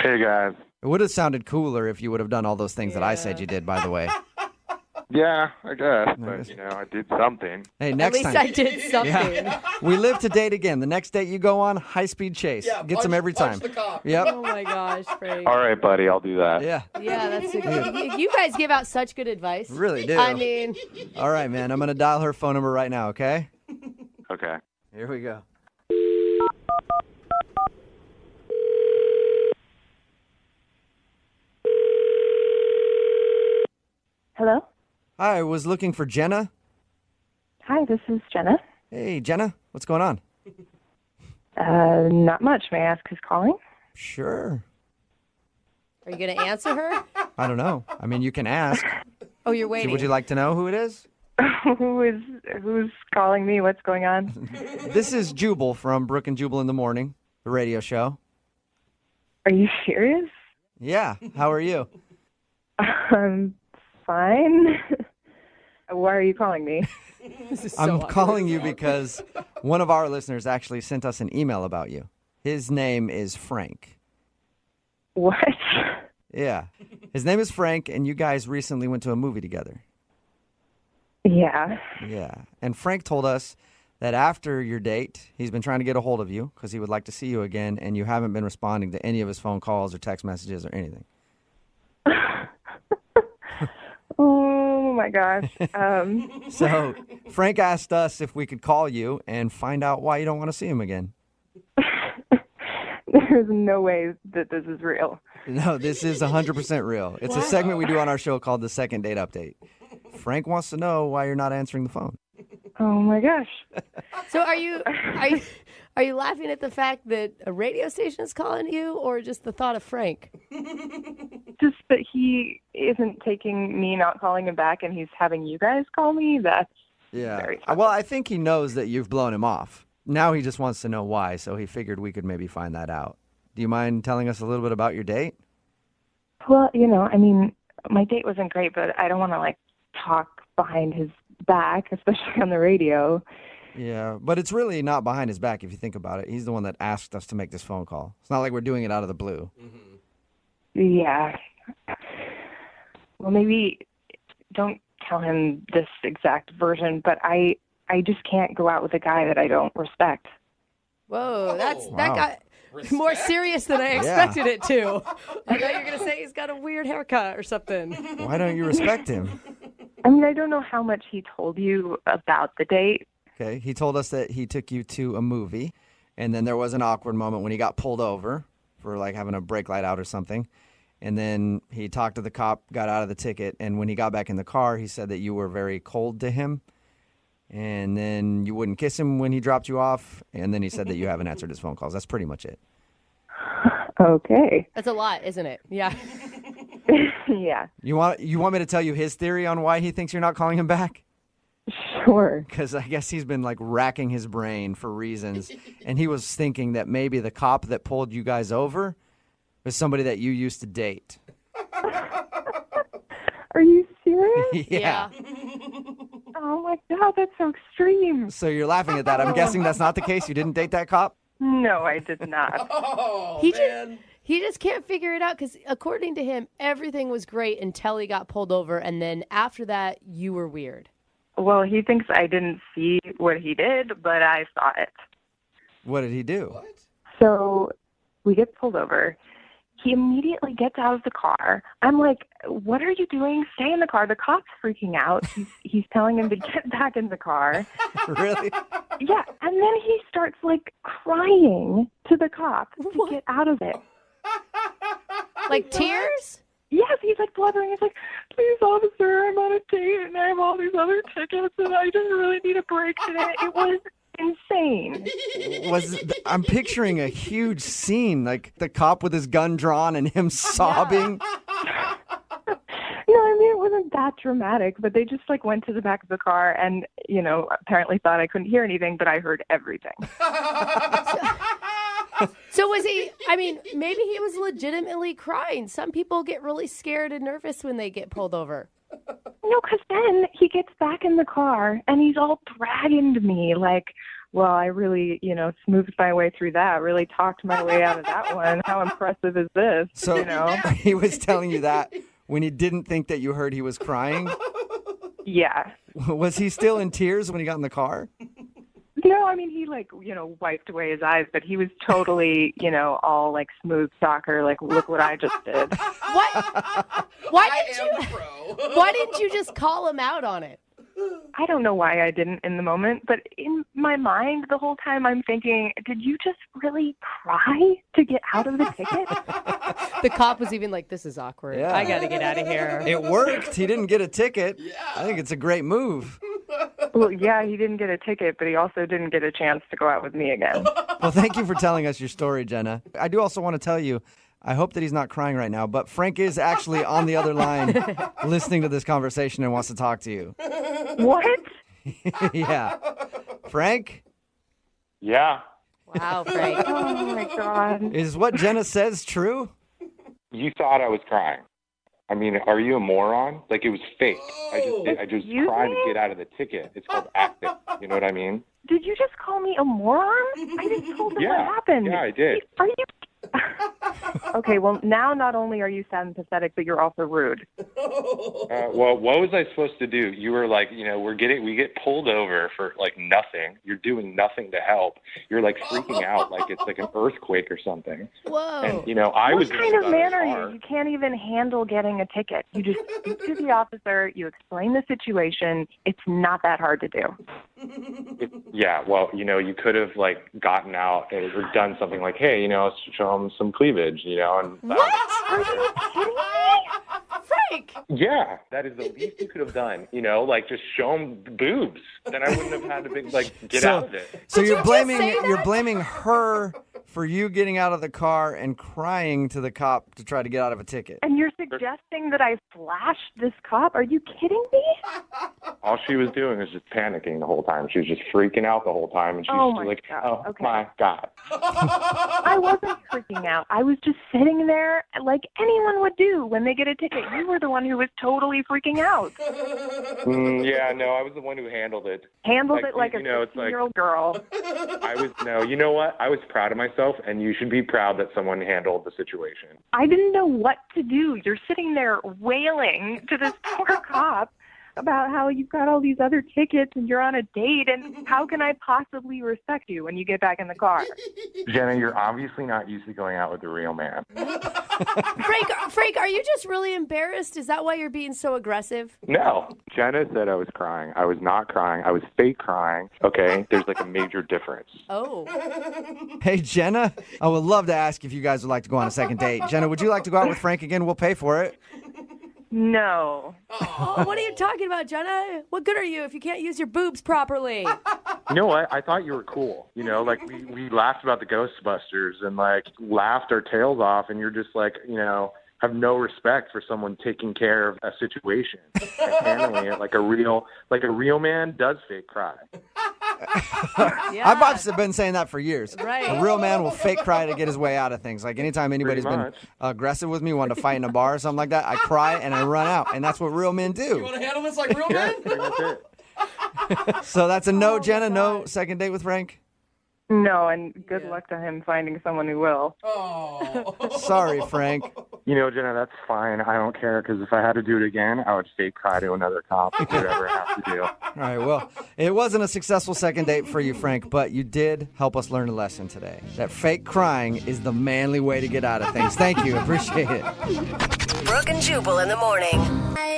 Hey, guys. It would have sounded cooler if you would have done all those things that I said you did, by the way. Yeah, I guess. But, I did something. Hey, next time. At least I did something. Yeah. We live to date again. The next date you go on, high-speed chase. Gets them every time. Yep. Oh, my gosh, Frank. All right, buddy, I'll do that. Yeah. Yeah, that's you guys give out such good advice. Really do. I mean, All right, man. I'm going to dial her phone number right now, okay? Okay. Here we go. Hello? Hi, I was looking for Jenna. Hi, this is Jenna. Hey, Jenna. What's going on? Not much. May I ask who's calling? Sure. are you going to answer her? I don't know. I mean, you can ask. Oh, you're waiting. Would you like to know who it is? Who's calling me? What's going on? This is Jubal from Brooke and Jubal in the Morning, the radio show. Are you serious? Yeah. How are you? I'm fine. Why are you calling me? I'm calling you because one of our listeners actually sent us an email about you. His name is Frank. What? Yeah. His name is Frank, and you guys recently went to a movie together. Yeah. Yeah. And Frank told us that after your date, he's been trying to get a hold of you because he would like to see you again, and you haven't been responding to any of his phone calls or text messages or anything. Oh, my gosh. So Frank asked us if we could call you and find out why you don't want to see him again. There's no way that this is real. No, this is 100% real. It's a segment we do on our show called the Second Date Update. Frank wants to know why you're not answering the phone. Oh, my gosh. So are you laughing at the fact that a radio station is calling you, or just the thought of Frank? Just that he isn't taking me not calling him back and he's having you guys call me? That's very funny. Well, I think he knows that you've blown him off. Now he just wants to know why, so he figured we could maybe find that out. Do you mind telling us a little bit about your date? Well, I mean, my date wasn't great, but I don't want to, talk behind his back, especially on the radio. Yeah, but it's really not behind his back if you think about it. He's the one that asked us to make this phone call. It's not like we're doing it out of the blue. Yeah. Well, maybe don't tell him this exact version, but I just can't go out with a guy that I don't respect. Whoa, that got more serious than I expected it to. I thought you were going to say he's got a weird haircut or something. Why don't you respect him? I mean, I don't know how much he told you about the date. Okay, he told us that he took you to a movie, and then there was an awkward moment when he got pulled over for having a brake light out or something. And then he talked to the cop, got out of the ticket, and when he got back in the car, he said that you were very cold to him. And then you wouldn't kiss him when he dropped you off, and then he said that you haven't answered his phone calls. That's pretty much it. Okay. That's a lot, isn't it? Yeah. Yeah. You want me to tell you his theory on why he thinks you're not calling him back? Sure. Because I guess he's been racking his brain for reasons, and he was thinking that maybe the cop that pulled you guys over was somebody that you used to date. Are you serious? Yeah. Oh my God, that's so extreme. So you're laughing at that. I'm guessing that's not the case. You didn't date that cop? No, I did not. Oh, He just can't figure it out because according to him, everything was great until he got pulled over, and then after that, you were weird. Well, he thinks I didn't see what he did, but I saw it. What did he do? What? So we get pulled over. He immediately gets out of the car. I'm like, what are you doing? Stay in the car. The cop's freaking out. He's telling him to get back in the car. Really? Yeah. And then he starts crying to the cop to get out of it. Like tears? Yes, he's blubbering. He's like, please, officer, I'm on a date and I have all these other tickets and I just really need a break today. It was insane. I'm picturing a huge scene, the cop with his gun drawn and him sobbing. No, I mean, it wasn't that dramatic, but they just went to the back of the car and, apparently thought I couldn't hear anything, but I heard everything. So was he, maybe he was legitimately crying. Some people get really scared and nervous when they get pulled over. No, because then he gets back in the car and he's all bragging to me like, well, I really, smoothed my way through that, really talked my way out of that one. How impressive is this? So he was telling you that when he didn't think that you heard he was crying? Yeah. Was he still in tears when he got in the car? No, I mean, he wiped away his eyes, but he was totally, all like smooth soccer, like, look what I just did. What? Why didn't you just call him out on it? I don't know why I didn't in the moment, but in my mind the whole time I'm thinking, did you just really cry to get out of the ticket? The cop was even like, this is awkward. Yeah. I got to get out of here. It worked. He didn't get a ticket. Yeah. I think it's a great move. Well, yeah, he didn't get a ticket, but he also didn't get a chance to go out with me again. Well, thank you for telling us your story, Jenna. I do also want to tell you, I hope that he's not crying right now, but Frank is actually on the other line listening to this conversation and wants to talk to you. What? Yeah. Frank? Yeah. Wow, Frank. Oh, my God. Is what Jenna says true? You thought I was crying. I mean, are you a moron? Like, it was fake. I just Excuse tried me? to get out of the ticket. It's called acting. You know what I mean? Did you just call me a moron? I just told him what Yeah. happened. Yeah, I did. Are you... Okay, well, now not only are you sad and pathetic, but you're also rude. Well, what was I supposed to do? You were like, we get pulled over for like nothing. You're doing nothing to help. You're like freaking out like it's like an earthquake or something. Whoa. And, I was What kind of man are you? You can't even handle getting a ticket. You just speak to the officer, you explain the situation. It's not that hard to do. Yeah, well, you could have like gotten out or done something like, hey, show them some cleavage, and What? Are you kidding me? Frank! Yeah, that is the least you could have done, like just show them boobs. Then I wouldn't have had to get out of it. So you're blaming her for you getting out of the car and crying to the cop to try to get out of a ticket. And you're suggesting that I flashed this cop? Are you kidding me? All she was doing was just panicking the whole time. She was just freaking out the whole time, and she Oh was my like, God. "Oh Okay. my God!" I wasn't freaking out. I was just sitting there like anyone would do when they get a ticket. You were the one who was totally freaking out. Yeah, no, I was the one who handled it. Handled it like a it's 16-year-old girl. You know what? I was proud of myself, and you should be proud that someone handled the situation. I didn't know what to do. You're sitting there wailing to this poor cop about how you've got all these other tickets and you're on a date, and how can I possibly respect you when you get back in the car? Jenna, you're obviously not used to going out with a real man. Frank, are you just really embarrassed? Is that why you're being so aggressive? No. Jenna said I was crying. I was not crying. I was fake crying. Okay? There's like a major difference. Oh. Hey, Jenna, I would love to ask if you guys would like to go on a second date. Jenna, would you like to go out with Frank again? We'll pay for it. No. Oh, what are you talking about, Jenna? What good are you if you can't use your boobs properly? You know what? I thought you were cool. Like we laughed about the Ghostbusters and like laughed our tails off, and you're just like, have no respect for someone taking care of a situation and handling it like a real man does fake cry. Yeah. I've been saying that for years. Right. A real man will fake cry to get his way out of things. Like anytime anybody's been aggressive with me, wanted to fight in a bar or something like that, I cry and I run out. And that's what real men do. You want to handle this like real men? That's it. So that's a no, Jenna? No second date with Frank? No, and good luck to him finding someone who will. Oh. Sorry, Frank. Jenna, that's fine. I don't care, because if I had to do it again, I would fake cry to another cop, whatever I have to do. All right, well, it wasn't a successful second date for you, Frank, but you did help us learn a lesson today. That fake crying is the manly way to get out of things. Thank you. Appreciate it. Brooke and Jubal in the morning.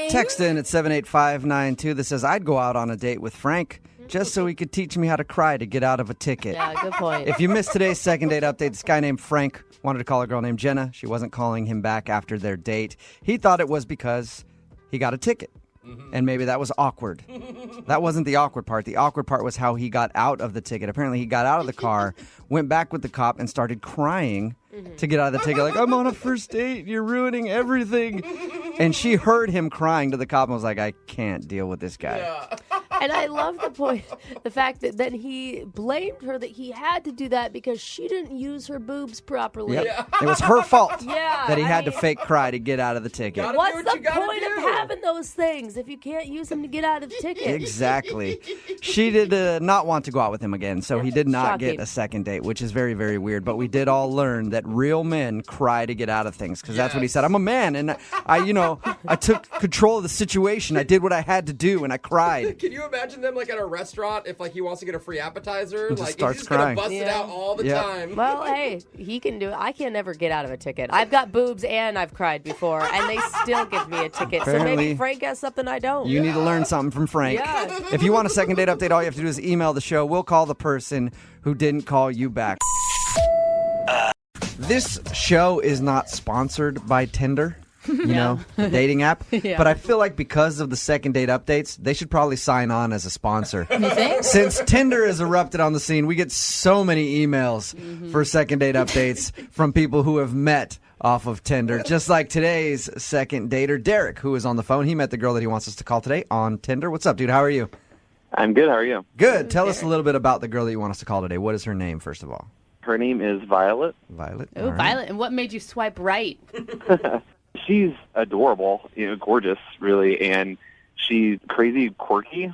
Text in at 78592 that says, I'd go out on a date with Frank just so he could teach me how to cry to get out of a ticket. Yeah, good point. If you missed today's second date update, this guy named Frank wanted to call a girl named Jenna. She wasn't calling him back after their date. He thought it was because he got a ticket. And maybe that was awkward. That wasn't the awkward part. The awkward part was how he got out of the ticket. Apparently, he got out of the car, went back with the cop, and started crying to get out of the ticket. Like, I'm on a first date. You're ruining everything. And she heard him crying to the cop and was like, I can't deal with this guy. And I love the fact that then he blamed her that he had to do that because she didn't use her boobs properly. Yep. It was her fault Yeah, that he had to fake cry to get out of the ticket. What's the point of having those things if you can't use them to get out of the ticket? Exactly. She did not want to go out with him again, so he did not get a second date, which is very, very weird. But we did all learn that real men cry to get out of things, because that's what he said. I'm a man, and I took control of the situation. I did what I had to do, and I cried. Can you imagine them like at a restaurant if like he wants to get a free appetizer? Just Like starts he's crying. gonna bust it out all the time. Well, hey, he can do it. I can never get out of a ticket. I've got boobs and I've cried before, and they still give me a ticket. So Apparently, maybe Frank has something I don't. You need to learn something from Frank. Yeah. If you want a second date update, all you have to do is email the show. We'll call the person who didn't call you back. This show is not sponsored by Tinder, the dating app. Yeah. But I feel like because of the second date updates, they should probably sign on as a sponsor. You think? Since Tinder has erupted on the scene, we get so many emails for second date updates from people who have met off of Tinder. Just like today's second dater, Derek, who is on the phone. He met the girl that he wants us to call today on Tinder. What's up, dude? How are you? I'm good. How are you? Good. Tell us a little bit about the girl that you want us to call today. What is her name, first of all? Her name is Violet. Violet. Oh, Violet. And what made you swipe right? She's adorable, gorgeous, really, and she's crazy quirky.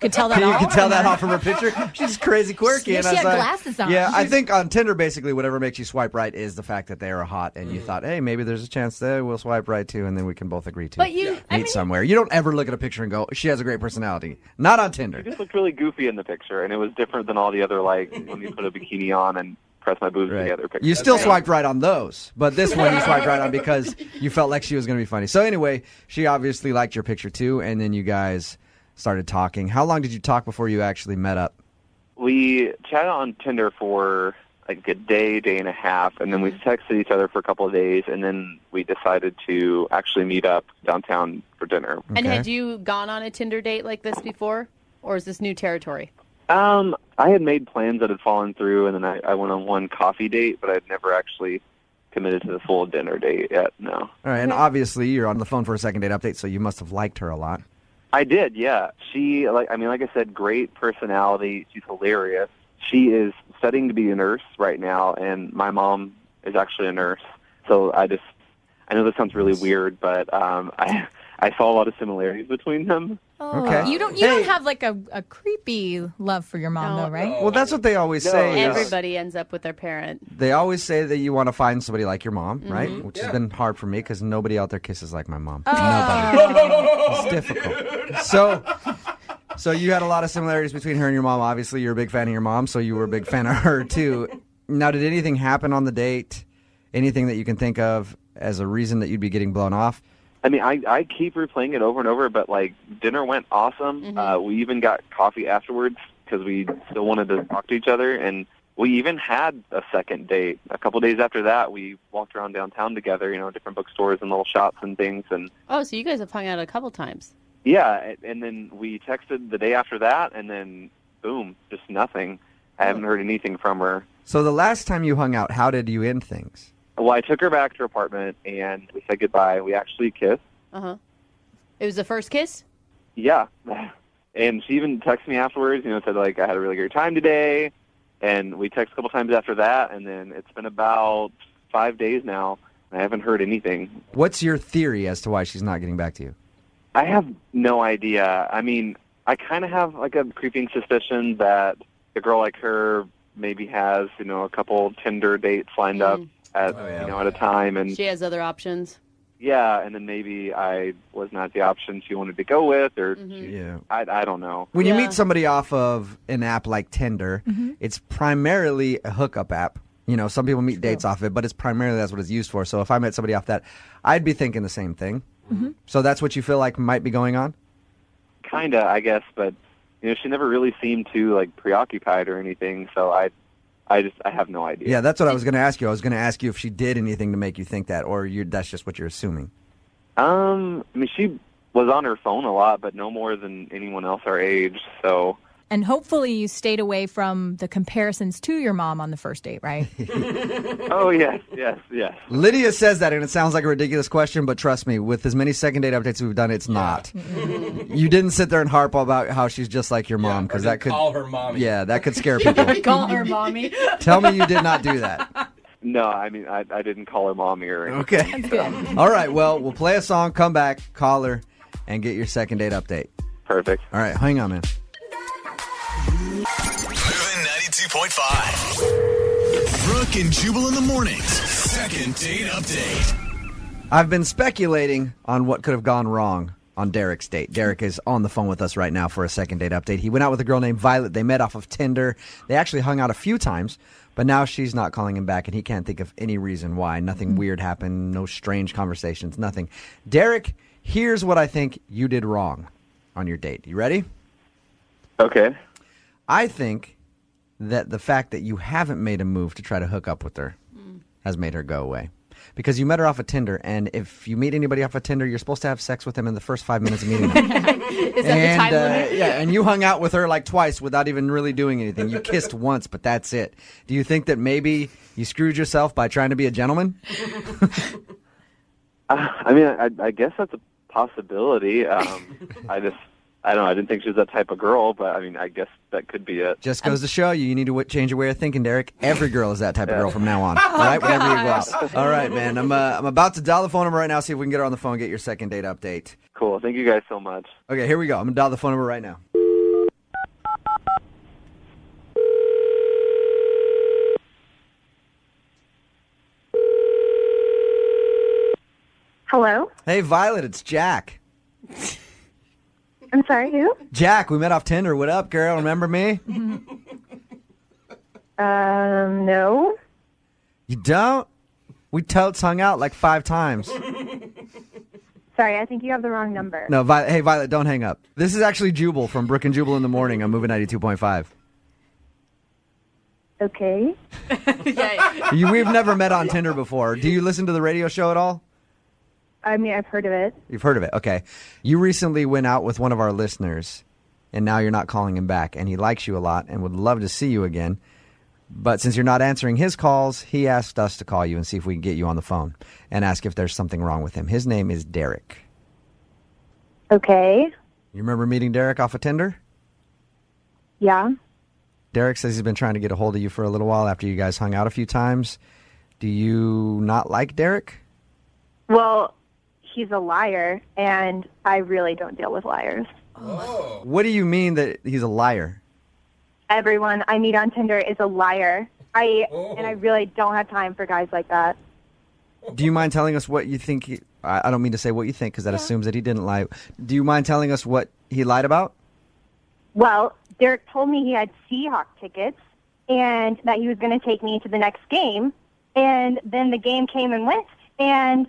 Could tell that You off. can tell that off from her picture. She's crazy quirky. Yeah, and she I was had like, glasses on. Yeah, I think on Tinder, basically, whatever makes you swipe right is the fact that they are hot, and you thought, hey, maybe there's a chance that we'll swipe right too, and then we can both agree to But you- meet somewhere. You don't ever look at a picture and go, she has a great personality. Not on Tinder. She just looked really goofy in the picture, and it was different than all the other, like, when you put a bikini on and press my boobs together pictures. You still swiped right on those, but this one you swiped right on because you felt like she was going to be funny. So anyway, she obviously liked your picture too, and then you guys started talking. How long did you talk before you actually met up? We chatted on Tinder for like a day and a half, and then we texted each other for a couple of days, and then we decided to actually meet up downtown for dinner. And had you gone on a Tinder date like this before, or is this new territory? I had made plans that had fallen through, and then I went on one coffee date, but I'd never actually committed to the full dinner date yet, no. All right, and obviously you're on the phone for a second date update, so you must have liked her a lot. I did, yeah. She, like I said, great personality. She's hilarious. She is studying to be a nurse right now, and my mom is actually a nurse. So I know this sounds really weird, but I saw a lot of similarities between them. Oh, Okay. You don't have like a creepy love for your mom though, right? Well, that's what they always say. is- Everybody ends up with their parent. They always say that you want to find somebody like your mom, right? Mhm. Which has been hard for me because nobody out there kisses like my mom. Nobody. It's difficult. So you had a lot of similarities between her and your mom. Obviously, you're a big fan of your mom, so you were a big fan of her too. Now, did anything happen on the date? Anything that you can think of as a reason that you'd be getting blown off? I mean, I keep replaying it over and over, but, like, dinner went awesome. We even got coffee afterwards because we still wanted to talk to each other, and we even had a second date. A couple days after that, we walked around downtown together, different bookstores and little shops and things, and Oh, so you guys have hung out a couple times. yeah, and then we texted the day after that, and then, boom, just nothing. I haven't heard anything from her. So the last time you hung out, how did you end things? Well, I took her back to her apartment, and we said goodbye. We actually kissed. Uh-huh. It was the first kiss? Yeah. And she even texted me afterwards, said, like, I had a really great time today. And we texted a couple times after that, and then it's been about 5 days now, and I haven't heard anything. What's your theory as to why she's not getting back to you? I have no idea. I mean, I kind of have, like, a creeping suspicion that a girl like her maybe has, a couple Tinder dates lined up at, at a time. And She has other options. yeah, and then maybe I was not the option she wanted to go with, or I don't know. When you meet somebody off of an app like Tinder, it's primarily a hookup app. Some people meet dates off it, but it's primarily that's what it's used for. So if I met somebody off that, I'd be thinking the same thing. So that's what you feel like might be going on? Kind of, I guess, but she never really seemed too like preoccupied or anything. So I have no idea. Yeah, that's what I was going to ask you. I was going to ask you if she did anything to make you think that, or that's just what you're assuming. I mean, she was on her phone a lot, but no more than anyone else our age. So And hopefully you stayed away from the comparisons to your mom on the first date, right? Oh, yes. Lydia says that, and it sounds like a ridiculous question, but trust me, with as many second date updates we've done, it's not. You didn't sit there and harp about how she's just like your mom, because that could call her mommy. Yeah, that could scare people. Call her mommy. Tell me you did not do that. No, I mean, I didn't call her mommy or anything. Okay. All right, well, we'll play a song, come back, call her, and get your second date update. Perfect. All right, hang on, man. Moving 92.5. Brooke and Jubal in the mornings. Second date update. I've been speculating on what could have gone wrong on Derek's date. Derek is on the phone with us right now for a second date update. He went out with a girl named Violet. They met off of Tinder. They actually hung out a few times, but now she's not calling him back, and he can't think of any reason why. Nothing weird happened, no strange conversations, nothing. Derek, here's what I think you did wrong on your date. You ready? Okay. I think that the fact that you haven't made a move to try to hook up with her has made her go away. Because you met her off of Tinder, and if you meet anybody off of Tinder, you're supposed to have sex with them in the first 5 minutes of meeting them. Is that the time limit? Yeah, and you hung out with her like twice without even really doing anything. You kissed once, but that's it. Do you think that maybe you screwed yourself by trying to be a gentleman? I mean, I guess that's a possibility. I don't know. I didn't think she was that type of girl, but I mean, I guess that could be it. Just goes to show you need to change your way of thinking, Derek. Every girl is that type of girl from now on. All right, whenever you go out. All right, man. I'm about to dial the phone number right now, see if we can get her on the phone, get your second date update. Cool. Thank you guys so much. Okay, here we go. I'm going to dial the phone number right now. Hello? Hey, Violet, it's Jack. I'm sorry, who? Jack, we met off Tinder. What up, girl? Remember me? No. You don't? We totes hung out like 5 times. Sorry, I think you have the wrong number. No, hey, Violet, don't hang up. This is actually Jubal from Brooke and Jubal in the morning. I'm moving 92.5. Okay. We've never met on Tinder before. Do you listen to the radio show at all? I mean, I've heard of it. You've heard of it. Okay. You recently went out with one of our listeners, and now you're not calling him back, and he likes you a lot and would love to see you again. But since you're not answering his calls, he asked us to call you and see if we can get you on the phone and ask if there's something wrong with him. His name is Derek. Okay. You remember meeting Derek off of Tinder? Yeah. Derek says he's been trying to get a hold of you for a little while after you guys hung out a few times. Do you not like Derek? Well, he's a liar, and I really don't deal with liars. Oh. What do you mean that he's a liar? Everyone I meet on Tinder is a liar. And I really don't have time for guys like that. Do you mind telling us what you think? I don't mean to say what you think because that assumes that he didn't lie. Do you mind telling us what he lied about? Well, Derek told me he had Seahawks tickets and that he was going to take me to the next game. And then the game came and went, and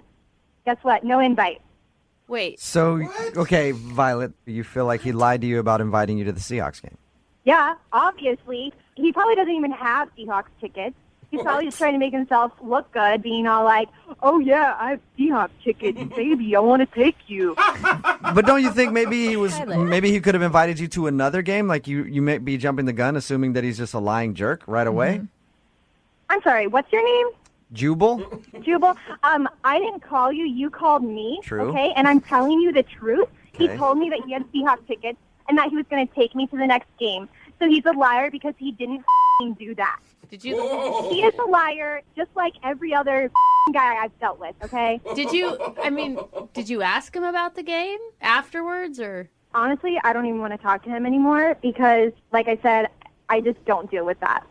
guess what? No invite. Wait. So, okay, Violet, you feel like he lied to you about inviting you to the Seahawks game? Yeah, obviously. He probably doesn't even have Seahawks tickets. He's probably just trying to make himself look good, being all like, oh, yeah, I have Seahawks tickets, baby, I want to take you. But don't you think maybe he could have invited you to another game? Like you may be jumping the gun, assuming that he's just a lying jerk right away? Mm-hmm. I'm sorry, what's your name? Jubal? Jubal, I didn't call you. You called me. True. Okay, and I'm telling you the truth. Okay. He told me that he had Seahawks tickets and that he was going to take me to the next game. So he's a liar because he didn't do that. Did you? He is a liar, just like every other guy I've dealt with. Okay. Did you ask him about the game afterwards, or? Honestly, I don't even want to talk to him anymore because, like I said, I just don't deal with that.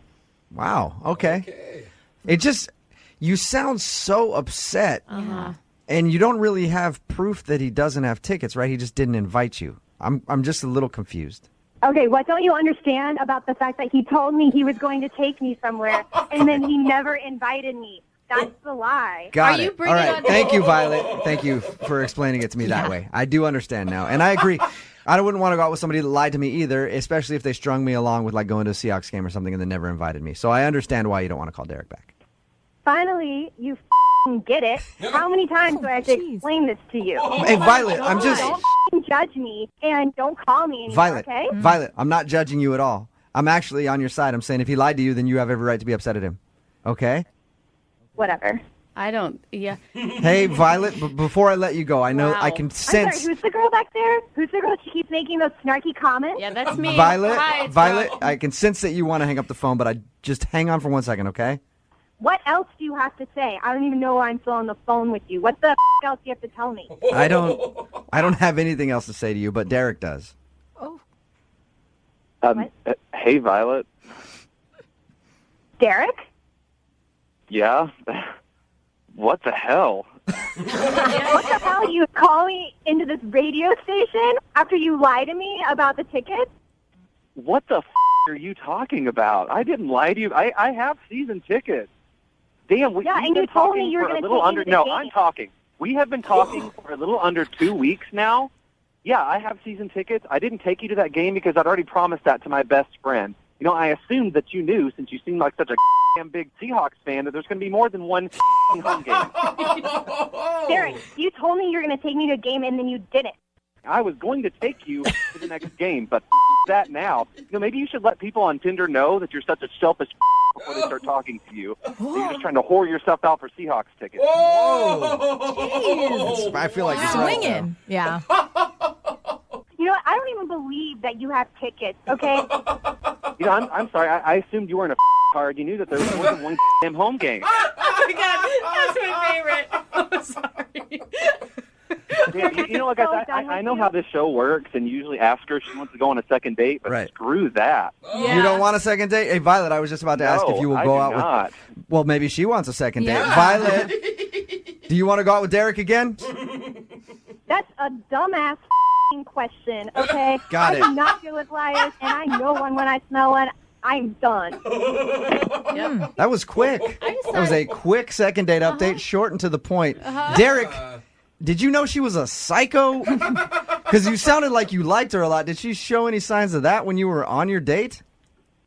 Wow. Okay. It just, you sound so upset. Uh-huh. And you don't really have proof that he doesn't have tickets, right? He just didn't invite you. I'm just a little confused. Okay, what don't you understand about the fact that he told me he was going to take me somewhere and then he never invited me? That's the lie. Got it. All right. Thank you, Violet. Thank you for explaining it to me that way. I do understand now. And I agree. I wouldn't want to go out with somebody that lied to me either, especially if they strung me along with like going to a Seahawks game or something and they never invited me. So I understand why you don't want to call Derek back. Finally, you get it. How many times do I have to explain this to you? Hey, Violet, I'm just... Don't judge me and don't call me anymore, Violet, okay? Violet, I'm not judging you at all. I'm actually on your side. I'm saying if he lied to you, then you have every right to be upset at him. Okay? Whatever. I don't, yeah. Hey, Violet, before I let you go, I know I can I'm sense... sorry, who's the girl back there? Who's the girl? She keeps making those snarky comments? Yeah, that's me. Violet, Hi, it's Violet, Val. I can sense that you want to hang up the phone, but I just hang on for 1 second, okay? What else do you have to say? I don't even know why I'm still on the phone with you. What the else do you have to tell me? I don't have anything else to say to you, but Derek does. Hey, Violet. Derek? Yeah? What the hell? What the hell? You call me into this radio station after you lie to me about the tickets? What the are you talking about? I didn't lie to you. I have season tickets. Damn, we've and been you told me talking you were for a going to little take under. me to No, the I'm game. talking. We have been talking for a little under 2 weeks now. Yeah, I have season tickets. I didn't take you to that game because I'd already promised that to my best friend. You know, I assumed that you knew, since you seem like such a damn big Seahawks fan, that there's going to be more than one home game. Derek, you told me you were going to take me to a game and then you didn't. I was going to take you to the next game, but that now. You know, maybe you should let people on Tinder know that you're such a selfish before they start talking to you. That you're just trying to whore yourself out for Seahawks tickets. Whoa! I feel like it's Swinging. Yeah. You know what? I don't even believe that you have tickets, okay? You know, I'm sorry. I assumed you weren't a card. You knew that there was more than one damn home game. Oh my God, that's my favorite. I'm sorry. You know what, guys? I know how this show works, and you usually ask her if she wants to go on a second date, but screw that. You don't want a second date? Hey, Violet, I was just about to ask if you will I go do out not. with... Well, maybe she wants a second date. Yeah. Violet, do you want to go out with Derek again? That's a dumbass question, okay? Got I it. do not deal with liars, and I know one when I smell one. I'm done. That was quick. That was a quick second date update, short and to the point. Derek, did you know she was a psycho? Because you sounded like you liked her a lot. Did she show any signs of that when you were on your date?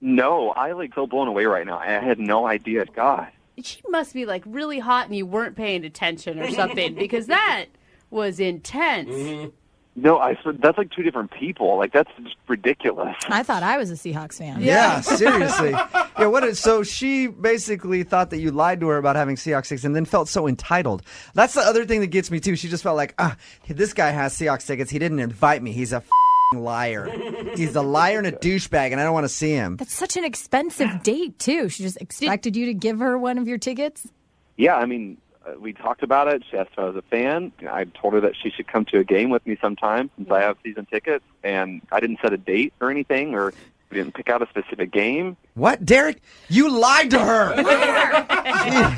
No, I so blown away right now. I had no idea. God. She must be like really hot and you weren't paying attention or something because that was intense. No, that's like two different people. Like, that's just ridiculous. I thought I was a Seahawks fan. Yeah, seriously. Yeah, so she basically thought that you lied to her about having Seahawks tickets and then felt so entitled. That's the other thing that gets me, too. She just felt like, this guy has Seahawks tickets. He didn't invite me. He's a liar. He's a liar and a douchebag, and I don't want to see him. That's such an expensive date, too. She just expected you to give her one of your tickets? Yeah, I mean, we talked about it. She asked if I was a fan. I told her that she should come to a game with me sometime since I have season tickets. And I didn't set a date or anything, or we didn't pick out a specific game. What? Derek, you lied to her. Jeez.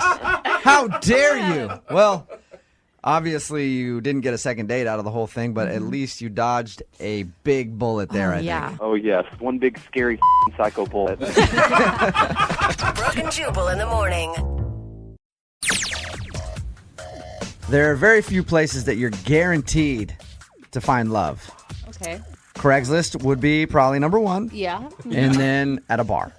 How dare you? Well, obviously you didn't get a second date out of the whole thing, but at least you dodged a big bullet there, I think. Oh, yes. One big, scary psycho bullet. Brooke and Jubal in the morning. There are very few places that you're guaranteed to find love. Okay. Craigslist would be probably number one. Yeah. And then at a bar,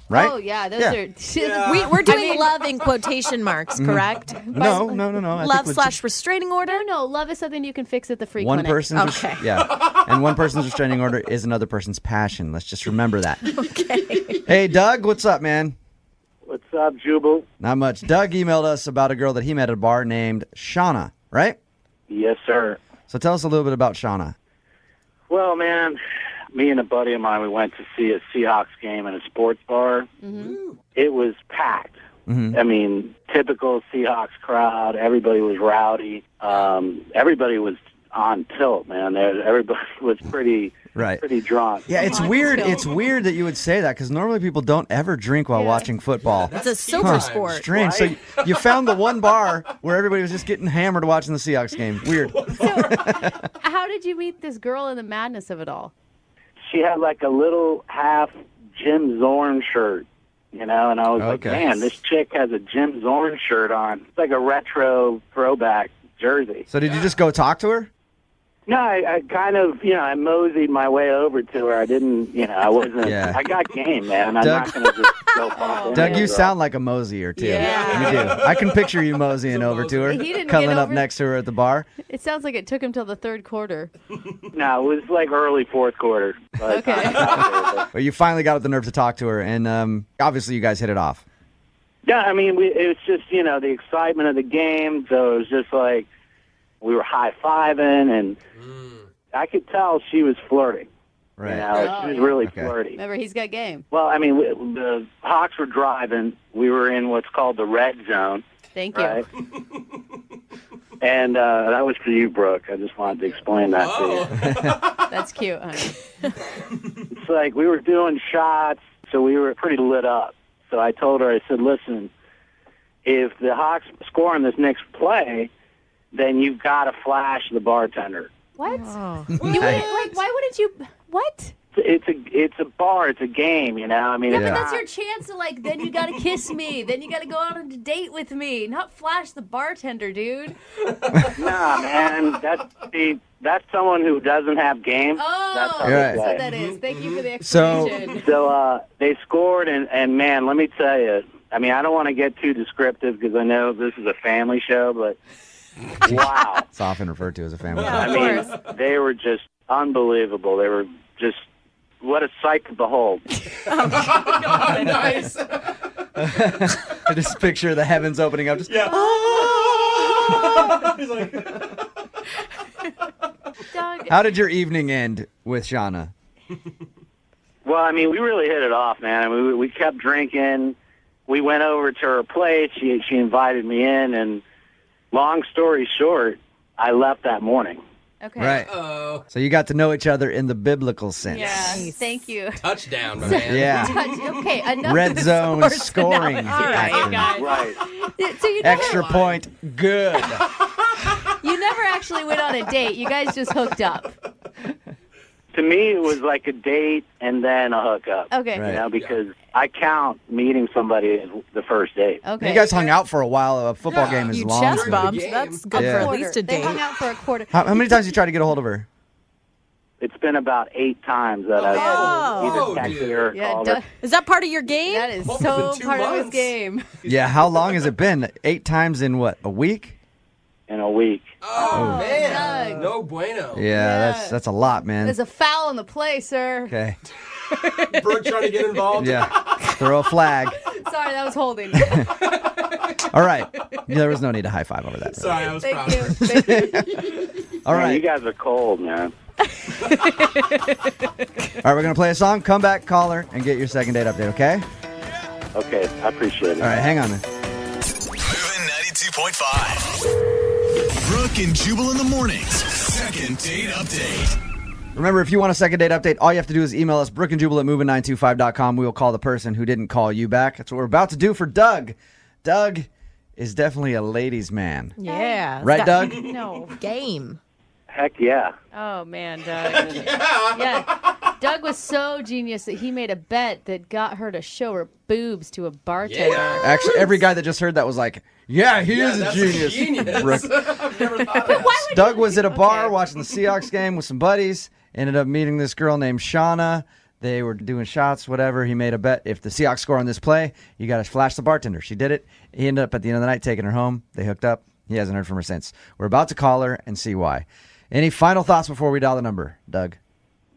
right? Oh, yeah. Those are... We're doing love in quotation marks, correct? No. I Love think / restraining order? No, love is something you can fix at the free one clinic. person's and one person's restraining order is another person's passion. Let's just remember that. Okay. Hey, Doug, what's up, man? What's up, Jubal? Not much. Doug emailed us about a girl that he met at a bar named Shauna, right? Yes, sir. So tell us a little bit about Shauna. Well, man, me and a buddy of mine, we went to see a Seahawks game in a sports bar. It was packed. I mean, typical Seahawks crowd. Everybody was rowdy. Everybody was on tilt, man. Everybody was pretty drunk. Yeah, it's weird. It's weird that you would say that because normally people don't ever drink while watching football. It's a sober sport. Strange. Right? So you found the one bar where everybody was just getting hammered watching the Seahawks game. Weird. How did you meet this girl in the madness of it all? She had like a little half Jim Zorn shirt, you know, and I was like, man, this chick has a Jim Zorn shirt on. It's like a retro throwback jersey. So did you just go talk to her? No, I kind of, I moseyed my way over to her. I didn't, I wasn't. Yeah. I got game, man. I'm Doug- not going to just go pop in Doug, there, you girl. sound like a moseier, too. Yeah. You do. I can picture you moseying over to her, He didn't cuddling get up over- next to her at the bar. It sounds like it took him till the third quarter. No, it was like early fourth quarter. But Okay. But you finally got up the nerve to talk to her, and obviously you guys hit it off. Yeah, I mean, it was just, the excitement of the game. So it was just like we were high-fiving, and I could tell she was flirting. Right. She was really flirty. Remember, he's got game. Well, I mean, the Hawks were driving. We were in what's called the red zone. Thank you. Right? And that was for you, Brooke. I just wanted to explain that to you. That's cute, honey. It's like we were doing shots, so we were pretty lit up. So I told her, I said, listen, if the Hawks score on this next play, then you've got to flash the bartender. What? You wouldn't, why wouldn't you? What? It's a bar. It's a game, I mean, Yeah, it's but that's not- your chance to then you gotta kiss me, then you gotta go out on a date with me, not flash the bartender, dude. Nah, man. That's someone who doesn't have game. Oh, That's how that's they what play. that is. Thank you for the So- explanation. So they scored, and man, let me tell you. I mean, I don't want to get too descriptive because I know this is a family show, but wow. It's often referred to as a family. I mean, they were just unbelievable. They were just, what a sight to behold. Nice. I just picture the heavens opening up. Just, Yeah. He's like, Doug. How did your evening end with Shauna? Well, I mean, we really hit it off, man. I mean, we kept drinking. We went over to her place. She invited me in, and long story short, I left that morning. Okay. Right. So you got to know each other in the biblical sense. Yeah. Thank you. touchdown, my man. Yeah. Okay. Enough Red of the zone sports scoring analogy. All right, action. guys. Right. So you never, Extra point. Good. you never actually went on a date. You guys just hooked up. To me, it was like a date and then a hookup. Okay. Right. Because I count meeting somebody as the first date. Okay. You guys hung out for a while. A football game is You long. chest for- bumped. That's good Yeah. for at least a They date. hung out for a quarter. How many times you tried to get a hold of her? It's been about 8 times that I've either texted her or called her. Is that part of your game? That is Well, so in 2 part of his months. game. Yeah, how long has it been? 8 times in what, a week? In a week. Oh, man. Doug. No bueno. Yeah, that's a lot, man. There's a foul in the play, sir. Okay. Brooke trying to get involved. Yeah. Throw a flag. Sorry, that was holding. All right. There was no need to high five over that. Sorry, I was proud Thank of you. her. Thank you. All Man, you right. guys are cold, man. All right, we're going to play a song. Come back, call her, and get your second date update, okay? Okay, I appreciate it. All right, hang on. Moving 92.5. Brooke and Jubal in the mornings. Second date update. Remember, if you want a second date update, all you have to do is email us, brookandjubal at moving925.com. We will call the person who didn't call you back. That's what we're about to do for Doug. Doug is definitely a ladies' man. Yeah. Right, Doug? No. Game. Heck yeah. Oh, man, Doug. Yeah. Doug was so genius that he made a bet that got her to show her boobs to a bartender. Actually, every guy that just heard that was like, yeah, he is a that's genius. Brooke. I've never thought that. Doug was at a bar watching the Seahawks game with some buddies, ended up meeting this girl named Shauna. They were doing shots, whatever. He made a bet. If the Seahawks score on this play, you got to flash the bartender. She did it. He ended up at the end of the night taking her home. They hooked up. He hasn't heard from her since. We're about to call her and see why. Any final thoughts before we dial the number, Doug?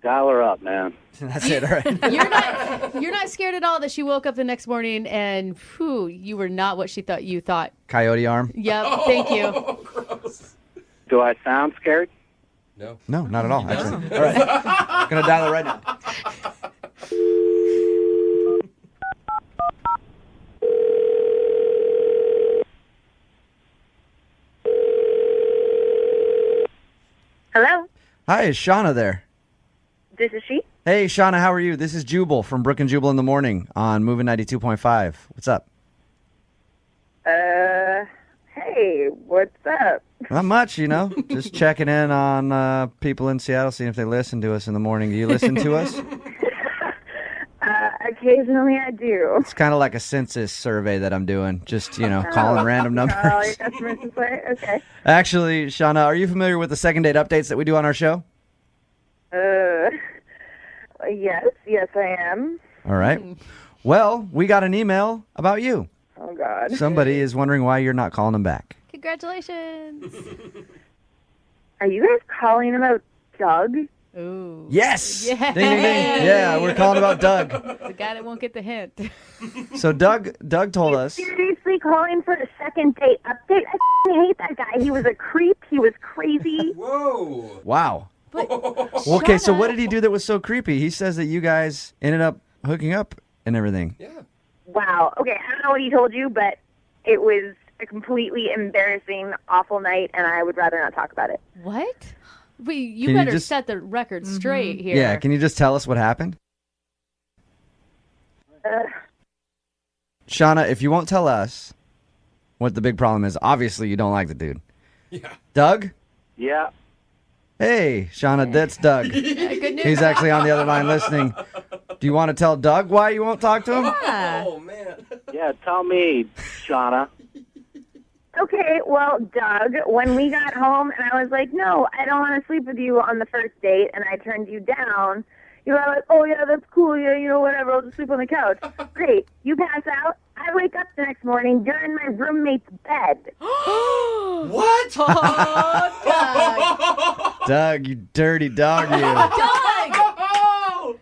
Dial her up, man. That's it, all right. You're not scared at all that she woke up the next morning and you were not what she thought you thought. Coyote arm? Yep, thank you. Gross. Do I sound scared? No. No, not at all, actually. All right. Going to dial it right now. Hello, Hi, is Shauna there? this is she. Hey, Shauna, how are you? This is Jubal from Brooke and Jubal in the morning on Moving 92.5. What's up? Hey, what's up? Not much, just checking in on people in Seattle, seeing if they listen to us in the morning. Do you listen to us? I Occasionally I do. It's kind of like a census survey that I'm doing. Just, calling random numbers. All your customers this way? Okay. Actually, Shauna, are you familiar with the second date updates that we do on our show? Yes, I am. All right. Well, we got an email about you. Oh, God. Somebody is wondering why you're not calling them back. Congratulations. Are you guys calling about Doug? Ooh. Yes. Yeah. Ding, ding, ding. Yeah, we're calling about Doug. The guy that won't get the hint. So Doug told us. Seriously calling for a second date update? I hate that guy. He was a creep. He was crazy. Whoa. Wow. But, Okay, so what did he do that was so creepy? He says that you guys ended up hooking up and everything. Yeah. Wow. Okay, I don't know what he told you, but it was a completely embarrassing, awful night, and I would rather not talk about it. What? Wait, you Can you better just- set the record straight here. Yeah, can you just tell us what happened? Shauna, if you won't tell us what the big problem is, obviously you don't like the dude. Yeah. Doug? Yeah. Hey, Shauna, that's Doug. Good news. He's actually on the other line listening. Do you want to tell Doug why you won't talk to him? Oh, man. Yeah, tell me, Shauna. Okay, well, Doug, when we got home and I was like, no, I don't want to sleep with you on the first date, and I turned you down, you were like, oh, yeah, that's cool, yeah, whatever, I'll just sleep on the couch. Great. You pass out. I wake up the next morning, you're in my roommate's bed. What? Oh, Doug. Doug, you dirty dog, you. Doug!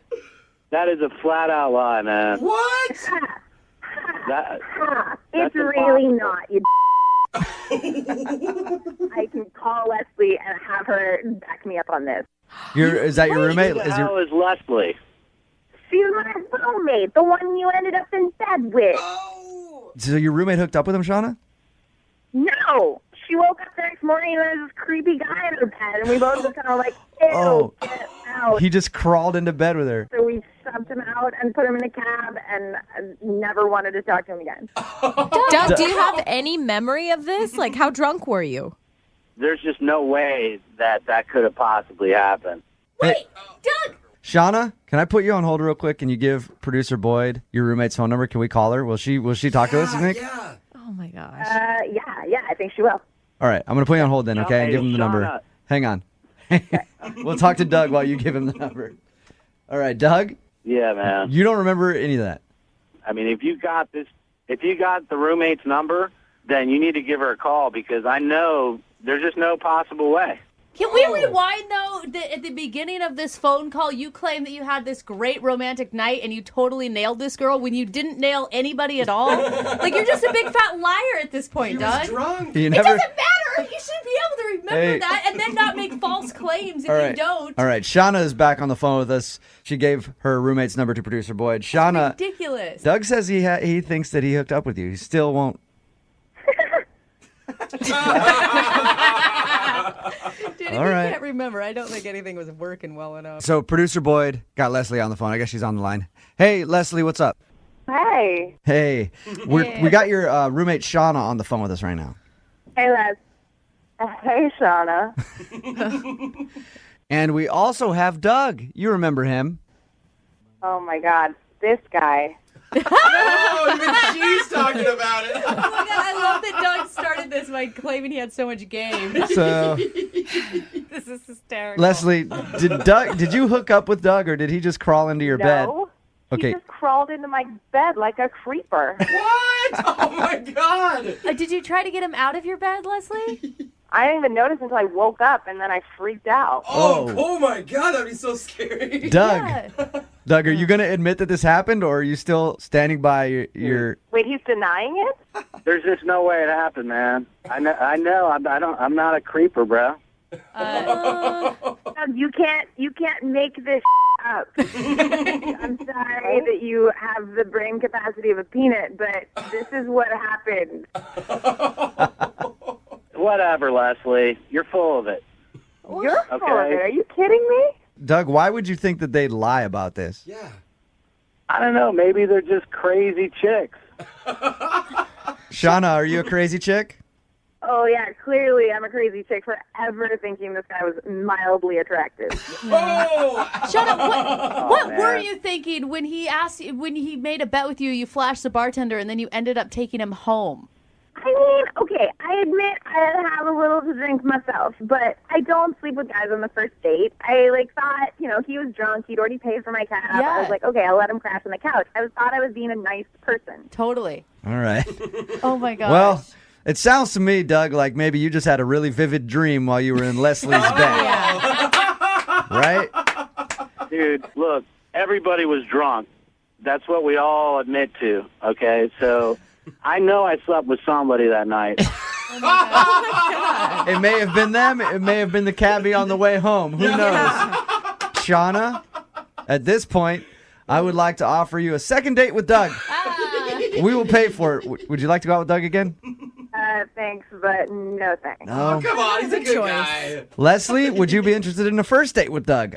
That is a flat-out lie, man. What? That, It's that's really impossible. not, you I can call Leslie and have her back me up on this. Is that your roommate? Who the hell is Leslie? She's my roommate, the one you ended up in bed with. So your roommate hooked up with him, Shauna? No! She woke up the next morning and there was this creepy guy in her bed, and we both just kind of like, ew, Oh. get out. He just crawled into bed with her. So we shoved him out and put him in a cab and never wanted to talk to him again. Doug, do you have any memory of this? Like, how drunk were you? There's just no way that could have possibly happened. Hey, Doug! Shauna, can I put you on hold real quick? Can you give producer Boyd your roommate's phone number? Can we call her? Will she talk to us, you think? Yeah. Oh, my gosh. Yeah, I think she will. All right, I'm going to put you on hold then, okay? And Hey, give him the number. Shauna. Hang on. We'll talk to Doug while you give him the number. All right, Doug, Yeah, man. you don't remember any of that. I mean, if you got the roommate's number, then you need to give her a call because I know there's just no possible way. Can we rewind, though, that at the beginning of this phone call, you claimed that you had this great romantic night and you totally nailed this girl when you didn't nail anybody at all? Like, you're just a big fat liar at this point, Doug. Drunk. You It never. doesn't matter. You should be able to remember Hey. that and then not make false claims if All right. you don't. All right, Shauna is back on the phone with us. She gave her roommate's number to producer Boyd. Shauna, Ridiculous. Doug says he thinks that he hooked up with you. He still won't. Dude, if All you right. can't remember, I don't think anything was working well enough. So producer Boyd got Leslie on the phone. I guess she's on the line. Hey, Leslie, what's up? Hey. Hey, we got your roommate Shauna on the phone with us right now. Hey, Les. Hey, Shauna. And we also have Doug. You remember him. Oh, my God. This guy. Oh, even she's talking about it. Oh my God, I love that Doug started this by claiming he had so much game. So, This is hysterical. Leslie, did you hook up with Doug or did he just crawl into your bed? No. Okay. He just crawled into my bed like a creeper. What? Oh, my God. Did you try to get him out of your bed, Leslie? I didn't even notice until I woke up, and then I freaked out. Oh my God, that'd be so scary. Doug. Yeah. Doug, are you going to admit that this happened or are you still standing by your Wait, he's denying it? There's just no way it happened, man. I know. I'm not a creeper, bro. You can't make this up. I'm sorry that you have the brain capacity of a peanut, but this is what happened. Whatever, Leslie. You're full of it. You're full of Okay. it. Are you kidding me? Doug, why would you think that they'd lie about this? Yeah. I don't know. Maybe they're just crazy chicks. Shauna, are you a crazy chick? Oh, yeah, clearly I'm a crazy chick for ever thinking this guy was mildly attractive. Shut up. What man. were you thinking when he asked you, when he made a bet with you, you flashed the bartender, and then you ended up taking him home? I mean, okay, I admit I have a little to drink myself, but I don't sleep with guys on the first date. I, thought, he was drunk. He'd already paid for my cab. Yeah. I was like, okay, I'll let him crash on the couch. Thought I was being a nice person. Totally. All right. Oh, my gosh. Well, it sounds to me, Doug, like maybe you just had a really vivid dream while you were in Leslie's bed. Right? Dude, look, everybody was drunk. That's what we all admit to, okay? So I know I slept with somebody that night. It may have been them. It may have been the cabbie on the way home. Who knows? Shauna, at this point, I would like to offer you a second date with Doug. We will pay for it. Would you like to go out with Doug again? Thanks, but no thanks. No. Come on, he's a good guy. Leslie, would you be interested in a first date with Doug?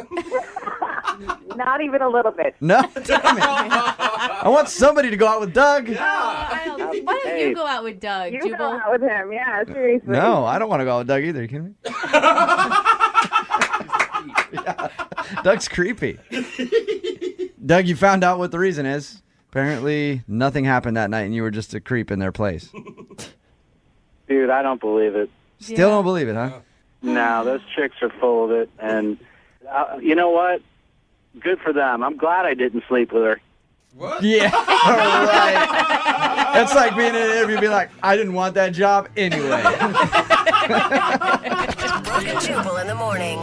Not even a little bit. No? Damn it. I want somebody to go out with Doug. Why don't you go out with Doug, You Jubal? go out with him, yeah, seriously. No, I don't want to go out with Doug either. You kidding me? Yeah. Doug's creepy. Doug, you found out what the reason is. Apparently, nothing happened that night, and you were just a creep in their place. Dude, I don't believe it. Still don't believe it, huh? No, those chicks are full of it. And you know what? Good for them. I'm glad I didn't sleep with her. What? Yeah, right. That's like being in an interview and be like, I didn't want that job anyway. Brooke and Jubal in the morning.